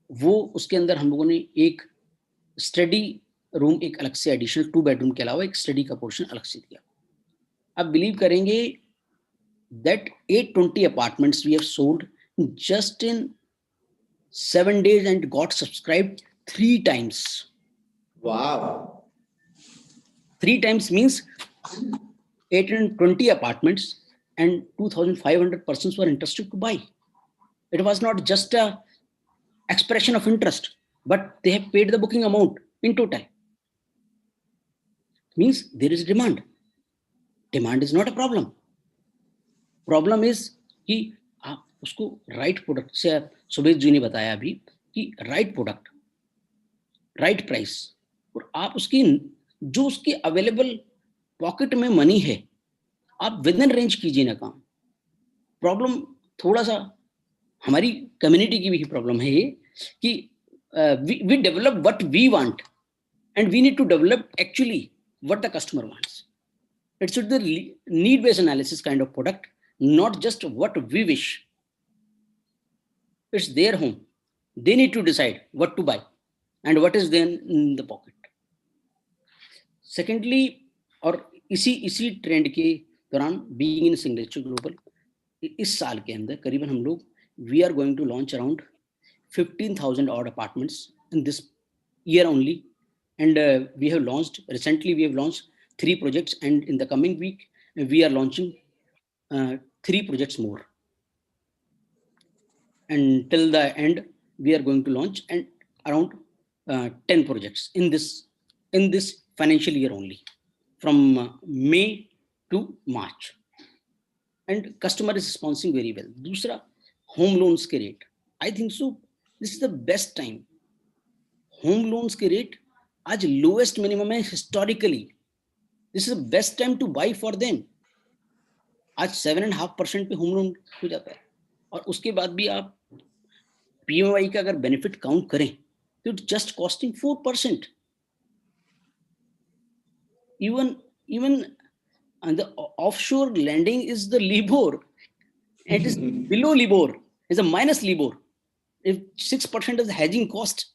[SPEAKER 8] वो उसके अंदर हम लोगों ने एक स्टडी रूम एक अलग से एडिशनल 2 बेडरूम के अलावा एक स्टडी का पोर्शन अलग से दिया। आप बिलीव करेंगे that 820 apartments we have sold just in 7 days and got subscribed 3 times.
[SPEAKER 1] Wow.
[SPEAKER 8] 3 times means 820 apartments and 2,500 persons were interested to buy. It was not just a expression of interest, but they have paid the booking amount in total. Means there is demand. Demand is not a problem. Problem is कि आप उसको right product से, सुबेश जी ने बताया अभी कि right product, right price, और आप उसकी जो उसकी अवेलेबल पॉकेट में मनी है आप विद इन रेंज कीजिए ना काम। प्रॉब्लम थोड़ा सा हमारी कम्युनिटी की भी प्रॉब्लम है ये कि we develop what we want and we need to develop actually what the customer wants. It should the need based analysis kind of product, not just what we wish. It's their home. They need to decide what to buy and what is then in the pocket. Secondly, और इसी trend के दौरान being in signature global, इस साल के अंदर करीबन हम लोग we are going to launch around 15,000 odd apartments in this year only, and we have launched 3 projects, and in the coming week we are launching 3 projects more, and till the end we are going to launch and around 10 projects in this financial year only, from May to March, and customer is responding very well. दूसरा home loans के rate, I think so this is the best time. home loans के rate आज lowest minimum है historically. This is the best time to buy for them. आज 7.5% पे home loan हो जाता है, और उसके बाद भी आप पीएमआई का अगर बेनिफिट काउंट करें तो it just costing 4%. Even and the offshore lending is the LIBOR. It is below LIBOR. It's a minus LIBOR. If 6% is the hedging cost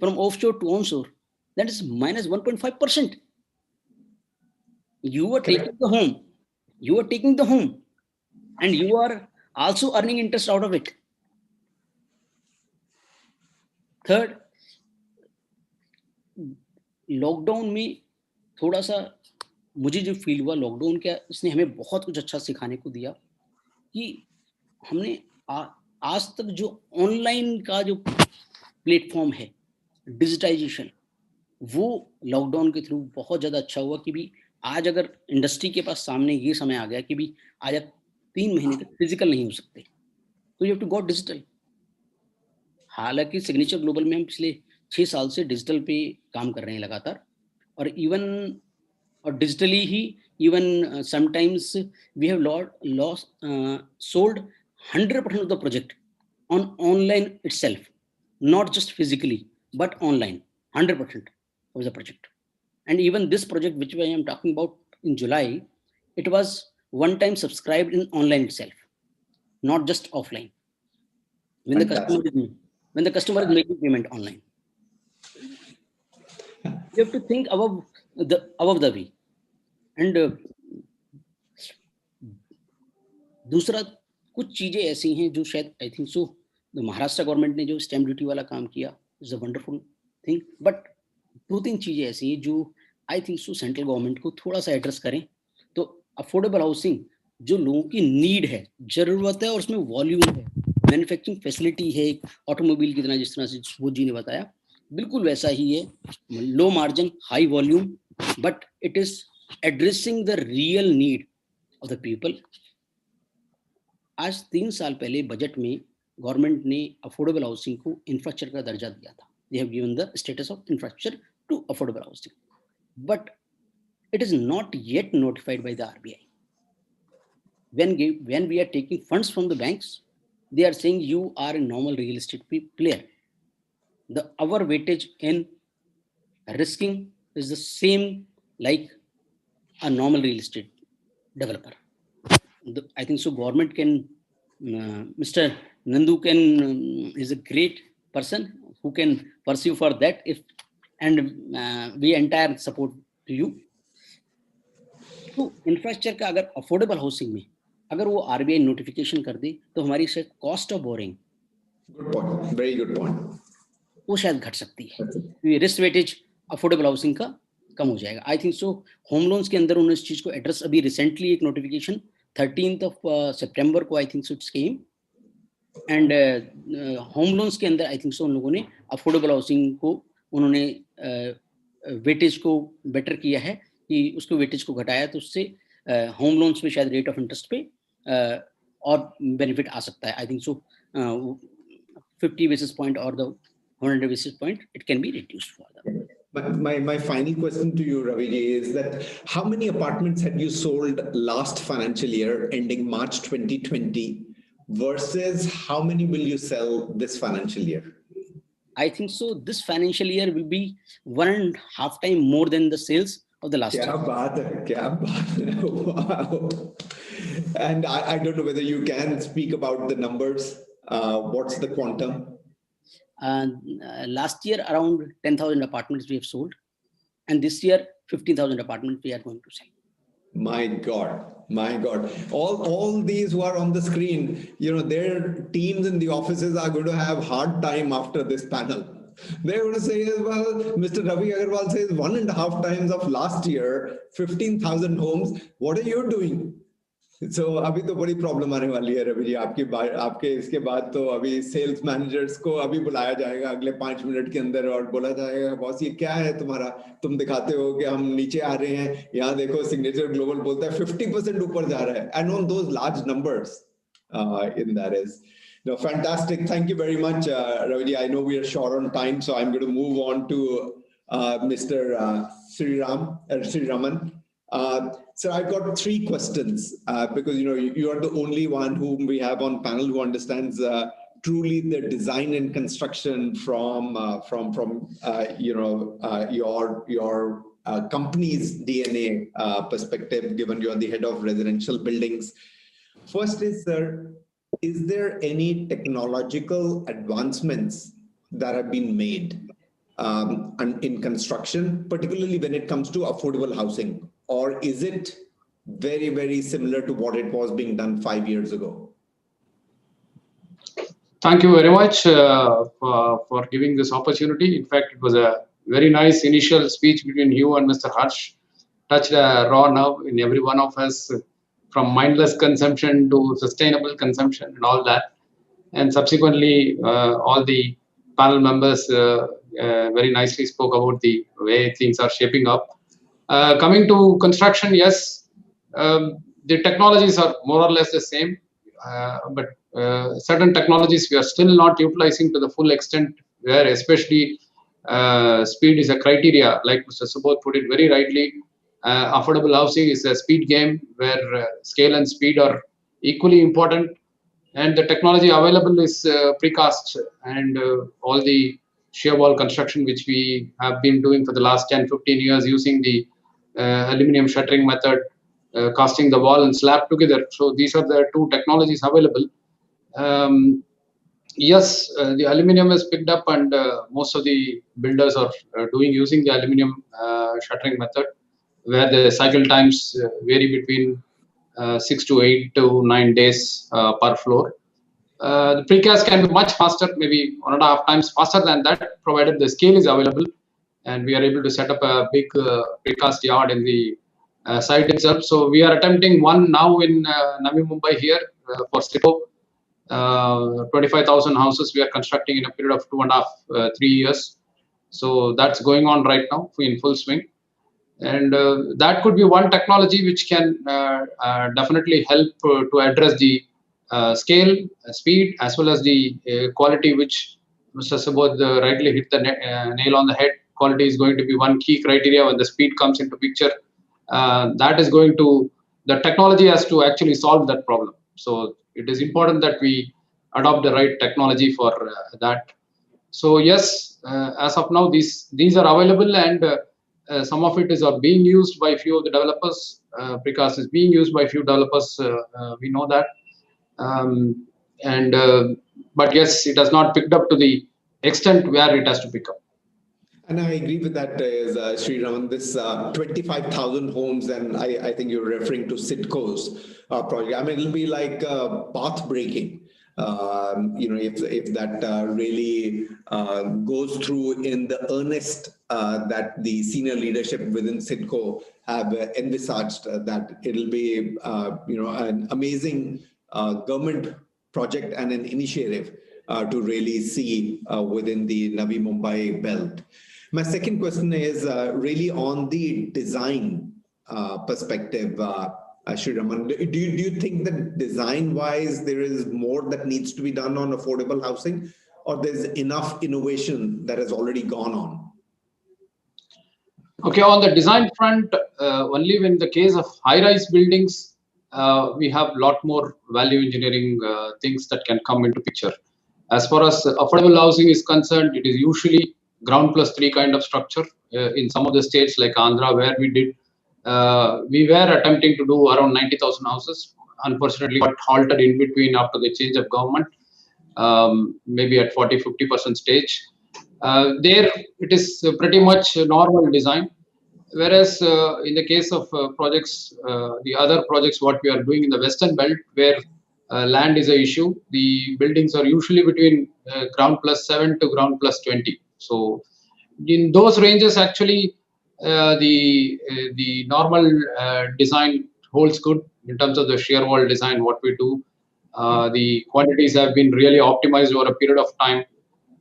[SPEAKER 8] from offshore to onshore, that is minus 1.5%. You are taking the home. You are taking the home and you are also earning interest out of it. Third, lockdown में थोड़ा सा मुझे जो feel हुआ, lockdown क्या इसने हमें बहुत कुछ अच्छा सिखाने को दिया कि हमने आज तक जो ऑनलाइन का जो प्लेटफॉर्म है डिजिटाइजेशन, वो लॉकडाउन के थ्रू बहुत ज़्यादा अच्छा हुआ कि भी आज अगर इंडस्ट्री के पास सामने ये समय आ गया कि भी आज आप 3 महीने तक फिजिकल नहीं हो सकते, तो you have to go digital. हालांकि सिग्नेचर ग्लोबल में हम पिछले 6 साल से डिजिटल पे काम कर रहे हैं लगातार, और इवन और डिजिटली ही even sometimes we have sold 100% of the project on online itself, not just physically but online 100% of the project. And even this project which I am talking about in July, it was one time subscribed in online itself, not just offline. When the customer is making payment online, you have to think above the way. And दूसरा कुछ चीजें ऐसी हैं जो शायद I think so Maharashtra government ने जो stamp duty वाला काम किया is a wonderful thing, but 2-3 चीजें ऐसी हैं जो I think so central government को थोड़ा सा एड्रेस करें तो अफोर्डेबल हाउसिंग जो लोगों की नीड है, जरूरत है, और उसमें वॉल्यूम है, मैन्युफैक्चरिंग फैसिलिटी है ऑटोमोबाइल की तरह, जिस तरह से सुबोध जी ने बताया बिल्कुल वैसा ही है, low margin high volume, but it is addressing the real need of the people. आज 3 साल पहले बजट में गवर्नमेंट ने अफोर्डेबल हाउसिंग को इंफ्रास्ट्रक्चर का दर्जा दिया था. They have given the status of infrastructure to affordable housing, but it is not yet notified by the RBI. When we are taking funds from the banks, they are saying you are a normal real estate player. Our weightage in risking is the same like a normal real estate developer. I think so government can Mr. Nandu is a great person who can pursue for that. We entire support to you. तो infrastructure का अगर affordable housing में अगर वो RBI notification कर दे तो हमारी cost of boring
[SPEAKER 1] very good point
[SPEAKER 8] वो शायद घट सकती है, रिस्क वेटेज अफोर्डेबल हाउसिंग का कम हो जाएगा। I think so home loans के अंदर उन्होंने इस चीज को एड्रेस, अभी रिसेंटली एक नोटिफिकेशन 13 सितंबर को I think so it's came, and home loans के अंदर आई थिंक सो उन लोगों ने अफोर्डेबल हाउसिंग को उन्होंने वेटेज को बेटर किया है कि उसको वेटेज को घटाया, तो उससे होम लोन्स पे शायद रेट ऑफ इंटरेस्ट पे और बेनिफिट आ सकता है। I think so 50 basis point or the 100 basis point, it can be reduced further.
[SPEAKER 1] But my final question to you, Raviji, is that how many apartments had you sold last financial year ending March 2020 versus how many will you sell this financial year?
[SPEAKER 8] I think so this financial year will be 1.5 times more than the sales of the last year.
[SPEAKER 1] Kya baat hai, kya baat hai. Wow. And I don't know whether you can speak about the numbers. What's the quantum?
[SPEAKER 8] Last year around 10,000 apartments we have sold, and this year 50,000 apartments we are going to sell.
[SPEAKER 1] My God! All these who are on the screen, their teams in the offices are going to have hard time after this panel. They're going to say, well, Mr. Ravi Agarwal says 1.5 times of last year, 15,000 homes. What are you doing? So अभी तो बड़ी problem आने वाली है रवि जी आपके इसके बाद तो अभी सेल्स मैनेजर्स को अभी बुलाया जाएगा अगले 5 मिनट के अंदर और बोला जाएगा बॉस ये क्या है तुम्हारा, तुम दिखाते हो कि हम नीचे आ रहे हैं, यहाँ देखो सिग्नेचर ग्लोबल बोलता है 50% ऊपर जा रहा है, and on those large numbers in that is fantastic. Thank you very much, Ravi. I know we are short on time, so I'm going to move on to Mr. Sriraman. So I've got 3 questions because you are the only one whom we have on panel who understands truly the design and construction from your company's DNA perspective, given you are the head of residential buildings. First is, sir, is there any technological advancements that have been made in construction, particularly when it comes to affordable housing? Or is it very, very similar to what it was being done 5 years ago?
[SPEAKER 9] Thank you very much for giving this opportunity. In fact, it was a very nice initial speech between you and Mr. Harsh. Touched a raw nerve in every one of us, from mindless consumption to sustainable consumption and all that. And subsequently, all the panel members very nicely spoke about the way things are shaping up. Coming to construction, yes, the technologies are more or less the same, but certain technologies we are still not utilizing to the full extent, where especially speed is a criteria. Like Mr. Subodh put it very rightly, affordable housing is a speed game where scale and speed are equally important, and the technology available is precast and all the shear wall construction which we have been doing for the last 10-15 years using the aluminum shuttering method, casting the wall and slab together. So these are the 2 technologies available. Yes, the aluminum is picked up, and most of the builders are using the aluminum shuttering method, where the cycle times vary between 6 to 8 to 9 days per floor. The precast can be much faster, maybe 1.5 times faster than that, provided the scale is available and we are able to set up a big precast yard in the site itself. So we are attempting one now in Navi Mumbai here for Sippo. 25,000 houses we are constructing in a period of 2.5-3 years. So that's going on right now in full swing. And that could be one technology which can definitely help to address the scale, speed, as well as the quality, which Mr. Subodh rightly hit the nail on the head. Quality is going to be one key criteria when the speed comes into picture. That is going to, the technology has to actually solve that problem. So it is important that we adopt the right technology for that. So yes, as of now, these are available, and some of it is being used by few of the developers. Precast is being used by few developers. We know that. But yes, it has not picked up to the extent where it has to pick up.
[SPEAKER 1] And I agree with that, Sriram. This 25,000 homes, and I think you're referring to CIDCO's project. I mean, it'll be like path breaking. If that really goes through in the earnest that the senior leadership within CIDCO have envisaged, that it'll be, an amazing government project and an initiative to really see within the Navi Mumbai belt. My second question is really on the design perspective, Sriram. Do you think that design-wise there is more that needs to be done on affordable housing, or there's enough innovation that has already gone on?
[SPEAKER 9] Okay, on the design front, only in the case of high-rise buildings, we have a lot more value engineering things that can come into picture. As far as affordable housing is concerned, it is usually ground plus 3 kind of structure. In some of the states like Andhra, where we were attempting to do around 90,000 houses. Unfortunately, got halted in between after the change of government, maybe at 40-50% stage. There, it is pretty much normal design. Whereas in the case of projects, the other projects, what we are doing in the Western Belt, where land is an issue, the buildings are usually between ground plus 7 to ground plus 20. So in those ranges, actually, the normal design holds good in terms of the shear wall design, what we do. The quantities have been really optimized over a period of time.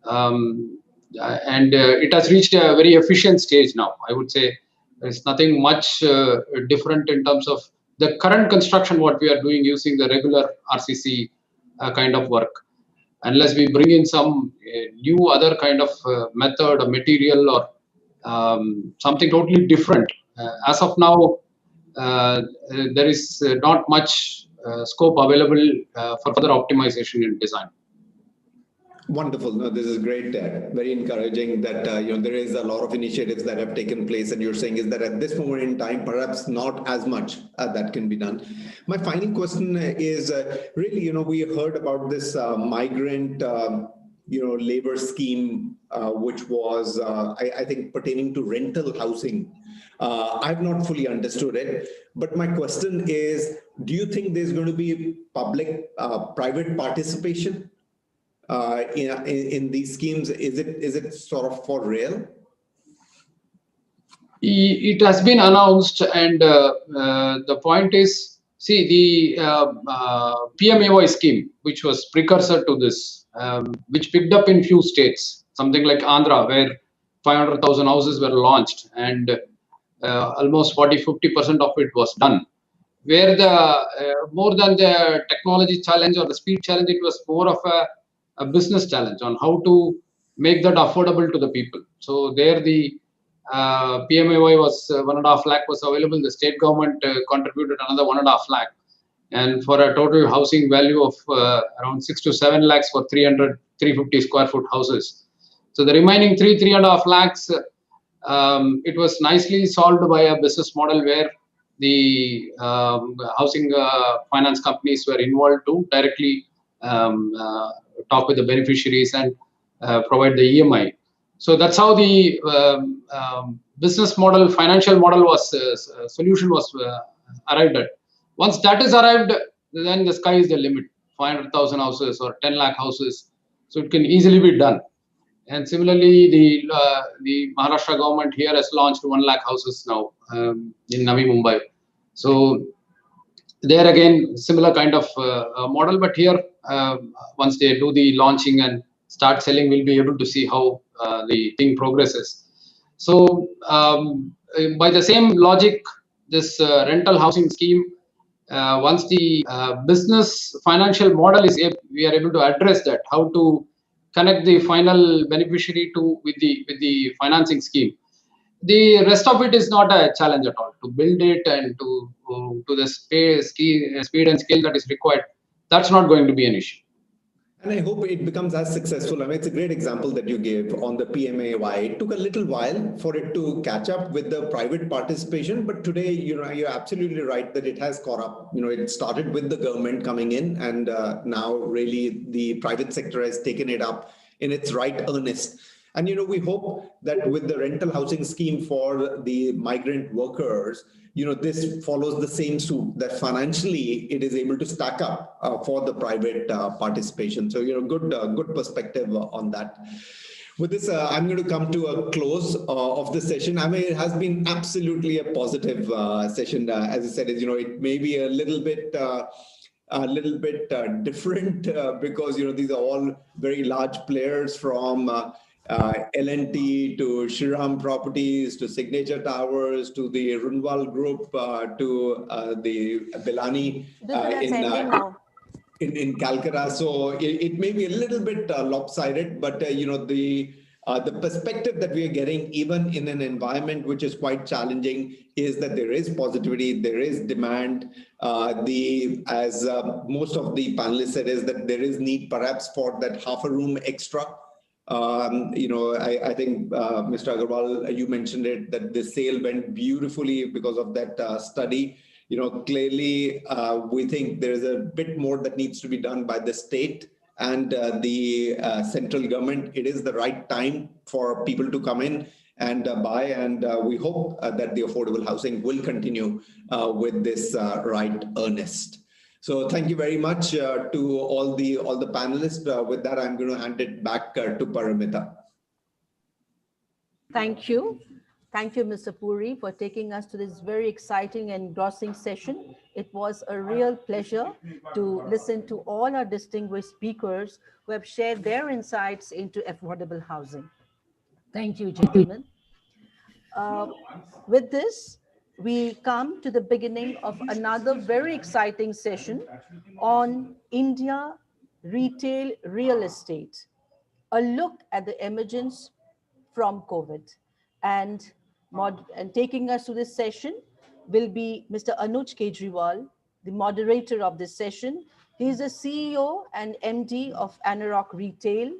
[SPEAKER 9] And it has reached a very efficient stage now. I would say there's nothing much different in terms of the current construction, what we are doing using the regular RCC kind of work. Unless we bring in some new other kind of method or material or something totally different. As of now, there is not much scope available for further optimization in design.
[SPEAKER 1] Wonderful. No, this is great. Very encouraging that there is a lot of initiatives that have taken place, and you're saying is that at this moment in time, perhaps not as much that can be done. My final question is really, we heard about this migrant, labor scheme, which was, I think, pertaining to rental housing. I've not fully understood it, but my question is, do you think there's going to be public-private participation in these schemes? Is it sort of for real?
[SPEAKER 9] It has been announced, and the point is, see, the PMAY scheme, which was precursor to this, which picked up in few states, something like Andhra, where 500,000 houses were launched, and almost 40-50% of it was done. Where the more than the technology challenge or the speed challenge, it was more of a business challenge on how to make that affordable to the people. So there the PMAY was 1.5 lakh was available. The state government contributed another 1.5 lakh, and for a total housing value of around 6 to 7 lakhs for 350 square foot houses. So the remaining 3.5 lakhs, it was nicely solved by a business model where the housing finance companies were involved to directly talk with the beneficiaries and provide the EMI. So that's how the business model, financial model was, solution was arrived at. Once that is arrived, then the sky is the limit, 500,000 houses or 10 lakh houses. So it can easily be done. And similarly, the Maharashtra government here has launched 1 lakh houses now in Navi Mumbai. So there again, similar kind of model, but here, once they do the launching and start selling, we'll be able to see how the thing progresses. So by the same logic, this rental housing scheme, once the business financial model is, we are able to address that, how to connect the final beneficiary with the financing scheme. The rest of it is not a challenge at all. To build it and to the speed and scale that is required, that's not going to be an issue.
[SPEAKER 1] And I hope it becomes as successful. I mean, it's a great example that you gave on the PMAY. It took a little while for it to catch up with the private participation, but today, you're absolutely right that it has caught up. It started with the government coming in, and now really the private sector has taken it up in its right earnest. And, we hope that with the rental housing scheme for the migrant workers, this follows the same suit, that financially it is able to stack up for the private participation. So, good perspective on that. With this, I'm going to come to a close of the session. I mean, it has been absolutely a positive session. As I said, it may be a little bit different because these are all very large players from L&T to Shriram Properties to Signature Towers to the Runwal Group to the Bilani in Calcutta. So it may be a little bit lopsided, but the perspective that we are getting, even in an environment which is quite challenging, is that there is positivity, there is demand. As most of the panelists said, is that there is need perhaps for that half a room extra. I think Mr. Agarwal, you mentioned it, that the sale went beautifully because of that study. Clearly, we think there is a bit more that needs to be done by the state and the central government. It is the right time for people to come in and buy, and we hope that the affordable housing will continue with this right earnest. So thank you very much to all the panelists. With that, I'm going to hand it back to Paramita.
[SPEAKER 2] Thank you. Thank you, Mr. Puri, for taking us to this very exciting and engrossing session. It was a real pleasure to listen to all our distinguished speakers who have shared their insights into affordable housing. Thank you, gentlemen. With this, we come to the beginning of another very exciting session on India retail real estate, a look at the emergence from COVID. And taking us to this session will be Mr. Anuj Kejriwal, the moderator of this session. He is the CEO and MD of Anarock Retail.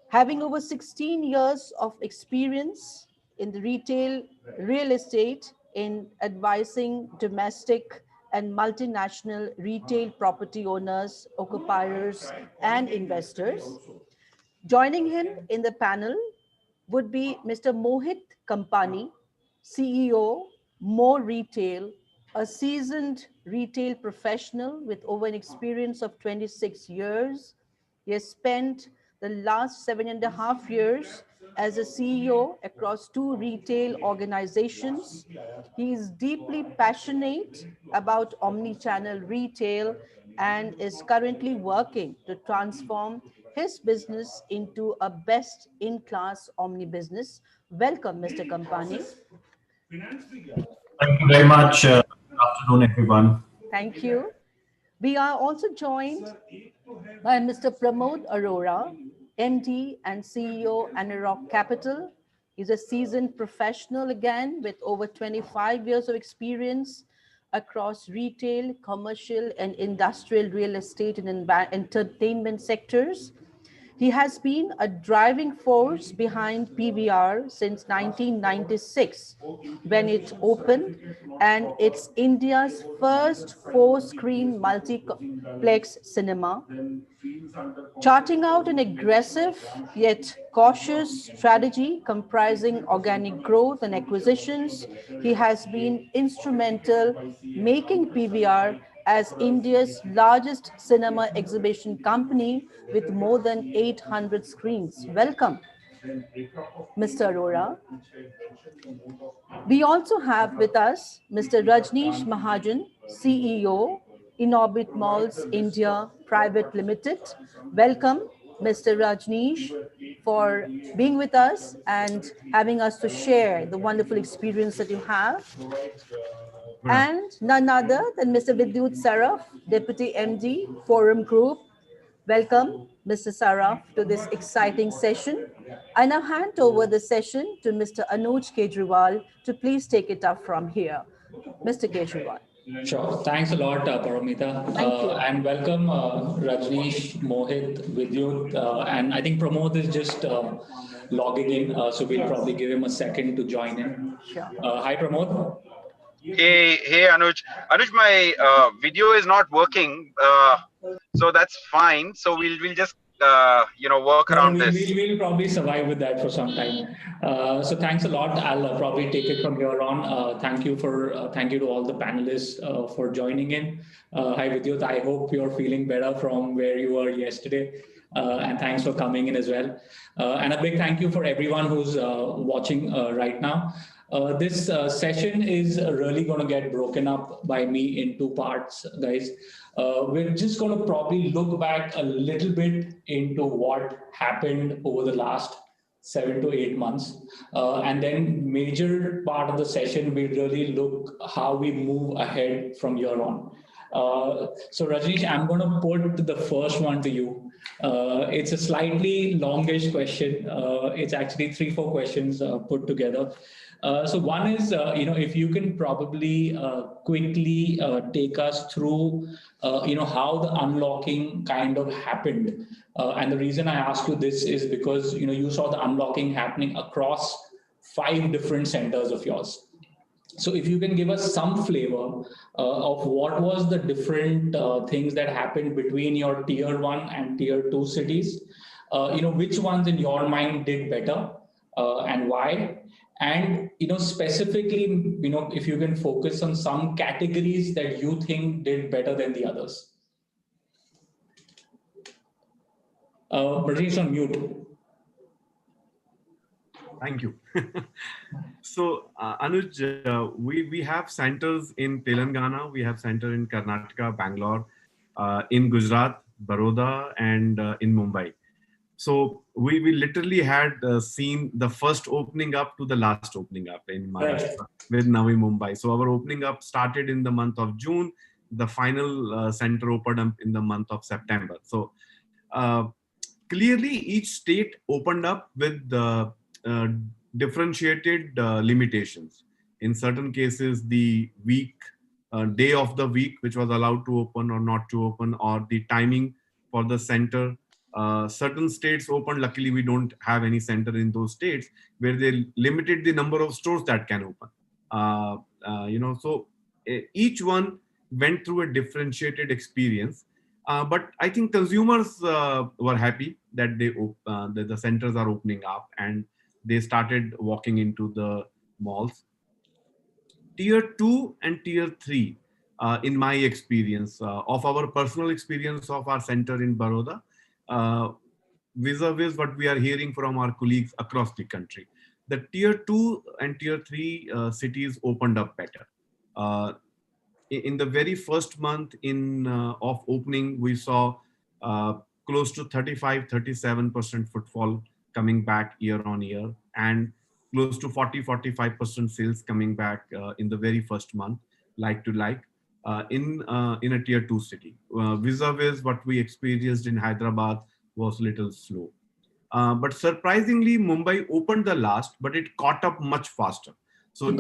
[SPEAKER 2] Having over 16 years of experience in the retail real estate in advising domestic and multinational retail property owners, occupiers, and investors. Joining him in the panel would be Mr. Mohit Kampani, CEO, More Retail, a seasoned retail professional with over an experience of 26 years. He has spent the last 7.5 years as a CEO across 2 retail organizations. He is deeply passionate about omni-channel retail and is currently working to transform his business into a best-in-class omni business. Welcome, Mr. Kampani.
[SPEAKER 10] Thank you very much. Good afternoon, everyone.
[SPEAKER 2] Thank you. We are also joined by Mr. Pramod Arora, MD and CEO, Anarock Capital. He's a seasoned professional again with over 25 years of experience across retail, commercial, and industrial real estate and entertainment sectors. He has been a driving force behind PVR since 1996, when it opened, and it's India's first 4-screen multiplex cinema. Charting out an aggressive yet cautious strategy comprising organic growth and acquisitions, he has been instrumental making PVR as India's largest cinema exhibition company with more than 800 screens. Welcome, Mr. Arora. We also have with us Mr. Rajneesh Mahajan, CEO, Inorbit Malls India Private Limited. Welcome, Mr. Rajneesh, for being with us and having us to share the wonderful experience that you have. And none other than Mr. Vidyut Saraf, Deputy MD, Forum Group. Welcome, Mr. Saraf, to this exciting session. I now hand over the session to Mr. Anuj Kejriwal to please take it up from here. Mr. Kejriwal.
[SPEAKER 11] Sure. Thanks a lot, Paramita. And welcome, Rajneesh, Mohit, Vidyut, and I think Pramod is just logging in, so we'll probably give him a second to join in.
[SPEAKER 2] Sure.
[SPEAKER 11] Hi, Pramod.
[SPEAKER 12] Hey, Anuj. Anuj, my video is not working, so that's fine. So we'll just work around this.
[SPEAKER 11] We'll probably survive with that for some time. So thanks a lot. I'll probably take it from here on. Thank you to all the panelists for joining in. Hi, Vidyut. I hope you're feeling better from where you were yesterday. And thanks for coming in as well. And a big thank you for everyone who's watching right now. This session is really going to get broken up by me in two parts, guys. We're just going to probably look back a little bit into what happened over the last 7 to 8 months. And then major part of the session, we really look how we move ahead from here on. So Rajneesh, I'm going to put the first one to you. It's a slightly longish question. It's actually 3-4 questions put together. So one is, if you can probably quickly take us through, how the unlocking kind of happened. And the reason I ask you this is because, you saw the unlocking happening across 5 different centers of yours. So if you can give us some flavor of what was the different things that happened between your tier 1 and tier 2 cities, which ones in your mind did better and why? And, specifically, if you can focus on some categories that you think did better than the others. Rajneesh, on mute.
[SPEAKER 13] Thank you. So, Anuj, we have centers in Telangana, we have center in Karnataka, Bangalore, in Gujarat, Baroda, and in Mumbai. So we literally had seen the first opening up to the last opening up in Maharashtra with Navi Mumbai. So our opening up started in the month of June. The final center opened up in the month of September. So clearly each state opened up with differentiated limitations. In certain cases, the day of the week, which was allowed to open or not to open, or the timing for the center. Certain states opened. Luckily, we don't have any center in those states where they limited the number of stores that can open. So each one went through a differentiated experience. But I think consumers were happy that the centers are opening up and they started walking into the malls. Tier 2 and Tier 3, in my experience, of our personal experience of our center in Baroda, vis-a-vis what we are hearing from our colleagues across the country. The Tier 2 and Tier 3 cities opened up better. In the very first month of opening, we saw close to 35-37% footfall coming back year on year, and close to 40-45% sales coming back in the very first month, like to like. In a tier 2 city. Vis-a-vis what we experienced in Hyderabad was a little slow. But surprisingly, Mumbai opened the last, but it caught up much faster. So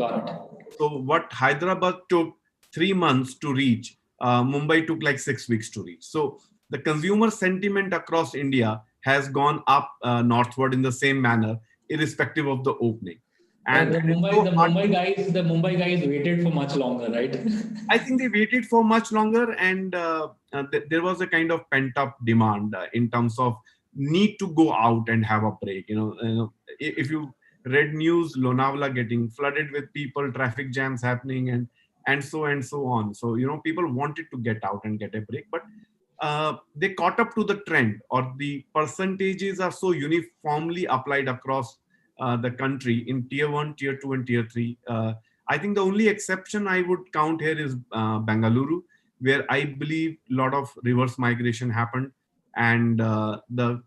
[SPEAKER 13] what Hyderabad took 3 months to reach, Mumbai took like 6 weeks to reach. So the consumer sentiment across India has gone up northward in the same manner, irrespective of the opening. And
[SPEAKER 11] the Mumbai guys waited for much longer, right?
[SPEAKER 13] I think they waited for much longer, and there was a kind of pent-up demand in terms of need to go out and have a break. If you read news, Lonavala getting flooded with people, traffic jams happening, and so on. So people wanted to get out and get a break, but they caught up to the trend, or the percentages are so uniformly applied across the country in Tier 1, Tier 2, and Tier 3. I think the only exception I would count here is Bengaluru, where I believe a lot of reverse migration happened, and the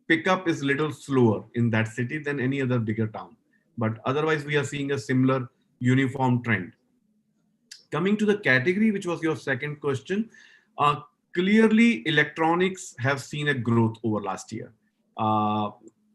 [SPEAKER 13] pickup is a little slower in that city than any other bigger town. But otherwise, we are seeing a similar uniform trend. Coming to the category, which was your second question, clearly electronics have seen a growth over last year.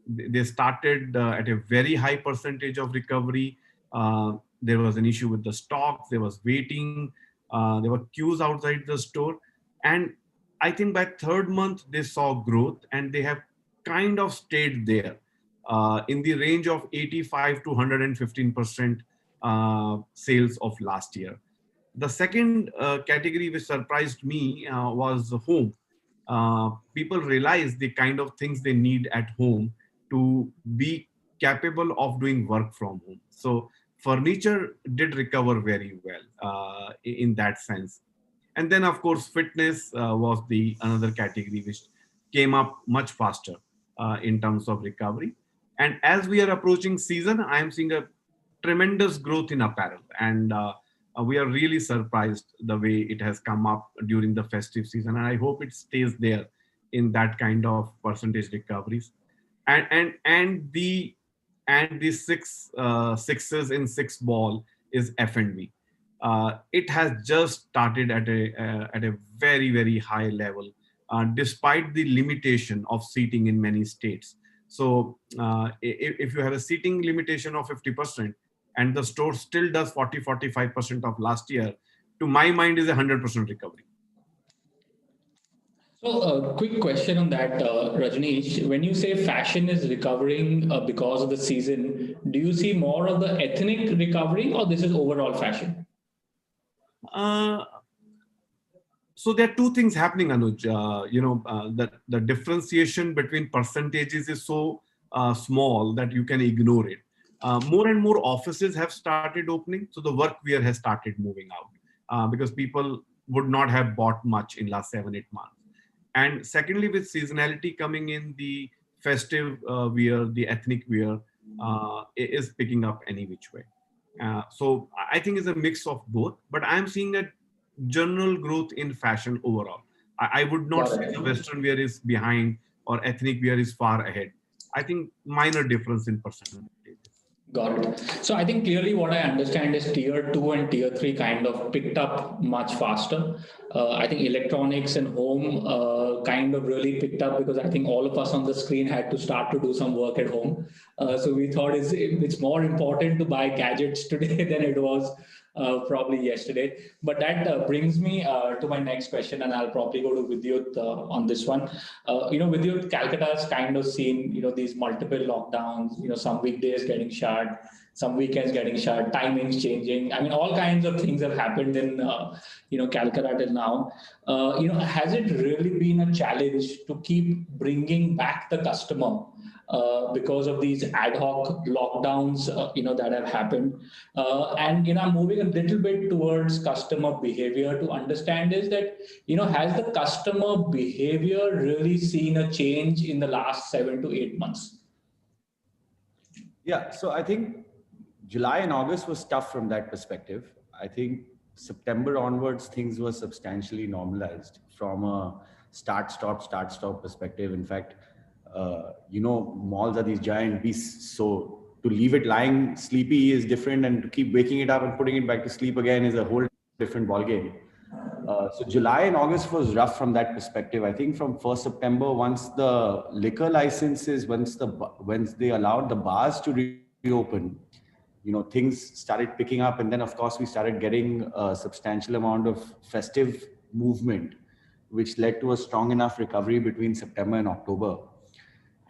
[SPEAKER 13] They started at a very high percentage of recovery. There was an issue with the stocks. There was waiting. There were queues outside the store. And I think by third month, they saw growth, and they have kind of stayed there in the range of 85 to 115% sales of last year. The second category which surprised me was home. People realize the kind of things they need at home to be capable of doing work from home. So furniture did recover very well in that sense. And then, of course, fitness was the another category which came up much faster in terms of recovery. And as we are approaching season, I am seeing a tremendous growth in apparel. And we are really surprised the way it has come up during the festive season. And I hope it stays there in that kind of percentage recoveries. And the sixes in six ball is F&B. It has just started at a very, very high level, despite the limitation of seating in many states. So if you have a seating limitation of 50% and the store still does 40-45% of last year, to my mind is 100% recovery.
[SPEAKER 11] So a quick question on that, Rajneesh. When you say fashion is recovering because of the season, do you see more of the ethnic recovery, or this is overall fashion?
[SPEAKER 13] So there are two things happening, Anuj. The differentiation between percentages is so small that you can ignore it. More and more offices have started opening, so the work wear has started moving out because people would not have bought much in last 7-8 months. And secondly, with seasonality coming in, the festive wear, the ethnic wear is picking up any which way. So I think it's a mix of both, but I'm seeing a general growth in fashion overall. I would not say the Western wear is behind or ethnic wear is far ahead. I think minor difference in percentage.
[SPEAKER 11] Got it. So I think clearly what I understand is tier 2 and tier 3 kind of picked up much faster. I think electronics and home kind of really picked up because I think all of us on the screen had to start to do some work at home. So we thought it's more important to buy gadgets today than it was probably yesterday. But that brings me to my next question, and I'll probably go to Vidyut on this one. Vidyut, Calcutta's kind of seen, these multiple lockdowns, some weekdays getting shut, some weekends getting shut, timings changing. I mean, all kinds of things have happened in, Calcutta till now. Has it really been a challenge to keep bringing back the customer because of these ad hoc lockdowns, that have happened? And, I'm moving a little bit towards customer behavior to understand is that, has the customer behavior really seen a change in the last 7 to 8 months?
[SPEAKER 14] Yeah, so I think July and August was tough from that perspective. I think September onwards, things were substantially normalized from a start-stop perspective. In fact, malls are these giant beasts. So to leave it lying sleepy is different, and to keep waking it up and putting it back to sleep again is a whole different ballgame. So July and August was rough from that perspective. I think from 1st September, once the liquor licenses, once they allowed the bars to reopen, things started picking up. And then, of course, we started getting a substantial amount of festive movement, which led to a strong enough recovery between September and October.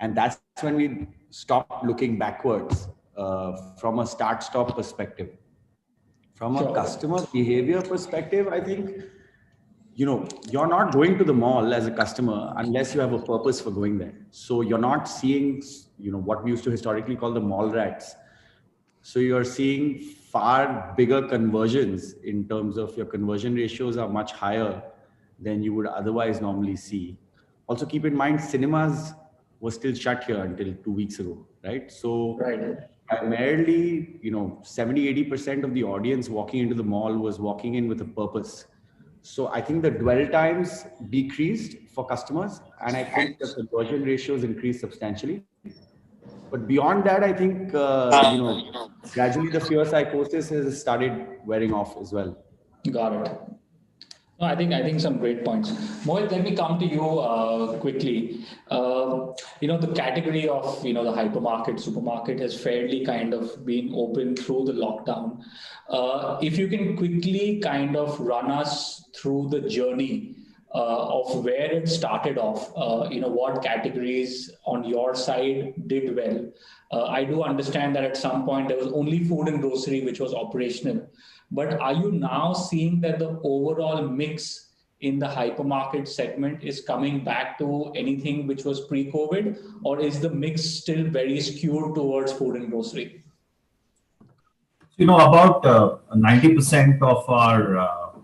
[SPEAKER 14] And that's when we stopped looking backwards from a start-stop perspective. From a customer behavior perspective, I think, you're not going to the mall as a customer unless you have a purpose for going there. So you're not seeing, what we used to historically call the mall rats. So you're seeing far bigger conversions in terms of your conversion ratios are much higher than you would otherwise normally see. Also keep in mind, cinemas were still shut here until 2 weeks ago, right? So primarily, 70-80% of the audience walking into the mall was walking in with a purpose. So I think the dwell times decreased for customers, and I think the conversion ratios increased substantially. But beyond that, I think, gradually the fear psychosis has started wearing off as well.
[SPEAKER 11] Got it. No, I think some great points. Mohit, let me come to you quickly. The category of the hypermarket, supermarket has fairly kind of been open through the lockdown. If you can quickly kind of run us through the journey of where it started off, what categories on your side did well. I do understand that at some point there was only food and grocery which was operational. But are you now seeing that the overall mix in the hypermarket segment is coming back to anything which was pre-COVID, or is the mix still very skewed towards food and grocery?
[SPEAKER 10] About 90% of our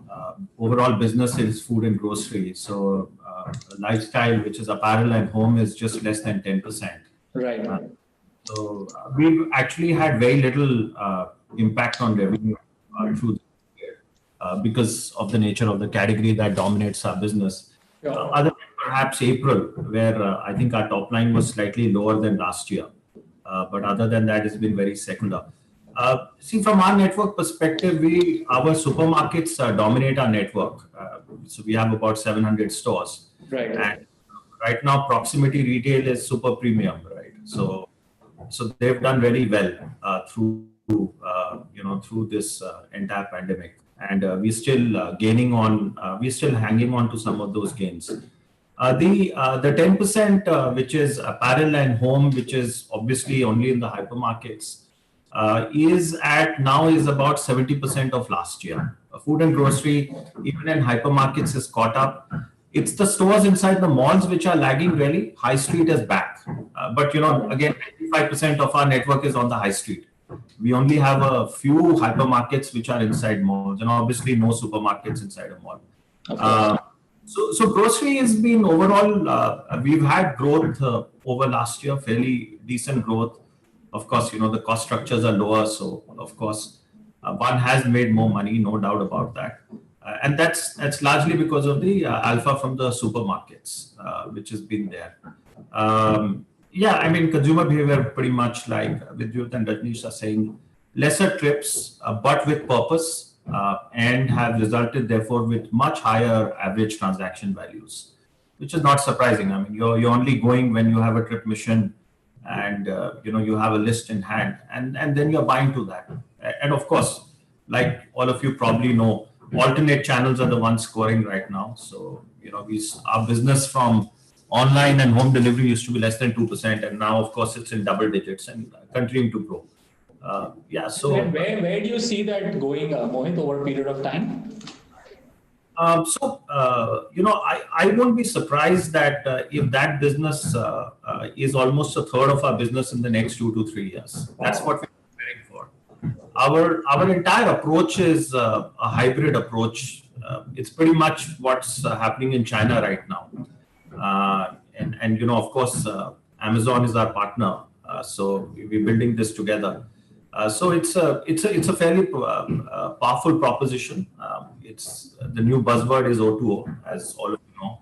[SPEAKER 10] overall business is food and grocery. So lifestyle, which is apparel and home, is just less than 10%.
[SPEAKER 11] Right.
[SPEAKER 10] So we've actually had very little impact on revenue through the year because of the nature of the category that dominates our business. Other than perhaps April, where I think our top line was slightly lower than last year. But other than that, it's been very secular. See, from our network perspective, our supermarkets dominate our network. So we have about 700 stores.
[SPEAKER 11] Right.
[SPEAKER 10] And right now, proximity retail is super premium, right? So they've done very well through this entire pandemic, and we're still we're still hanging on to some of those gains. The 10%, which is apparel and home, which is obviously only in the hypermarkets, is about 70% of last year. Food and grocery, even in hypermarkets, is caught up. It's the stores inside the malls which are lagging really. High street is back. But again, 95% of our network is on the high street. We only have a few hypermarkets which are inside malls, and obviously no supermarkets inside a mall. So grocery has been overall, we've had growth over last year, fairly decent growth. Of course, the cost structures are lower. So of course, one has made more money, no doubt about that. And that's largely because of the alpha from the supermarkets, which has been there. Consumer behavior pretty much like Vidyut and Rajnish are saying, lesser trips, but with purpose, and have resulted therefore with much higher average transaction values, which is not surprising. You're only going when you have a trip mission and you have a list in hand, and then you're buying to that. And of course, like all of you probably know, alternate channels are the ones scoring right now. So our business from online and home delivery used to be less than 2%, and now of course it's in double digits and continuing to grow. So
[SPEAKER 11] where do you see that going, Mohit, over a period of time?
[SPEAKER 10] I won't be surprised that if that business is almost a third of our business in the next 2 to 3 years. That's what we're preparing for. Our entire approach is a hybrid approach. It's pretty much what's happening in China right now. And of course, Amazon is our partner. So we're building this together. So it's a fairly powerful proposition. It's the new buzzword is O2O, as all of you know.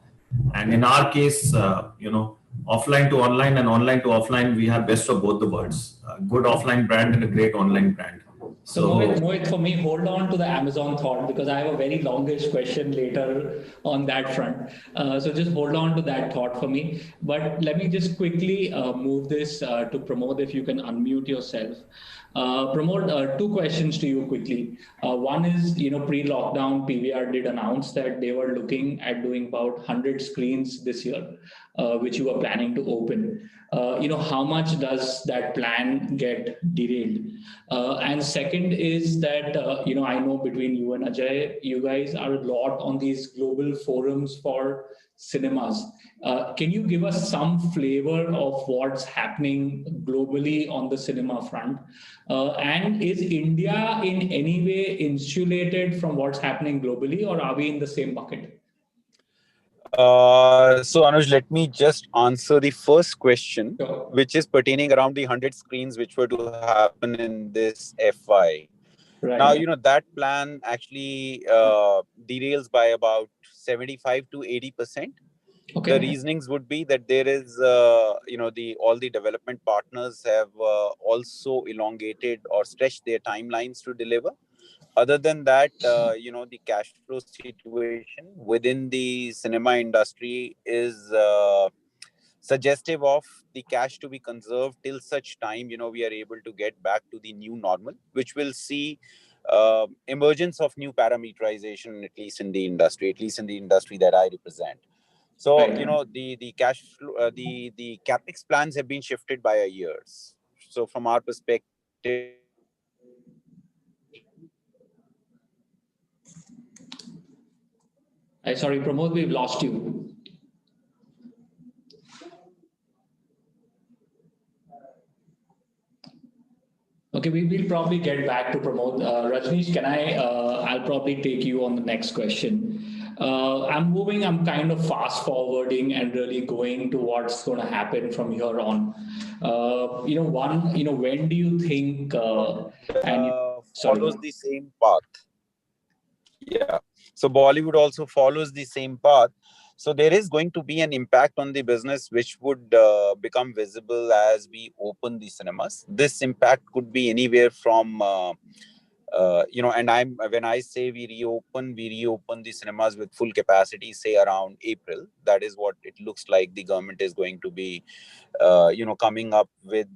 [SPEAKER 10] And in our case, offline to online and online to offline, we have best of both the worlds. A good offline brand and a great online brand.
[SPEAKER 11] So Mohit, for me, hold on to the Amazon thought, because I have a very longish question later on that front. So just hold on to that thought for me. But let me just quickly move this to Pramod, if you can unmute yourself. Pramod, 2 questions to you quickly. One is, pre-lockdown, PVR did announce that they were looking at doing about 100 screens this year, which you were planning to open. How much does that plan get derailed? And second is that, I know between you and Ajay, you guys are a lot on these global forums for cinemas. Can you give us some flavor of what's happening globally on the cinema front? And is India in any way insulated from what's happening globally, or are we in the same bucket?
[SPEAKER 12] So Anuj, let me just answer the first question, which is pertaining around the 100 screens which were to happen in this FY. Right. Now, that plan actually derails by about 75 to 80%. Okay. The reasonings would be that there is, all the development partners have also elongated or stretched their timelines to deliver. Other than that, the cash flow situation within the cinema industry is suggestive of the cash to be conserved till such time, we are able to get back to the new normal, which will see emergence of new parameterization, at least in the industry that I represent. So,
[SPEAKER 11] Right.
[SPEAKER 12] the cash flow, the capex plans have been shifted by a year. So from our perspective,
[SPEAKER 11] Sorry, Pramod, we've lost you. Okay, we will probably get back to Pramod. Rajneesh, I'll probably take you on the next question. I'm kind of fast forwarding and really going to what's going to happen from here on. When do you think,
[SPEAKER 12] follows the same path. Yeah. So Bollywood also follows the same path. So there is going to be an impact on the business, which would become visible as we open the cinemas. This impact could be anywhere from, and when I say we reopen the cinemas with full capacity, say around April. That is what it looks like. The government is going to be, coming up with.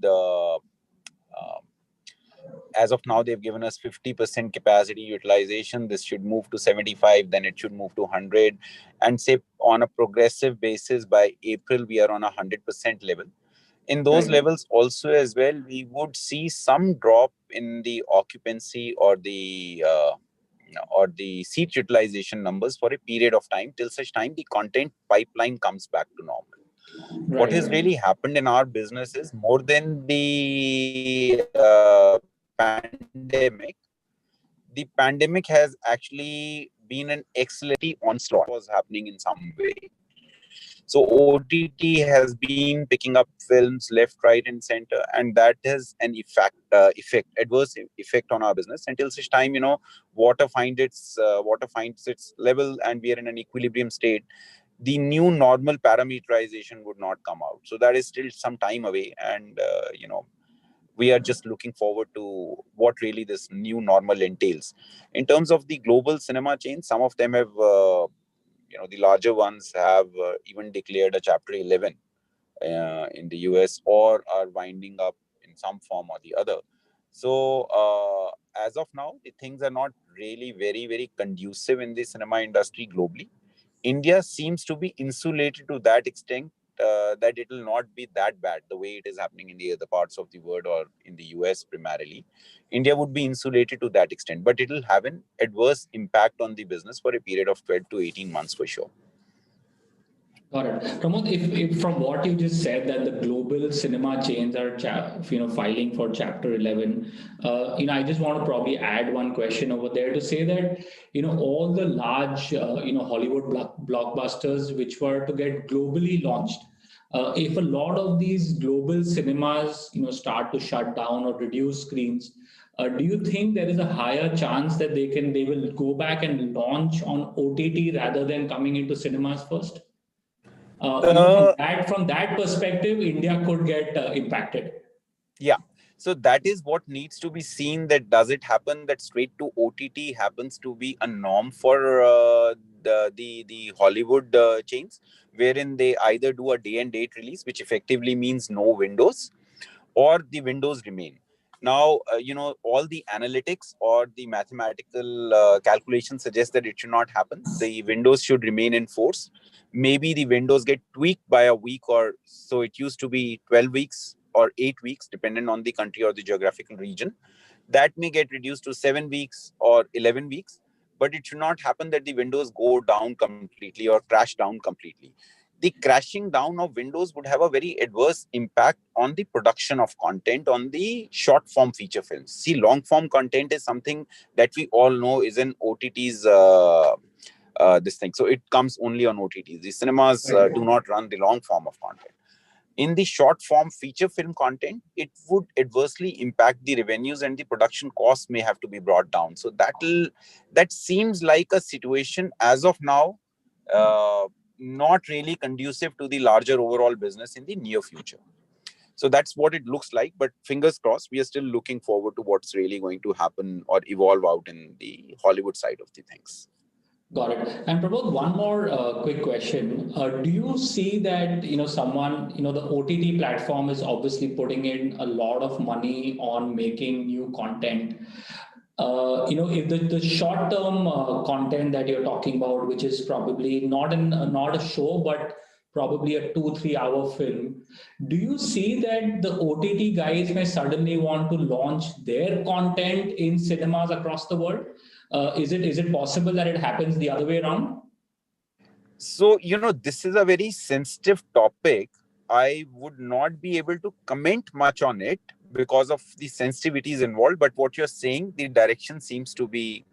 [SPEAKER 12] As of now, they've given us 50% capacity utilization. This should move to 75, then it should move to 100. And say on a progressive basis, by April, we are on 100% level. In those levels also as well, we would see some drop in the occupancy or the seat utilization numbers for a period of time, till such time the content pipeline comes back to normal. What has really happened in our business is more than the pandemic. The pandemic has actually been an excellent onslaught was happening in some way. So OTT has been picking up films left, right, and center, and that has an adverse effect on our business until such time water finds its level and we are in an equilibrium state. The new normal parameterization would not come out. So that is still some time away, and we are just looking forward to what really this new normal entails. In terms of the global cinema chains, some of them have, the larger ones have even declared a Chapter 11 in the US, or are winding up in some form or the other. So as of now, the things are not really very, very conducive in the cinema industry globally. India seems to be insulated to that extent that it will not be that bad the way it is happening in the other parts of the world or in the US primarily. India would be insulated to that extent, but it will have an adverse impact on the business for a period of 12 to 18 months for sure.
[SPEAKER 11] Got it. Pramod, if from what you just said that the global cinema chains are filing for Chapter 11, I just want to probably add one question over there to say that all the large Hollywood blockbusters which were to get globally launched, if a lot of these global cinemas start to shut down or reduce screens, do you think there is a higher chance that they will go back and launch on OTT rather than coming into cinemas first? From that perspective, India could get impacted.
[SPEAKER 12] Yeah. So that is what needs to be seen, that does it happen that straight to OTT happens to be a norm for the Hollywood chains, wherein they either do a day and date release, which effectively means no windows, or the windows remain. Now, all the analytics or the mathematical calculations suggest that it should not happen. The windows should remain in force. Maybe the windows get tweaked by a week or so. It used to be 12 weeks or 8 weeks, depending on the country or the geographical region. That may get reduced to 7 weeks or 11 weeks. But it should not happen that the windows go down completely or crash down completely. The crashing down of windows would have a very adverse impact on the production of content on the short form feature films. See, long form content is something that we all know is in OTT's this thing. So it comes only on OTTs. The cinemas do not run the long form of content. In the short form feature film content, it would adversely impact the revenues and the production costs may have to be brought down. So that seems like a situation as of now, not really conducive to the larger overall business in the near future. So that's what it looks like. But fingers crossed, we are still looking forward to what's really going to happen or evolve out in the Hollywood side of the things.
[SPEAKER 11] Got it. And Prabodh, one more quick question. Do you see that, someone, the OTT platform is obviously putting in a lot of money on making new content. If the short-term content that you're talking about, which is probably not a show, but probably a 2-3 hour film, do you see that the OTT guys may suddenly want to launch their content in cinemas across the world? Is it possible that it happens the other way around?
[SPEAKER 12] So, this is a very sensitive topic. I would not be able to comment much on it because of the sensitivities involved. But what you're saying, the direction seems to be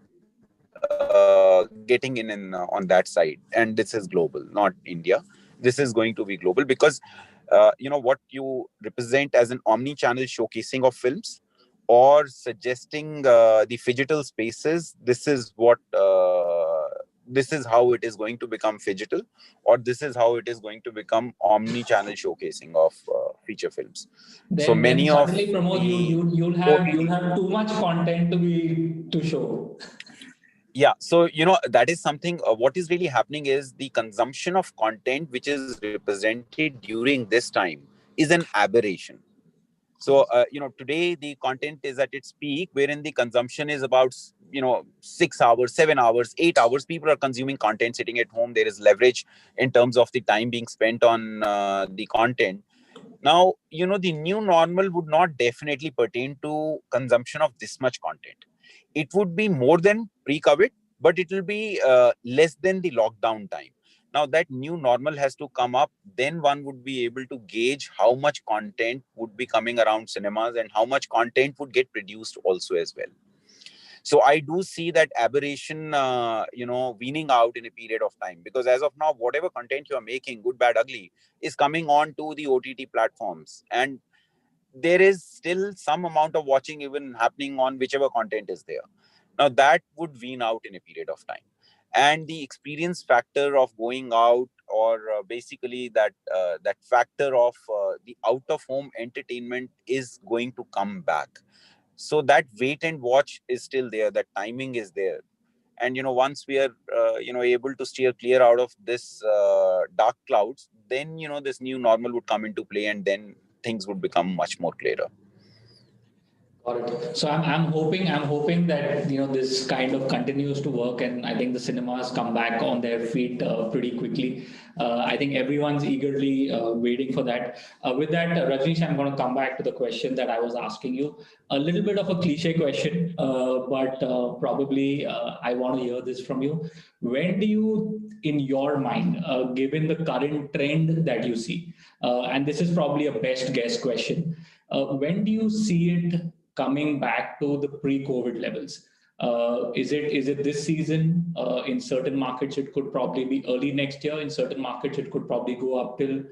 [SPEAKER 12] getting in on that side. And this is global, not India. This is going to be global because, what you represent as an omni-channel showcasing of films or suggesting the phygital spaces, this is how it is going to become phygital, or this is how it is going to become omni-channel showcasing of feature films.
[SPEAKER 11] So many of Pramod, you'll have too much content to show.
[SPEAKER 12] Yeah, so that is something. What is really happening is the consumption of content which is represented during this time is an aberration. So, today the content is at its peak, wherein the consumption is about, 6 hours, 7 hours, 8 hours. People are consuming content sitting at home. There is leverage in terms of the time being spent on the content. Now, the new normal would not definitely pertain to consumption of this much content. It would be more than pre-COVID, but it will be less than the lockdown time. Now that new normal has to come up, then one would be able to gauge how much content would be coming around cinemas and how much content would get produced also as well. So I do see that aberration, weaning out in a period of time, because as of now, whatever content you are making, good, bad, ugly, is coming on to the OTT platforms. And there is still some amount of watching even happening on whichever content is there. Now that would wean out in a period of time. And the experience factor of going out, or basically that factor of the out-of-home entertainment is going to come back. So that wait and watch is still there. That timing is there. And, once we are, able to steer clear out of this dark clouds, then, this new normal would come into play, and then things would become much more clearer.
[SPEAKER 11] Got it. So I'm hoping that this kind of continues to work, and I think the cinemas come back on their feet pretty quickly. I think everyone's eagerly waiting for that. With that, Rajnish, I'm going to come back to the question that I was asking you. A little bit of a cliche question, but probably I want to hear this from you. When do you, in your mind, given the current trend that you see, and this is probably a best guess question, when do you see it coming back to the pre-COVID levels? Is it this season? In certain markets, it could probably be early next year. In certain markets, it could probably go up till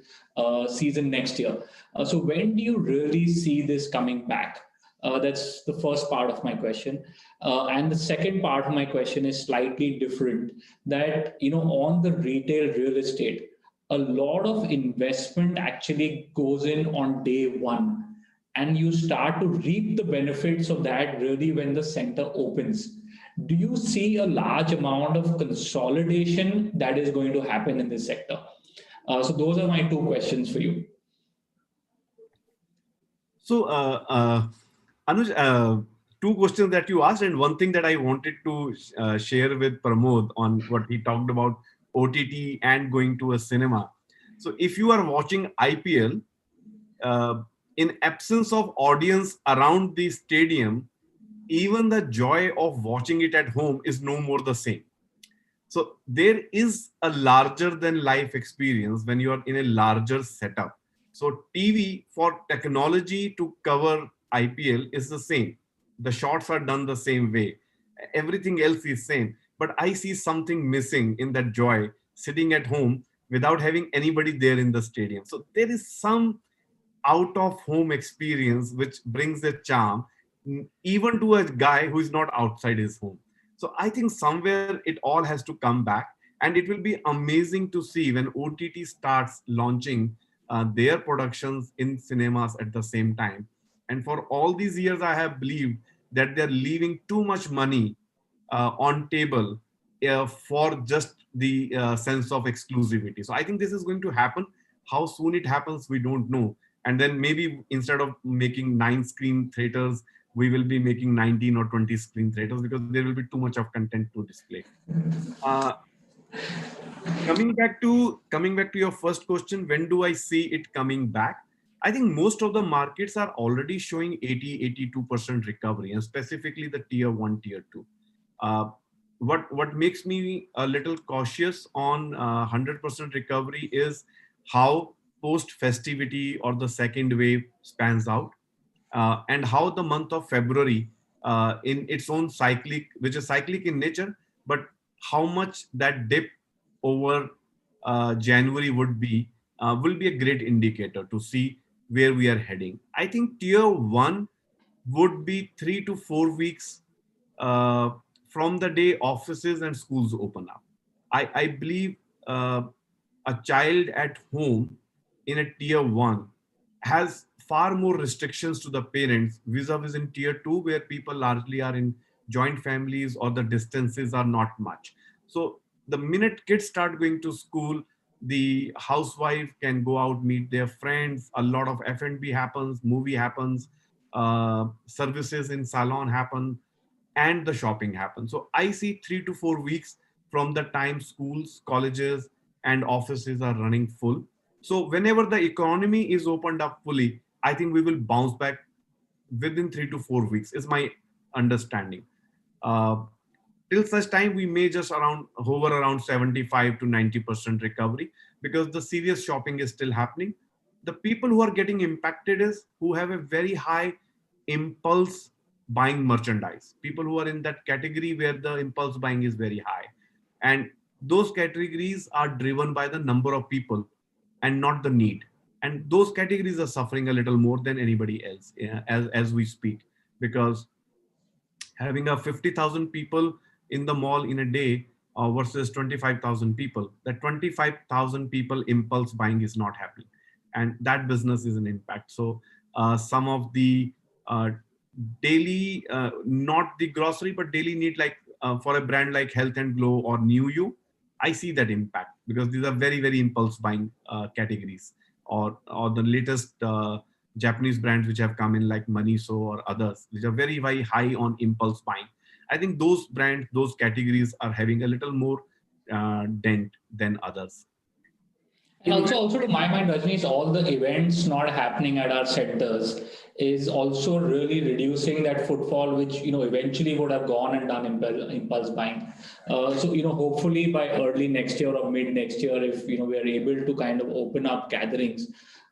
[SPEAKER 11] season next year. So when do you really see this coming back? That's the first part of my question. And the second part of my question is slightly different. That, on the retail real estate, a lot of investment actually goes in on day one. And you start to reap the benefits of that really when the center opens. Do you see a large amount of consolidation that is going to happen in this sector? So those are my two questions for you.
[SPEAKER 13] So, Anuj, two questions that you asked, and one thing that I wanted to share with Pramod on what he talked about OTT and going to a cinema. So if you are watching IPL, in absence of audience around the stadium, even the joy of watching it at home is no more the same. So there is a larger than life experience when you are in a larger setup. So TV for technology to cover IPL is the same. The shots are done the same way. Everything else is same. But I see something missing in that joy sitting at home without having anybody there in the stadium. So there is some out of home experience which brings a charm even to a guy who is not outside his home. So I think somewhere it all has to come back, and it will be amazing to see when OTT starts launching their productions in cinemas at the same time. And for all these years, I have believed that they're leaving too much money on table for just the sense of exclusivity. So I think this is going to happen. How soon it happens, we don't know. And then maybe instead of making 9 screen theaters, we will be making 19 or 20 screen theaters, because there will be too much of content to display. Coming back to your first question, when do I see it coming back? I think most of the markets are already showing 80-82% recovery, and specifically the tier 1, tier 2. What makes me a little cautious on 100% recovery is how post festivity or the second wave spans out, and how the month of February in its own cyclic, which is cyclic in nature, but how much that dip over January will be a great indicator to see where we are heading. I think tier 1 would be 3 to 4 weeks from the day offices and schools open up. I believe a child at home in a tier 1 has far more restrictions to the parents vis-a-vis in tier 2, where people largely are in joint families or the distances are not much. So the minute kids start going to school, the housewife can go out, meet their friends, a lot of F&B happens, movie happens, services in salon happen, and the shopping happens. So I see 3 to 4 weeks from the time schools, colleges, and offices are running full. So whenever the economy is opened up fully, I think we will bounce back within 3 to 4 weeks, is my understanding. Till such time, we may just hover around 75 to 90% recovery, because the serious shopping is still happening. The people who are getting impacted is who have a very high impulse buying merchandise. People who are in that category where the impulse buying is very high. And those categories are driven by the number of people and not the need. And those categories are suffering a little more than anybody else as we speak, because having a 50,000 people in the mall in a day versus 25,000 people, that 25,000 people impulse buying is not happening. And that business is an impact. So some of the daily, not the grocery, but daily need, like for a brand like Health and Glow or New You, I see that impact, because these are very, very impulse buying categories, or the latest Japanese brands which have come in, like Maniso or others, which are very, very high on impulse buying. I think those brands, those categories are having a little more dent than others.
[SPEAKER 11] And also to my mind, Rajnish, all the events not happening at our centers is also really reducing that footfall, which eventually would have gone and done impulse buying. So hopefully by early next year or mid next year, if we are able to kind of open up gatherings,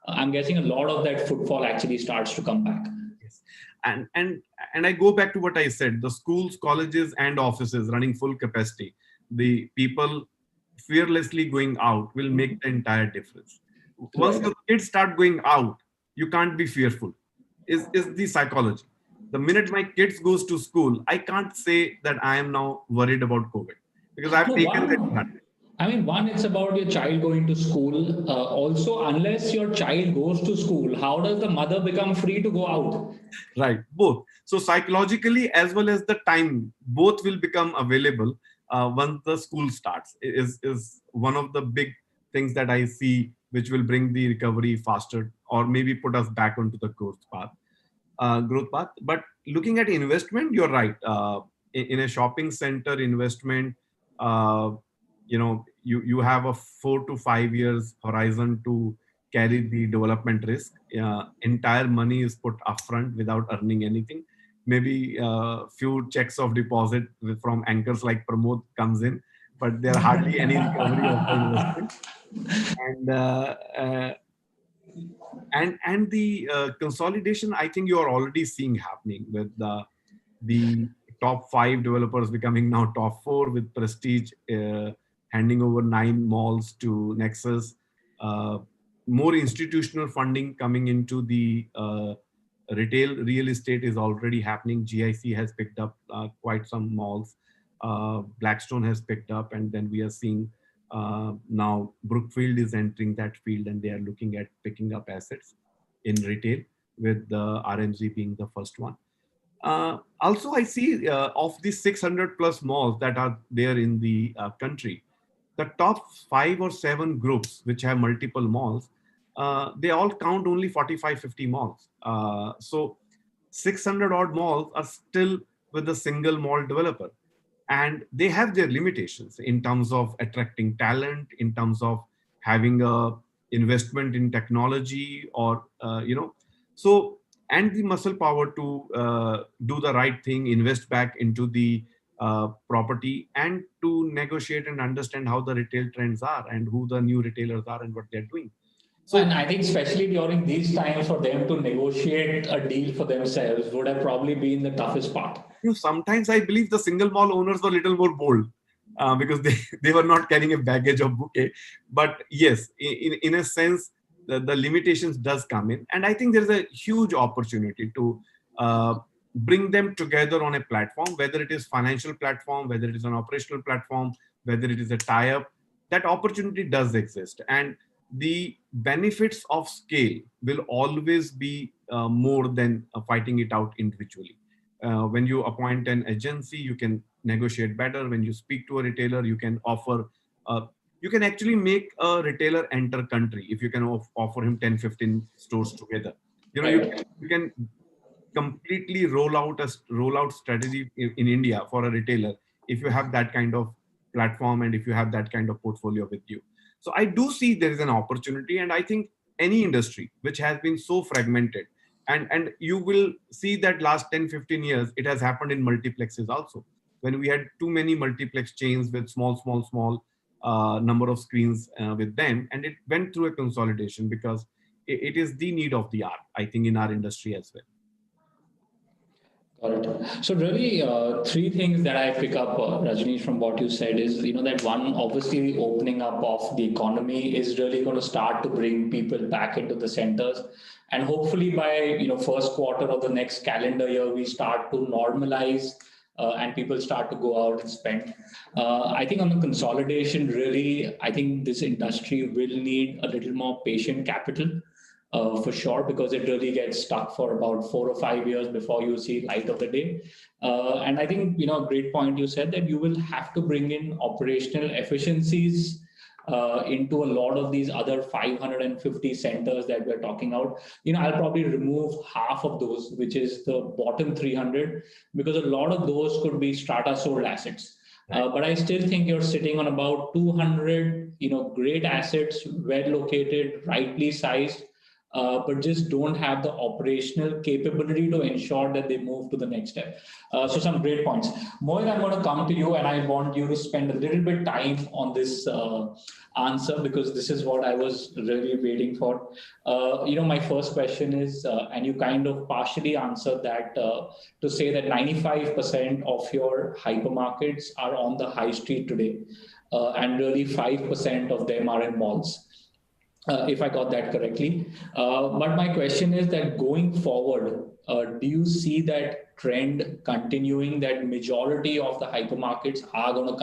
[SPEAKER 11] I'm guessing a lot of that footfall actually starts to come back.
[SPEAKER 13] Yes. And I go back to what I said: the schools, colleges, and offices running full capacity. The people fearlessly going out will make the entire difference. Once the kids start going out, you can't be fearful. Is the psychology. The minute my kids goes to school, I can't say that I am now worried about COVID, because I've taken that.
[SPEAKER 11] I mean, one, it's about your child going to school. Also, unless your child goes to school, how does the mother become free to go out?
[SPEAKER 13] Right, both. So psychologically, as well as the time, both will become available once the school starts. Is one of the big things that I see, which will bring the recovery faster, or maybe put us back onto the growth path. But looking at investment, you're right. In a shopping center investment, you have a 4 to 5 years horizon to carry the development risk. Entire money is put upfront without earning anything. Maybe a few checks of deposit from anchors like Pramod comes in, but there are hardly any recovery of the investment. And the consolidation, I think you are already seeing happening with the top 5 developers becoming now top 4, with Prestige handing over 9 malls to Nexus. More institutional funding coming into the retail real estate is already happening. GIC has picked up quite some malls. Blackstone has picked up, and then we are seeing Now Brookfield is entering that field, and they are looking at picking up assets in retail, with the RMZ being the first one. Also, I see of the 600 plus malls that are there in the country, the top 5 or 7 groups which have multiple malls, they all count only 45, 50 malls. So 600 odd malls are still with a single mall developer. And they have their limitations in terms of attracting talent, in terms of having a investment in technology, or, so, and the muscle power to do the right thing, invest back into the property, and to negotiate and understand how the retail trends are and who the new retailers are and what they're doing.
[SPEAKER 11] So, and I think especially during these times, for them to negotiate a deal for themselves would have probably been the toughest part.
[SPEAKER 13] Sometimes I believe the single mall owners were a little more bold because they were not carrying a baggage of bouquet. But yes, in a sense, the limitations does come in. And I think there's a huge opportunity to bring them together on a platform, whether it is financial platform, whether it is an operational platform, whether it is a tie-up. That opportunity does exist. And the benefits of scale will always be more than fighting it out individually. When you appoint an agency, you can negotiate better. When you speak to a retailer, you can offer, you can actually make a retailer enter country if you can offer him 10, 15 stores together. You can completely roll out strategy in India for a retailer if you have that kind of platform and if you have that kind of portfolio with you. So I do see there is an opportunity, and I think any industry which has been so fragmented, and you will see that last 10, 15 years, it has happened in multiplexes also. When we had too many multiplex chains with small number of screens with them, and it went through a consolidation because it is the need of the hour, I think, in our industry as well.
[SPEAKER 11] Got it. So really, 3 things that I pick up, Rajnish, from what you said is, that one, obviously the opening up of the economy is really going to start to bring people back into the centers. And hopefully by, first quarter of the next calendar year, we start to normalize and people start to go out and spend. I think on the consolidation, really, I think this industry will need a little more patient capital. For sure, because it really gets stuck for about 4 or 5 years before you see light of the day. And I think, a great point you said that you will have to bring in operational efficiencies into a lot of these other 550 centers that we're talking about. I'll probably remove half of those, which is the bottom 300, because a lot of those could be strata sold assets. But I still think you're sitting on about 200, great assets, well located, rightly sized, but just don't have the operational capability to ensure that they move to the next step. So some great points. Mohit, I'm going to come to you, and I want you to spend a little bit time on this answer, because this is what I was really waiting for. My first question is, and you kind of partially answered that, to say that 95% of your hypermarkets are on the high street today, and really 5% of them are in malls. If I got that correctly. But my question is that going forward, do you see that trend continuing, that majority of the hypermarkets are going to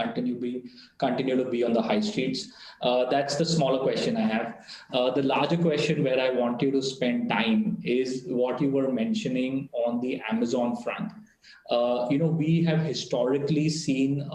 [SPEAKER 11] continue to be on the high streets? That's the smaller question I have. The larger question where I want you to spend time is what you were mentioning on the Amazon front. We have historically seen,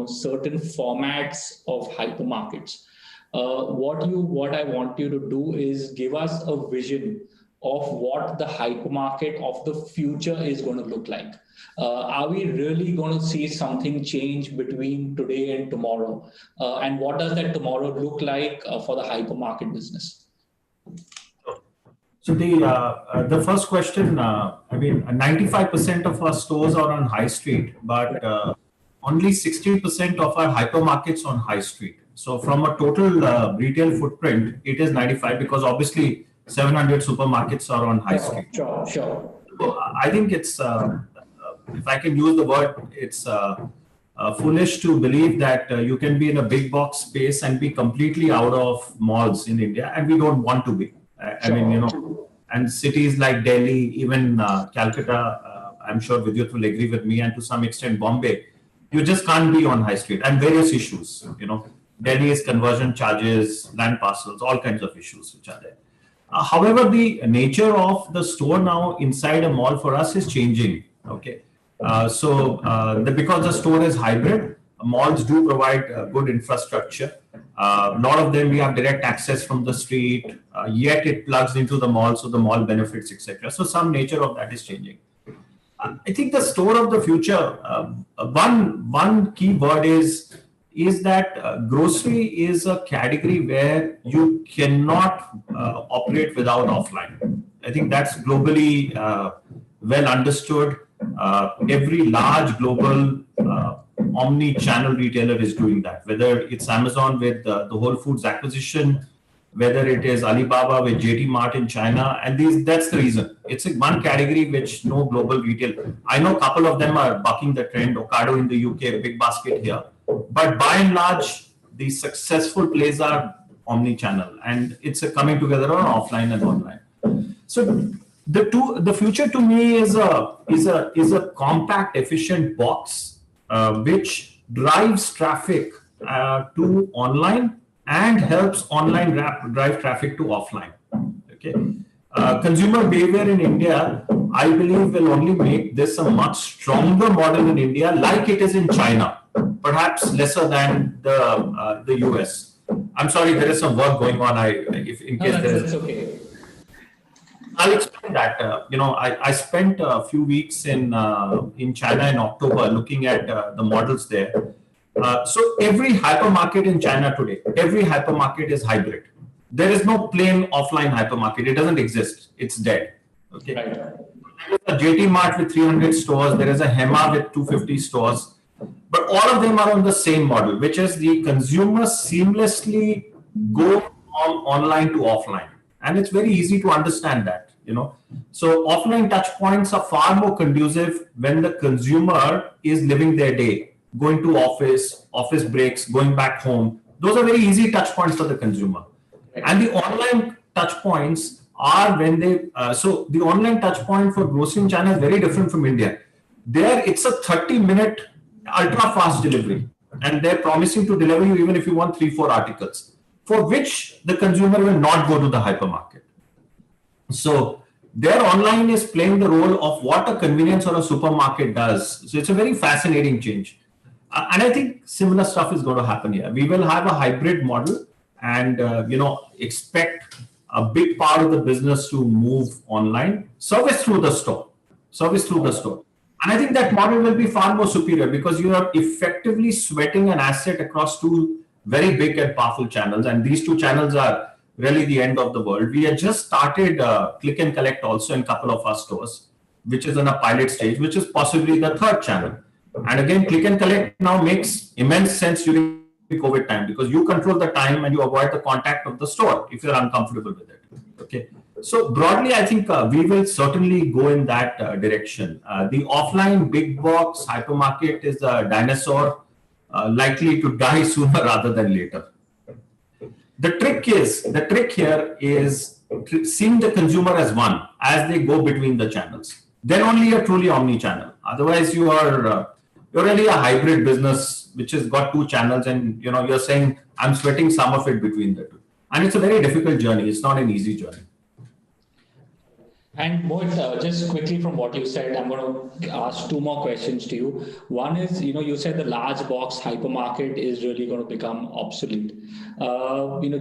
[SPEAKER 11] certain formats of hypermarkets. What I want you to do is give us a vision of what the hypermarket of the future is going to look like. Are we really going to see something change between today and tomorrow? And what does that tomorrow look like for the hypermarket business?
[SPEAKER 10] So the first question, 95% of our stores are on high street, but only 60% of our hypermarkets on high street. So from a total retail footprint, it is 95, because obviously 700 supermarkets are on high street.
[SPEAKER 11] Sure.
[SPEAKER 10] So I think it's, if I can use the word, it's foolish to believe that you can be in a big box space and be completely out of malls in India, and we don't want to be. And cities like Delhi, even Calcutta, I'm sure Vidyut will agree with me, and to some extent Bombay, you just can't be on high street, and various issues, Delhi's conversion charges, land parcels, all kinds of issues which are there. However, the nature of the store now inside a mall for us is changing. Okay, because the store is hybrid, malls do provide good infrastructure. A lot of them we have direct access from the street, yet it plugs into the mall, so the mall benefits, etc. So some nature of that is changing. I think the store of the future, one key word is that grocery is a category where you cannot operate without offline. I think that's globally well understood. Every large global omni-channel retailer is doing that, whether it's Amazon with the Whole Foods acquisition, whether it is Alibaba with JD Mart in China, and that's the reason. It's one category which no global retail. I know a couple of them are bucking the trend, Ocado in the UK, Big Basket here. But by and large, the successful plays are omni-channel, and it's a coming together on offline and online. So the future to me is a compact, efficient box which drives traffic to online and helps online drive traffic to offline. Okay, consumer behavior in India, I believe, will only make this a much stronger model in India, like it is in China. Perhaps lesser than the US. I'm sorry, there is some work going on.
[SPEAKER 11] That's okay.
[SPEAKER 10] I'll explain that. I spent a few weeks in China in October looking at the models there. So every hypermarket in China today, every hypermarket is hybrid. There is no plain offline hypermarket. It doesn't exist. It's dead. Okay. Right. There is a JD Mart with 300 stores. There is a Hema with 250 stores. But all of them are on the same model, which is the consumer seamlessly go from online to offline. And it's very easy to understand that, So offline touch points are far more conducive when the consumer is living their day, going to office breaks, going back home. Those are very easy touch points for the consumer. And the online touch points are when so the online touch point for grocery in China is very different from India. There, it's a 30-minute ultra fast delivery, and they're promising to deliver you even if you want 3-4 articles, for which the consumer will not go to the hypermarket. So their online is playing the role of what a convenience or a supermarket does. So it's a very fascinating change, and I think similar stuff is going to happen here. We will have a hybrid model, and expect a big part of the business to move online, service through the store. And I think that model will be far more superior because you are effectively sweating an asset across two very big and powerful channels. And these two channels are really the end of the world. We have just started click and collect also in a couple of our stores, which is in a pilot stage, which is possibly the third channel. And again, click and collect now makes immense sense during COVID time because you control the time and you avoid the contact of the store if you're uncomfortable with it. Okay. So broadly, I think we will certainly go in that direction. The offline big box hypermarket is a dinosaur likely to die sooner rather than later. The trick here is seeing the consumer as one as they go between the channels. Then only you're truly omni-channel. Otherwise, you are you're really a hybrid business which has got two channels, and you're saying I'm sweating some of it between the two, and it's a very difficult journey. It's not an easy journey.
[SPEAKER 11] And Mohit, just quickly from what you said, I'm going to ask two more questions to you. One is, you said the large box hypermarket is really going to become obsolete.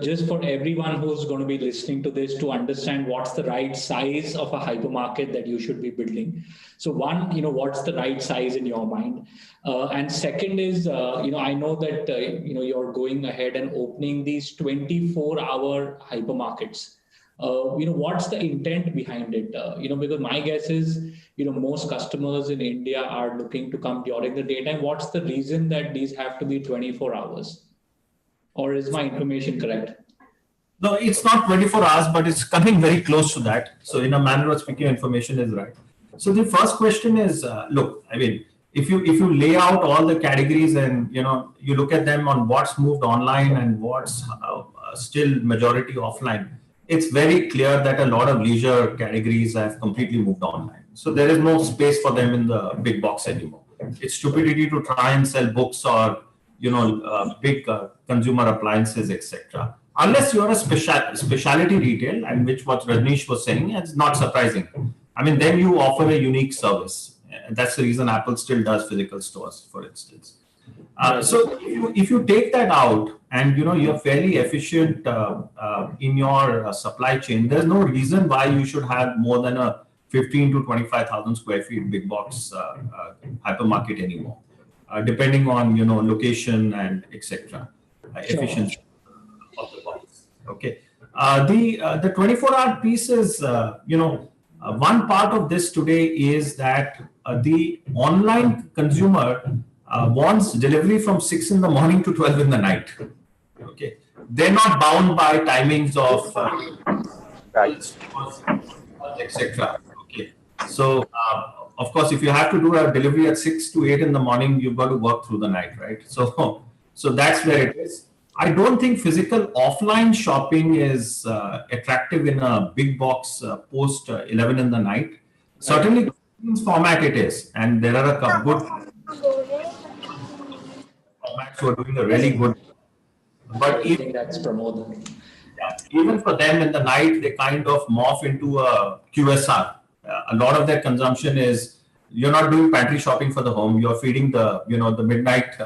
[SPEAKER 11] Just for everyone who's going to be listening to this to understand what's the right size of a hypermarket that you should be building. So one, what's the right size in your mind? And second is, I know that, you're going ahead and opening these 24-hour hypermarkets. What's the intent behind it? Because my guess is, most customers in India are looking to come during the daytime. What's the reason that these have to be 24 hours? Or is my information correct?
[SPEAKER 10] No, it's not 24 hours, but it's coming very close to that. So in a manner of speaking, information is right. So the first question is, look, I mean, if you lay out all the categories and, you look at them on what's moved online and what's still majority offline, it's very clear that a lot of leisure categories have completely moved online. So there is no space for them in the big box anymore. It's stupidity to try and sell books or big consumer appliances, etc. Unless you're a specialty retail, and which what Rajneesh was saying, it's not surprising. I mean, then you offer a unique service. And that's the reason Apple still does physical stores, for instance. So if you take that out and you're fairly efficient in your supply chain, there's no reason why you should have more than a 15 to 25,000 square feet big box hypermarket anymore, depending on location and etc. Efficiency of the box. Okay. The 24-hour piece is one part of this today is that the online consumer wants delivery from 6 in the morning to 12 in the night. Okay, they're not bound by timings of etc. Okay, so of course, if you have to do a delivery at 6 to 8 in the morning, you've got to work through the night, right? So that's where it is. I don't think physical offline shopping is attractive in a big box post 11 in the night. Certainly, format it is, and there are a good formats who are doing a really good. But
[SPEAKER 11] even that's promoted.
[SPEAKER 10] Yeah, even for them in the night, they kind of morph into a QSR. A lot of their consumption is you're not doing pantry shopping for the home. You're feeding the the midnight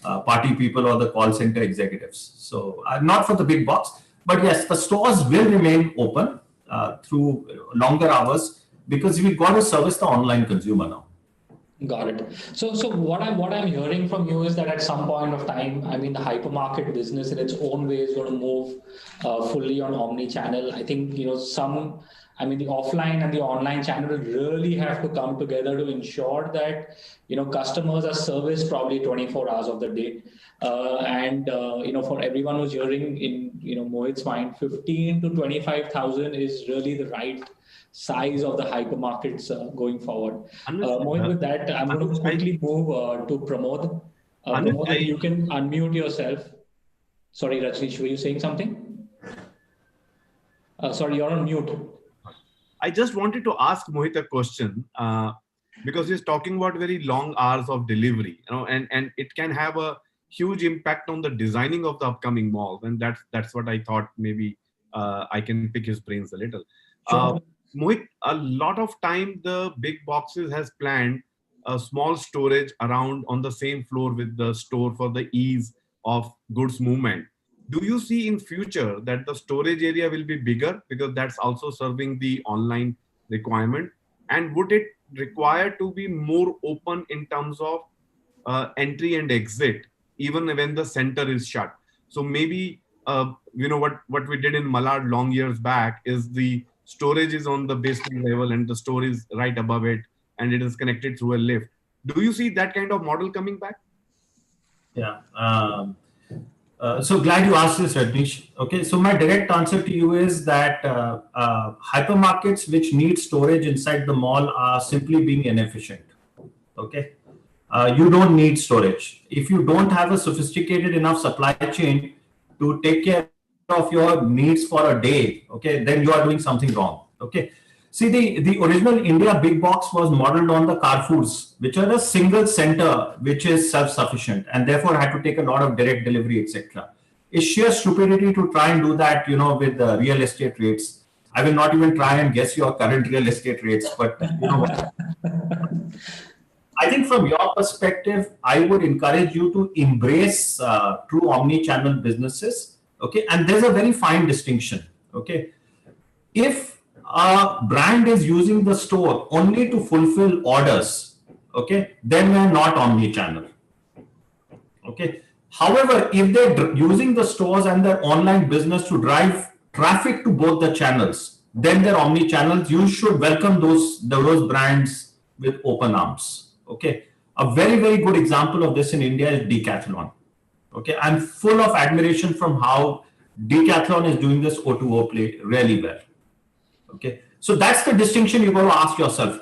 [SPEAKER 10] party people or the call center executives. So not for the big box, but yes, the stores will remain open through longer hours because we've got to service the online consumer now.
[SPEAKER 11] Got it. So what I'm hearing from you is that at some point of time, I mean, the hypermarket business in its own way is going to move fully on omni-channel. I think the offline and the online channel really have to come together to ensure that customers are serviced probably 24 hours of the day. For everyone who's hearing in Mohit's mind, 15 to 25,000 is really the right size of the hypermarkets going forward. Mohit, with that, I'm going to quickly move to Pramod. Pramod, you can unmute yourself. Sorry, Rajneesh, were you saying something? Sorry, you're on mute.
[SPEAKER 13] I just wanted to ask Mohit a question because he's talking about very long hours of delivery, and it can have a huge impact on the designing of the upcoming malls, and that's what I thought maybe I can pick his brains a little.
[SPEAKER 11] Sure.
[SPEAKER 13] Mohit, a lot of time the big boxes has planned a small storage around on the same floor with the store for the ease of goods movement. Do you see in future that the storage area will be bigger because that's also serving the online requirement? And would it require to be more open in terms of entry and exit, even when the center is shut? So maybe, what we did in Malad long years back is the storage is on the basement level and the store is right above it and it is connected through a lift. Do you see that kind of model coming back?
[SPEAKER 10] Yeah. So glad you asked this, Rajneesh. Okay, so my direct answer to you is that hypermarkets which need storage inside the mall are simply being inefficient. Okay, you don't need storage. If you don't have a sophisticated enough supply chain to take care of your needs for a day, okay, then you are doing something wrong. Okay, see, the original India big box was modeled on the Carrefours, which are a single center which is self-sufficient and therefore had to take a lot of direct delivery, etc. It's sheer stupidity to try and do that, with the real estate rates. I will not even try and guess your current real estate rates, but I think from your perspective, I would encourage you to embrace true omni-channel businesses. Okay, and there's a very fine distinction. Okay, if a brand is using the store only to fulfill orders, okay, then they're not omni-channel. Okay, however, if they're using the stores and their online business to drive traffic to both the channels, then they're omni-channels. You should welcome those brands with open arms. Okay, a very, very good example of this in India is Decathlon. Okay, I'm full of admiration from how Decathlon is doing this O2O play really well. Okay, so that's the distinction you've got to ask yourself.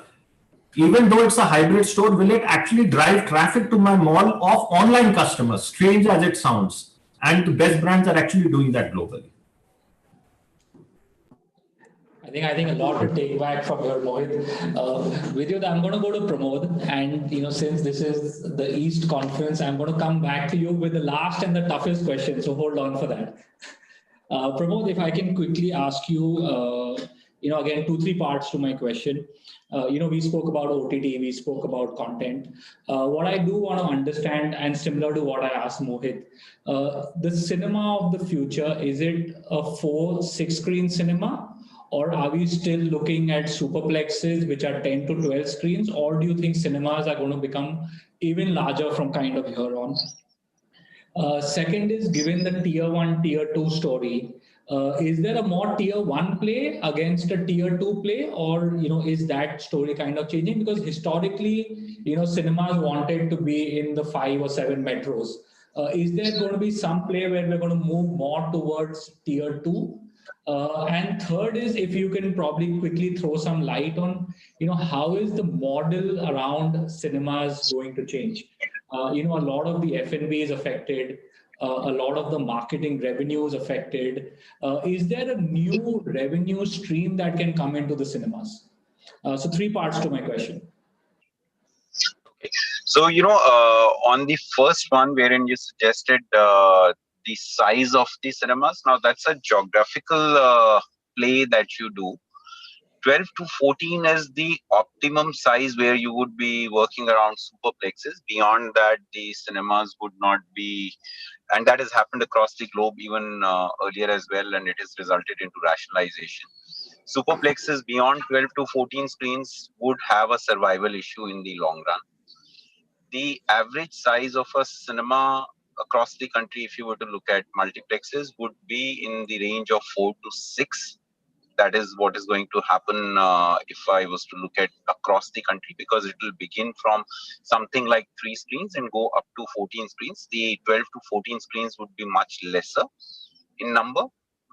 [SPEAKER 10] Even though it's a hybrid store, will it actually drive traffic to my mall of online customers? Strange as it sounds. And the best brands are actually doing that globally.
[SPEAKER 11] I I think a lot to take back from your Mohit. Vidyut, I'm going to go to Pramod, and since this is the East Conference, I'm going to come back to you with the last and the toughest question. So hold on for that. Pramod, if I can quickly ask you, again, 2-3 parts to my question. We spoke about OTT, we spoke about content. What I do want to understand, and similar to what I asked Mohit, the cinema of the future, is it a 4-6 screen cinema? Or are we still looking at superplexes, which are 10 to 12 screens? Or do you think cinemas are going to become even larger from kind of here on? Second is, given the tier 1, tier 2 story, is there a more tier 1 play against a tier 2 play, or is that story kind of changing? Because historically, cinemas wanted to be in the 5 or 7 metros. Is there going to be some play where we're going to move more towards tier 2? And third is, if you can probably quickly throw some light on, how is the model around cinemas going to change? A lot of the F&B is affected. A lot of the marketing revenue is affected. Is there a new revenue stream that can come into the cinemas? So 3 parts to my question.
[SPEAKER 12] Okay. So, on the first one, wherein you suggested the size of the cinemas, now that's a geographical play that you do. 12 to 14 is the optimum size where you would be working around superplexes. Beyond that, the cinemas would not be, and that has happened across the globe even earlier as well, and it has resulted into rationalization. Superplexes beyond 12 to 14 screens would have a survival issue in the long run. The average size of a cinema across the country, if you were to look at multiplexes, would be in the range of 4 to 6. That is what is going to happen if I was to look at across the country, because it will begin from something like 3 screens and go up to 14 screens. The 12 to 14 screens would be much lesser in number,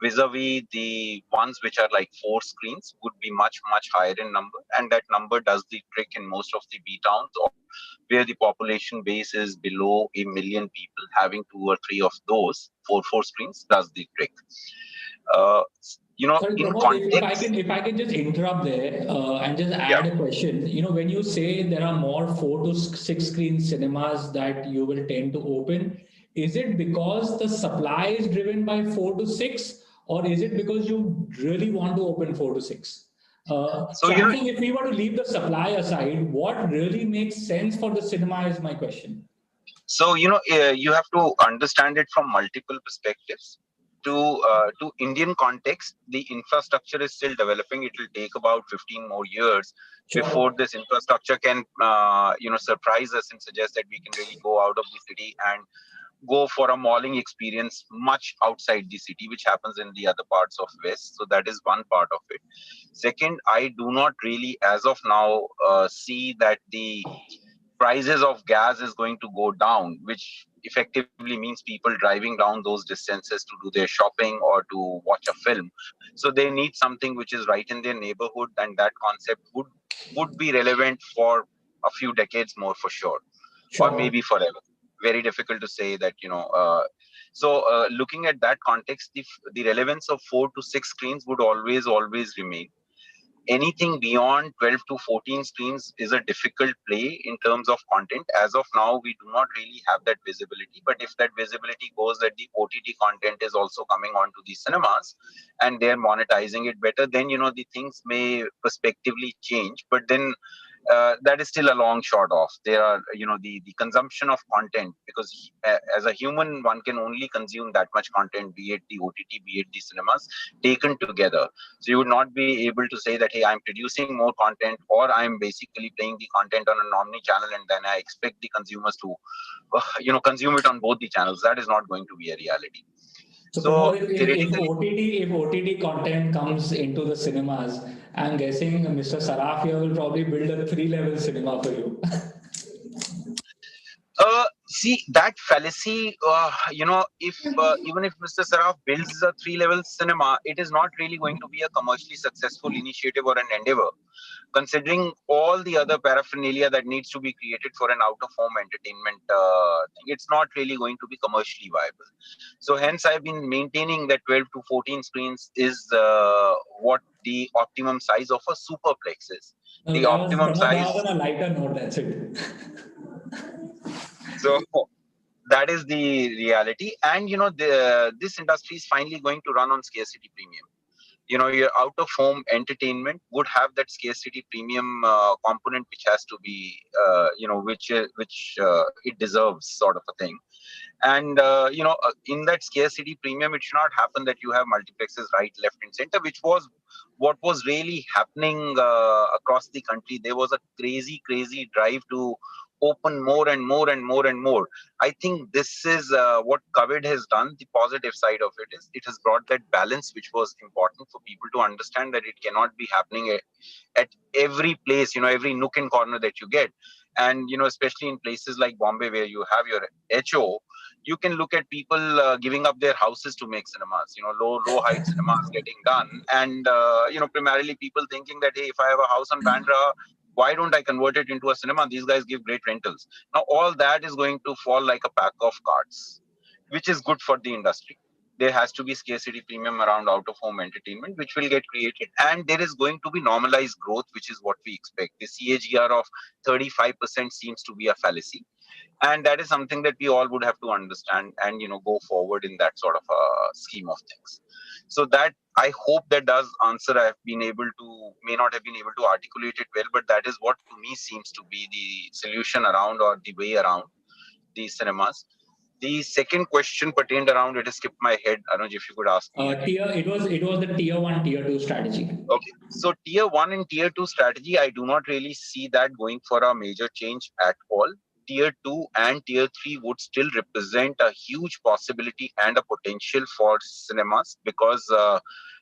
[SPEAKER 12] vis-a-vis the ones which are like 4 screens would be much, much higher in number. And that number does the trick in most of the B towns, or where the population base is below 1 million people. Having 2 or 3 of those 4 screens does the trick.
[SPEAKER 11] Sorry, Pramod, if I can just interrupt there and just add a question. When you say there are more 4 to 6 screen cinemas that you will tend to open, is it because the supply is driven by 4 to 6, or is it because you really want to open 4 to 6? So I think if we were to leave the supply aside, what really makes sense for the cinema is my question. So,
[SPEAKER 12] you have to understand it from multiple perspectives. To Indian context, the infrastructure is still developing. It will take about 15 more years before this infrastructure can, surprise us and suggest that we can really go out of the city and go for a malling experience much outside the city, which happens in the other parts of West. So that is one part of it. Second, I do not really, as of now, see that the prices of gas is going to go down, which effectively means people driving down those distances to do their shopping or to watch a film. So they need something which is right in their neighborhood, and that concept would be relevant for a few decades more for sure, or maybe forever. Very difficult to say that, So looking at that context, the relevance of 4 to 6 screens would always remain. Anything beyond 12 to 14 screens is a difficult play in terms of content. As of now, we do not really have that visibility. But if that visibility goes that the OTT content is also coming onto the cinemas and they're monetizing it better, then, the things may prospectively change. But then that is still a long shot off. There are, the consumption of content, because as a human, one can only consume that much content, be it the OTT, be it the cinemas, taken together. So you would not be able to say that, hey, I'm producing more content, or I'm basically playing the content on an omni-channel, and then I expect the consumers to, consume it on both the channels. That is not going to be a reality.
[SPEAKER 11] So if OTT content comes into the cinemas, I'm guessing Mr. Saraf here will probably build a 3-level cinema for you.
[SPEAKER 12] See, that fallacy, if even if Mr. Saraf builds a 3-level cinema, it is not really going to be a commercially successful initiative or an endeavor, considering all the other paraphernalia that needs to be created for an out-of-home entertainment thing. It's not really going to be commercially viable. So hence, I've been maintaining that 12 to 14 screens is what the optimum size of a superplex is.
[SPEAKER 11] No,
[SPEAKER 12] The optimum size.
[SPEAKER 11] On a lighter note, that's it.
[SPEAKER 12] So that is the reality. And, this industry is finally going to run on scarcity premium. Your out-of-home entertainment would have that scarcity premium component, which has to be, which it deserves, sort of a thing. And, in that scarcity premium, it should not happen that you have multiplexes right, left, and center, which was what was really happening across the country. There was a crazy drive to open more and more and more and more. I think this is what COVID has done. The positive side of it is it has brought that balance, which was important for people to understand that it cannot be happening at every place, every nook and corner that you get. And, especially in places like Bombay, where you have your HO, you can look at people giving up their houses to make cinemas, low height cinemas getting done. And, primarily people thinking that, hey, if I have a house on Bandra, why don't I convert it into a cinema? These guys give great rentals. Now, all that is going to fall like a pack of cards, which is good for the industry. There has to be scarcity premium around out-of-home entertainment, which will get created. And there is going to be normalized growth, which is what we expect. The CAGR of 35% seems to be a fallacy. And that is something that we all would have to understand and, go forward in that sort of a scheme of things. So that, I hope that does answer. I have been able to, may not have been able to articulate it well, but that is what to me seems to be the solution around, or the way around the cinemas. The second question pertained around, it has skipped my head. Anuj, if you could ask me.
[SPEAKER 11] It was the tier 1, tier 2 strategy.
[SPEAKER 12] Okay. So tier 1 and tier 2 strategy, I do not really see that going for a major change at all. Tier 2 and tier 3 would still represent a huge possibility and a potential for cinemas, because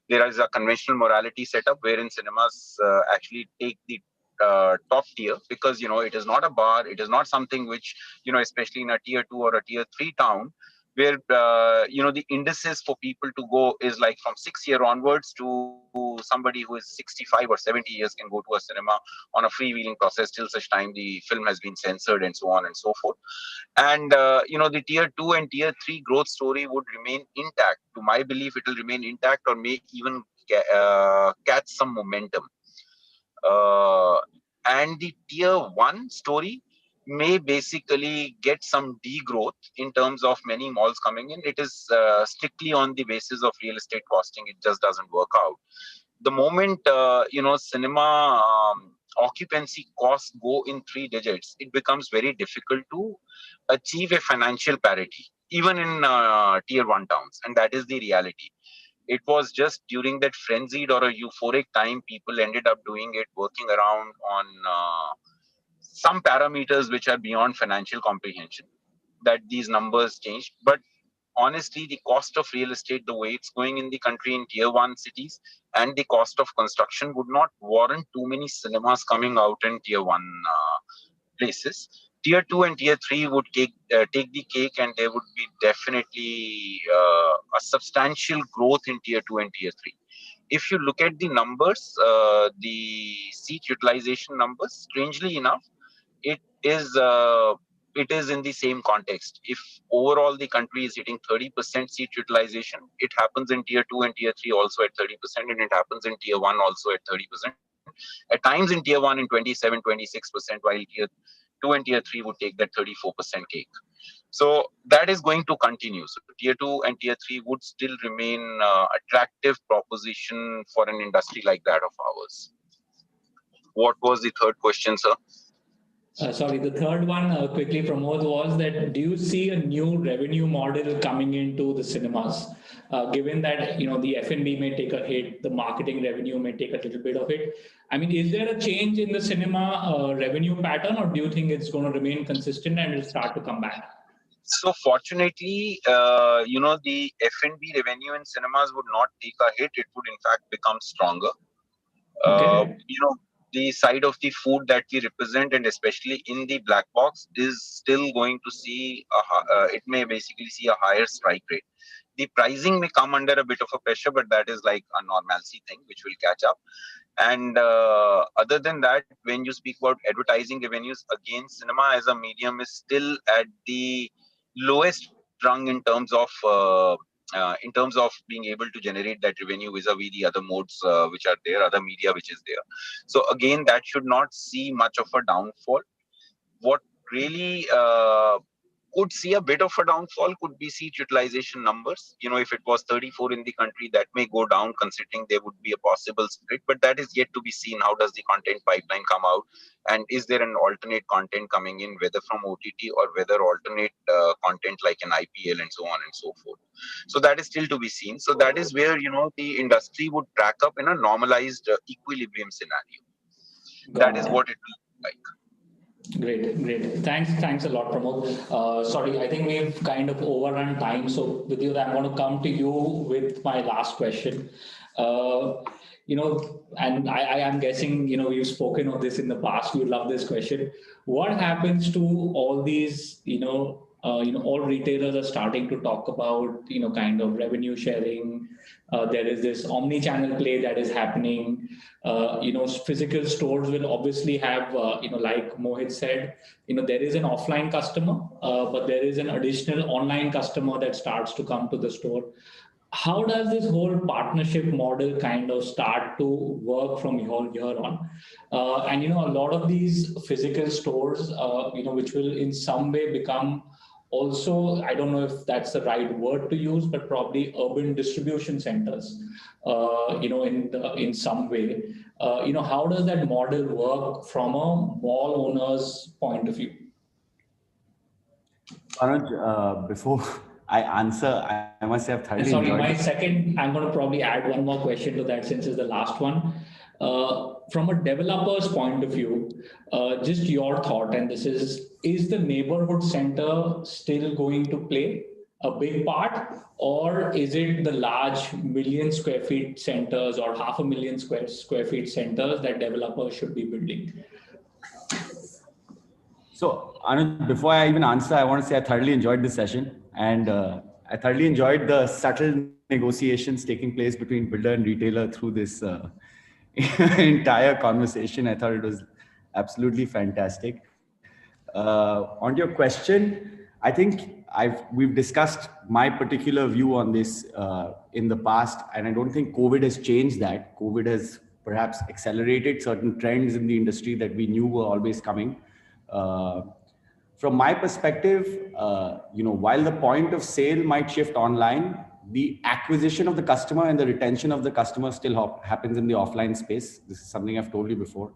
[SPEAKER 12] there is a conventional morality setup wherein cinemas actually take the top tier, because it is not a bar, it is not something which, especially in a tier 2 or a tier 3 town, where the indices for people to go is like from 6 year onwards to somebody who is 65 or 70 years can go to a cinema on a freewheeling process till such time the film has been censored, and so on and so forth. And the tier 2 and tier 3 growth story would remain intact. To my belief, it will remain intact, or may even catch some momentum. And the tier 1 story may basically get some degrowth in terms of many malls coming in. It is strictly on the basis of real estate costing. It just doesn't work out. The moment, cinema occupancy costs go in 3 digits, it becomes very difficult to achieve a financial parity, even in tier 1 towns. And that is the reality. It was just during that frenzied or a euphoric time, people ended up doing it, working around on some parameters which are beyond financial comprehension, that these numbers changed. But honestly, the cost of real estate, the way it's going in the country in tier 1 cities, and the cost of construction would not warrant too many cinemas coming out in tier 1 places. Tier 2 and tier 3 would take the cake, and there would be definitely a substantial growth in tier 2 and tier 3. If you look at the numbers, the seat utilization numbers, strangely enough, it is in the same context. If overall the country is hitting 30% seat utilization, it happens in tier 2 and tier 3 also at 30%, and it happens in tier 1 also at 30%. At times in tier 1 in 27, 26%, while tier 2 and tier 3 would take that 34% cake. So that is going to continue. So tier 2 and tier 3 would still remain attractive proposition for an industry like that of ours. What was the third question, sir?
[SPEAKER 11] Sorry, the third one, quickly, Pramod, was that do you see a new revenue model coming into the cinemas? Given that, the F&B may take a hit, the marketing revenue may take a little bit of it. I mean, is there a change in the cinema revenue pattern, or do you think it's going to remain consistent and it'll start to come back?
[SPEAKER 12] So fortunately, the F&B revenue in cinemas would not take a hit. It would in fact become stronger.
[SPEAKER 11] Okay.
[SPEAKER 12] the side of the food that we represent, and especially in the black box, is still going to see, it may basically see a higher strike rate. The pricing may come under a bit of a pressure, but that is like a normalcy thing, which will catch up. And other than that, when you speak about advertising revenues, again, cinema as a medium is still at the lowest rung in terms of being able to generate that revenue vis-a-vis the other modes which are there, other media which is there. So again, that should not see much of a downfall. What really could see a bit of a downfall could be seat utilization numbers. If it was 34 in the country, that may go down considering there would be a possible split, but that is yet to be seen. How does the content pipeline come out? And is there an alternate content coming in, whether from OTT or whether alternate content like an IPL and so on and so forth? So that is still to be seen. So that is where, the industry would track up in a normalized equilibrium scenario. That is what it will look like.
[SPEAKER 11] Great. Thanks a lot, Pramod. Sorry, I think we've kind of overrun time. So with you, I'm going to come to you with my last question. And I am guessing, we've spoken of this in the past. You love this question. What happens to all these, all retailers are starting to talk about, kind of revenue sharing. There is this omni-channel play that is happening. Physical stores will obviously have, like Mohit said, there is an offline customer, but there is an additional online customer that starts to come to the store. How does this whole partnership model kind of start to work from here on? And, a lot of these physical stores, which will in some way become also, I don't know if that's the right word to use, but probably urban distribution centers, in some way. How does that model work from a mall owner's point of view?
[SPEAKER 14] Anuj, before I answer, I must have thoroughly enjoyed
[SPEAKER 11] I'm going to probably add one more question to that since it's the last one. From a developer's point of view, just your thought, and this is the neighborhood center still going to play a big part, or is it the large million square feet centers or 500,000 square feet centers that developers should be building?
[SPEAKER 14] So, Anand, before I even answer, I want to say I thoroughly enjoyed this session, and I thoroughly enjoyed the subtle negotiations taking place between builder and retailer through this entire conversation. I thought it was absolutely fantastic. On your question, I think we've discussed my particular view on this in the past, and I don't think COVID has changed that. COVID has perhaps accelerated certain trends in the industry that we knew were always coming. From my perspective, while the point of sale might shift online, the acquisition of the customer and the retention of the customer still happens in the offline space. This is something I've told you before.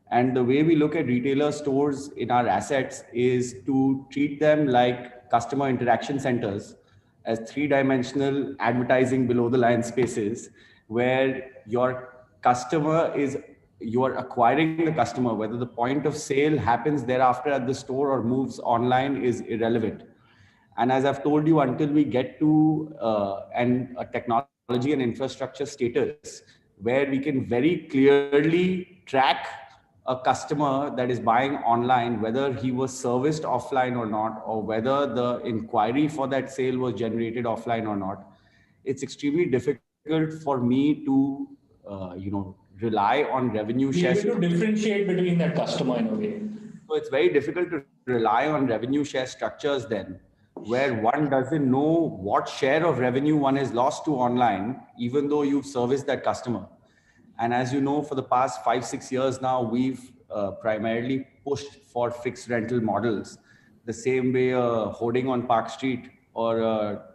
[SPEAKER 14] And the way we look at retailer stores in our assets is to treat them like customer interaction centers, as three-dimensional advertising below the line spaces where your customer is, you are acquiring the customer. Whether the point of sale happens thereafter at the store or moves online is irrelevant. And as I've told you, until we get to a technology and infrastructure status where we can very clearly track a customer that is buying online, whether he was serviced offline or not, or whether the inquiry for that sale was generated offline or not, it's extremely difficult for me to, rely on revenue shares.
[SPEAKER 11] Be able to differentiate between that customer in a way.
[SPEAKER 14] So it's very difficult to rely on revenue share structures then, where one doesn't know what share of revenue one has lost to online, even though you've serviced that customer. And as you know, for the past 5-6 years now, we've primarily pushed for fixed rental models. The same way hoarding on Park Street or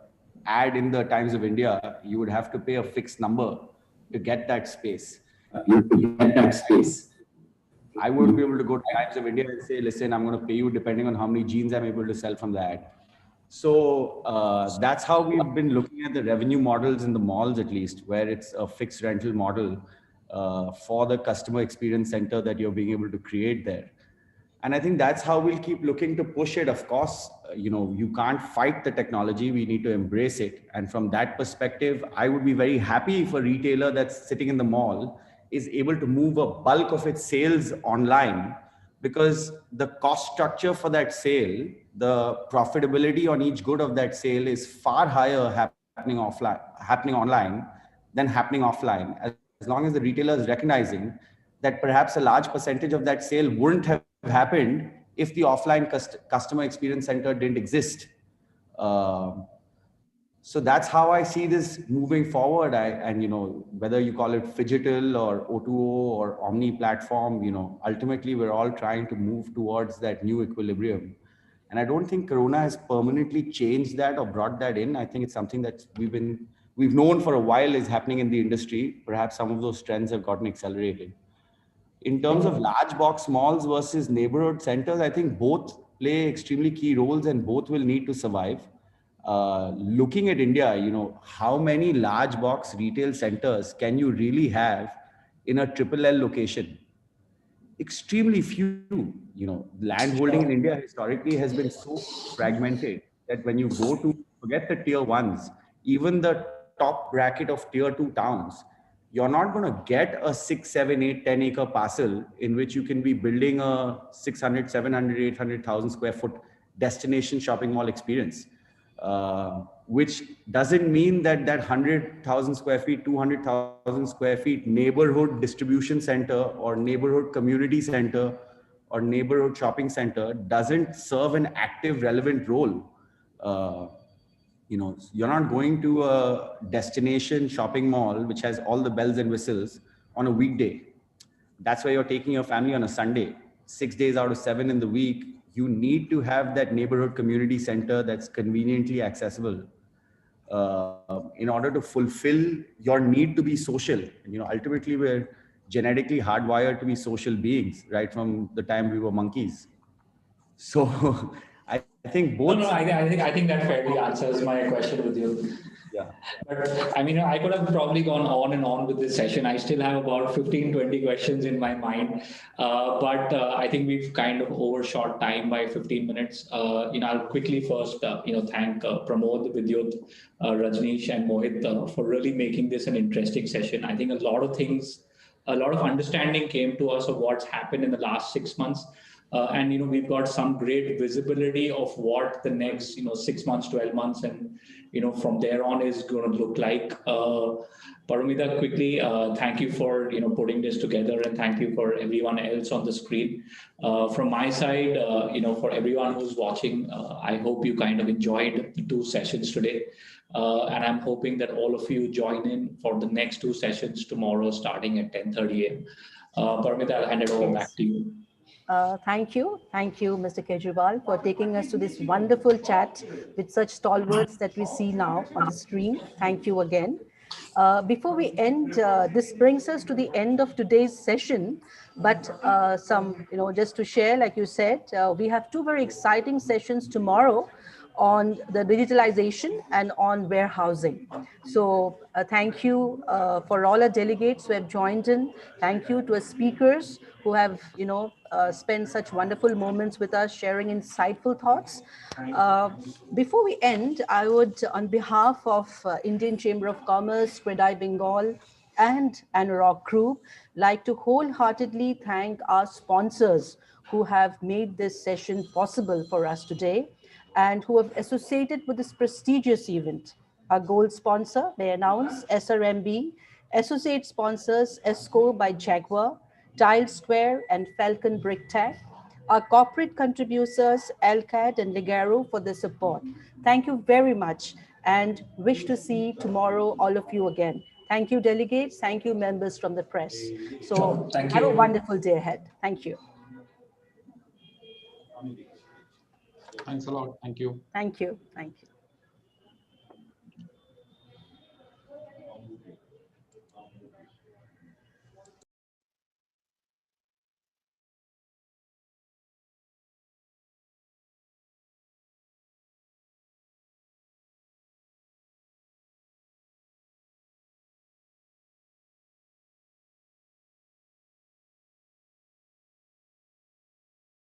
[SPEAKER 14] ad in the Times of India, you would have to pay a fixed number to get that space. I wouldn't be able to go to Times of India and say, listen, I'm going to pay you depending on how many jeans I'm able to sell from the ad. So that's how we've been looking at the revenue models in the malls, at least, where it's a fixed rental model for the customer experience center that you're being able to create there. And I think that's how we'll keep looking to push it. Of course, you can't fight the technology. We need to embrace it. And from that perspective, I would be very happy if a retailer that's sitting in the mall is able to move a bulk of its sales online, because the cost structure for that sale, the profitability on each good of that sale is far higher happening online than happening offline. As long as the retailer is recognizing that perhaps a large percentage of that sale wouldn't have happened if the offline customer experience center didn't exist. So that's how I see this moving forward. And whether you call it phygital or O2O or omni platform, ultimately we're all trying to move towards that new equilibrium. And I don't think Corona has permanently changed that or brought that in. I think it's something that we've known for a while is happening in the industry. Perhaps some of those trends have gotten accelerated. In terms of large box malls versus neighborhood centers, I think both play extremely key roles and both will need to survive. Looking at India, how many large box retail centers can you really have in a triple L location? Extremely few. Land holding in India historically has been so fragmented that when you go to forget the tier ones, even the top bracket of tier 2 towns, you're not going to get a 6, 7, 8, 10 acre parcel in which you can be building a 600, 700, 800,000 square foot destination shopping mall experience. Which doesn't mean that 100,000 square feet, 200,000 square feet neighborhood distribution center or neighborhood community center or neighborhood shopping center doesn't serve an active, relevant role. You're not going to a destination shopping mall which has all the bells and whistles on a weekday. That's why you're taking your family on a Sunday. 6 days out of 7 in the week, you need to have that neighborhood community center that's conveniently accessible in order to fulfill your need to be social. Ultimately, we're genetically hardwired to be social beings, right from the time we were monkeys. So I think both.
[SPEAKER 11] No, I think that fairly answers my question with you.
[SPEAKER 14] Yeah.
[SPEAKER 11] But I could have probably gone on and on with this session. I still have about 15, 20 questions in my mind. But I think we've kind of overshot time by 15 minutes. I'll quickly first, thank Pramod, Vidyut, Rajneesh and Mohit for really making this an interesting session. I think a lot of understanding came to us of what's happened in the last 6 months. And we've got some great visibility of what the next 6 months, 12 months, and from there on is going to look like. Paramita, quickly, thank you for putting this together, and thank you for everyone else on the screen. From my side, for everyone who's watching, I hope you kind of enjoyed the 2 sessions today, and I'm hoping that all of you join in for the next 2 sessions tomorrow, starting at 10:30 a.m. Paramita, I'll hand it over back to you.
[SPEAKER 2] Thank you, Mr. Kejriwal, for taking us to this wonderful chat with such stalwarts that we see now on the screen. Thank you again. Before we end, this brings us to the end of today's session. But just to share, like you said, we have 2 very exciting sessions tomorrow on the digitalization and on warehousing. So thank you for all our delegates who have joined in. Thank you to our speakers who have, spent such wonderful moments with us, sharing insightful thoughts. Before we end, I would, on behalf of Indian Chamber of Commerce, CREDAI Bengal, and Anurag Group, like to wholeheartedly thank our sponsors who have made this session possible for us today and who have associated with this prestigious event. Our gold sponsor, may I announce, SRMB, associate sponsors, ESCO by Jaguar, Tile Square and Falcon Brick Tech, our corporate contributors, LCAD and Ligero, for the support. Thank you very much, and wish to see tomorrow all of you again. Thank you, delegates. Thank you, members from the press. So have a wonderful day ahead. Thank you.
[SPEAKER 9] Thanks a lot. Thank you.
[SPEAKER 2] Thank you. Thank you.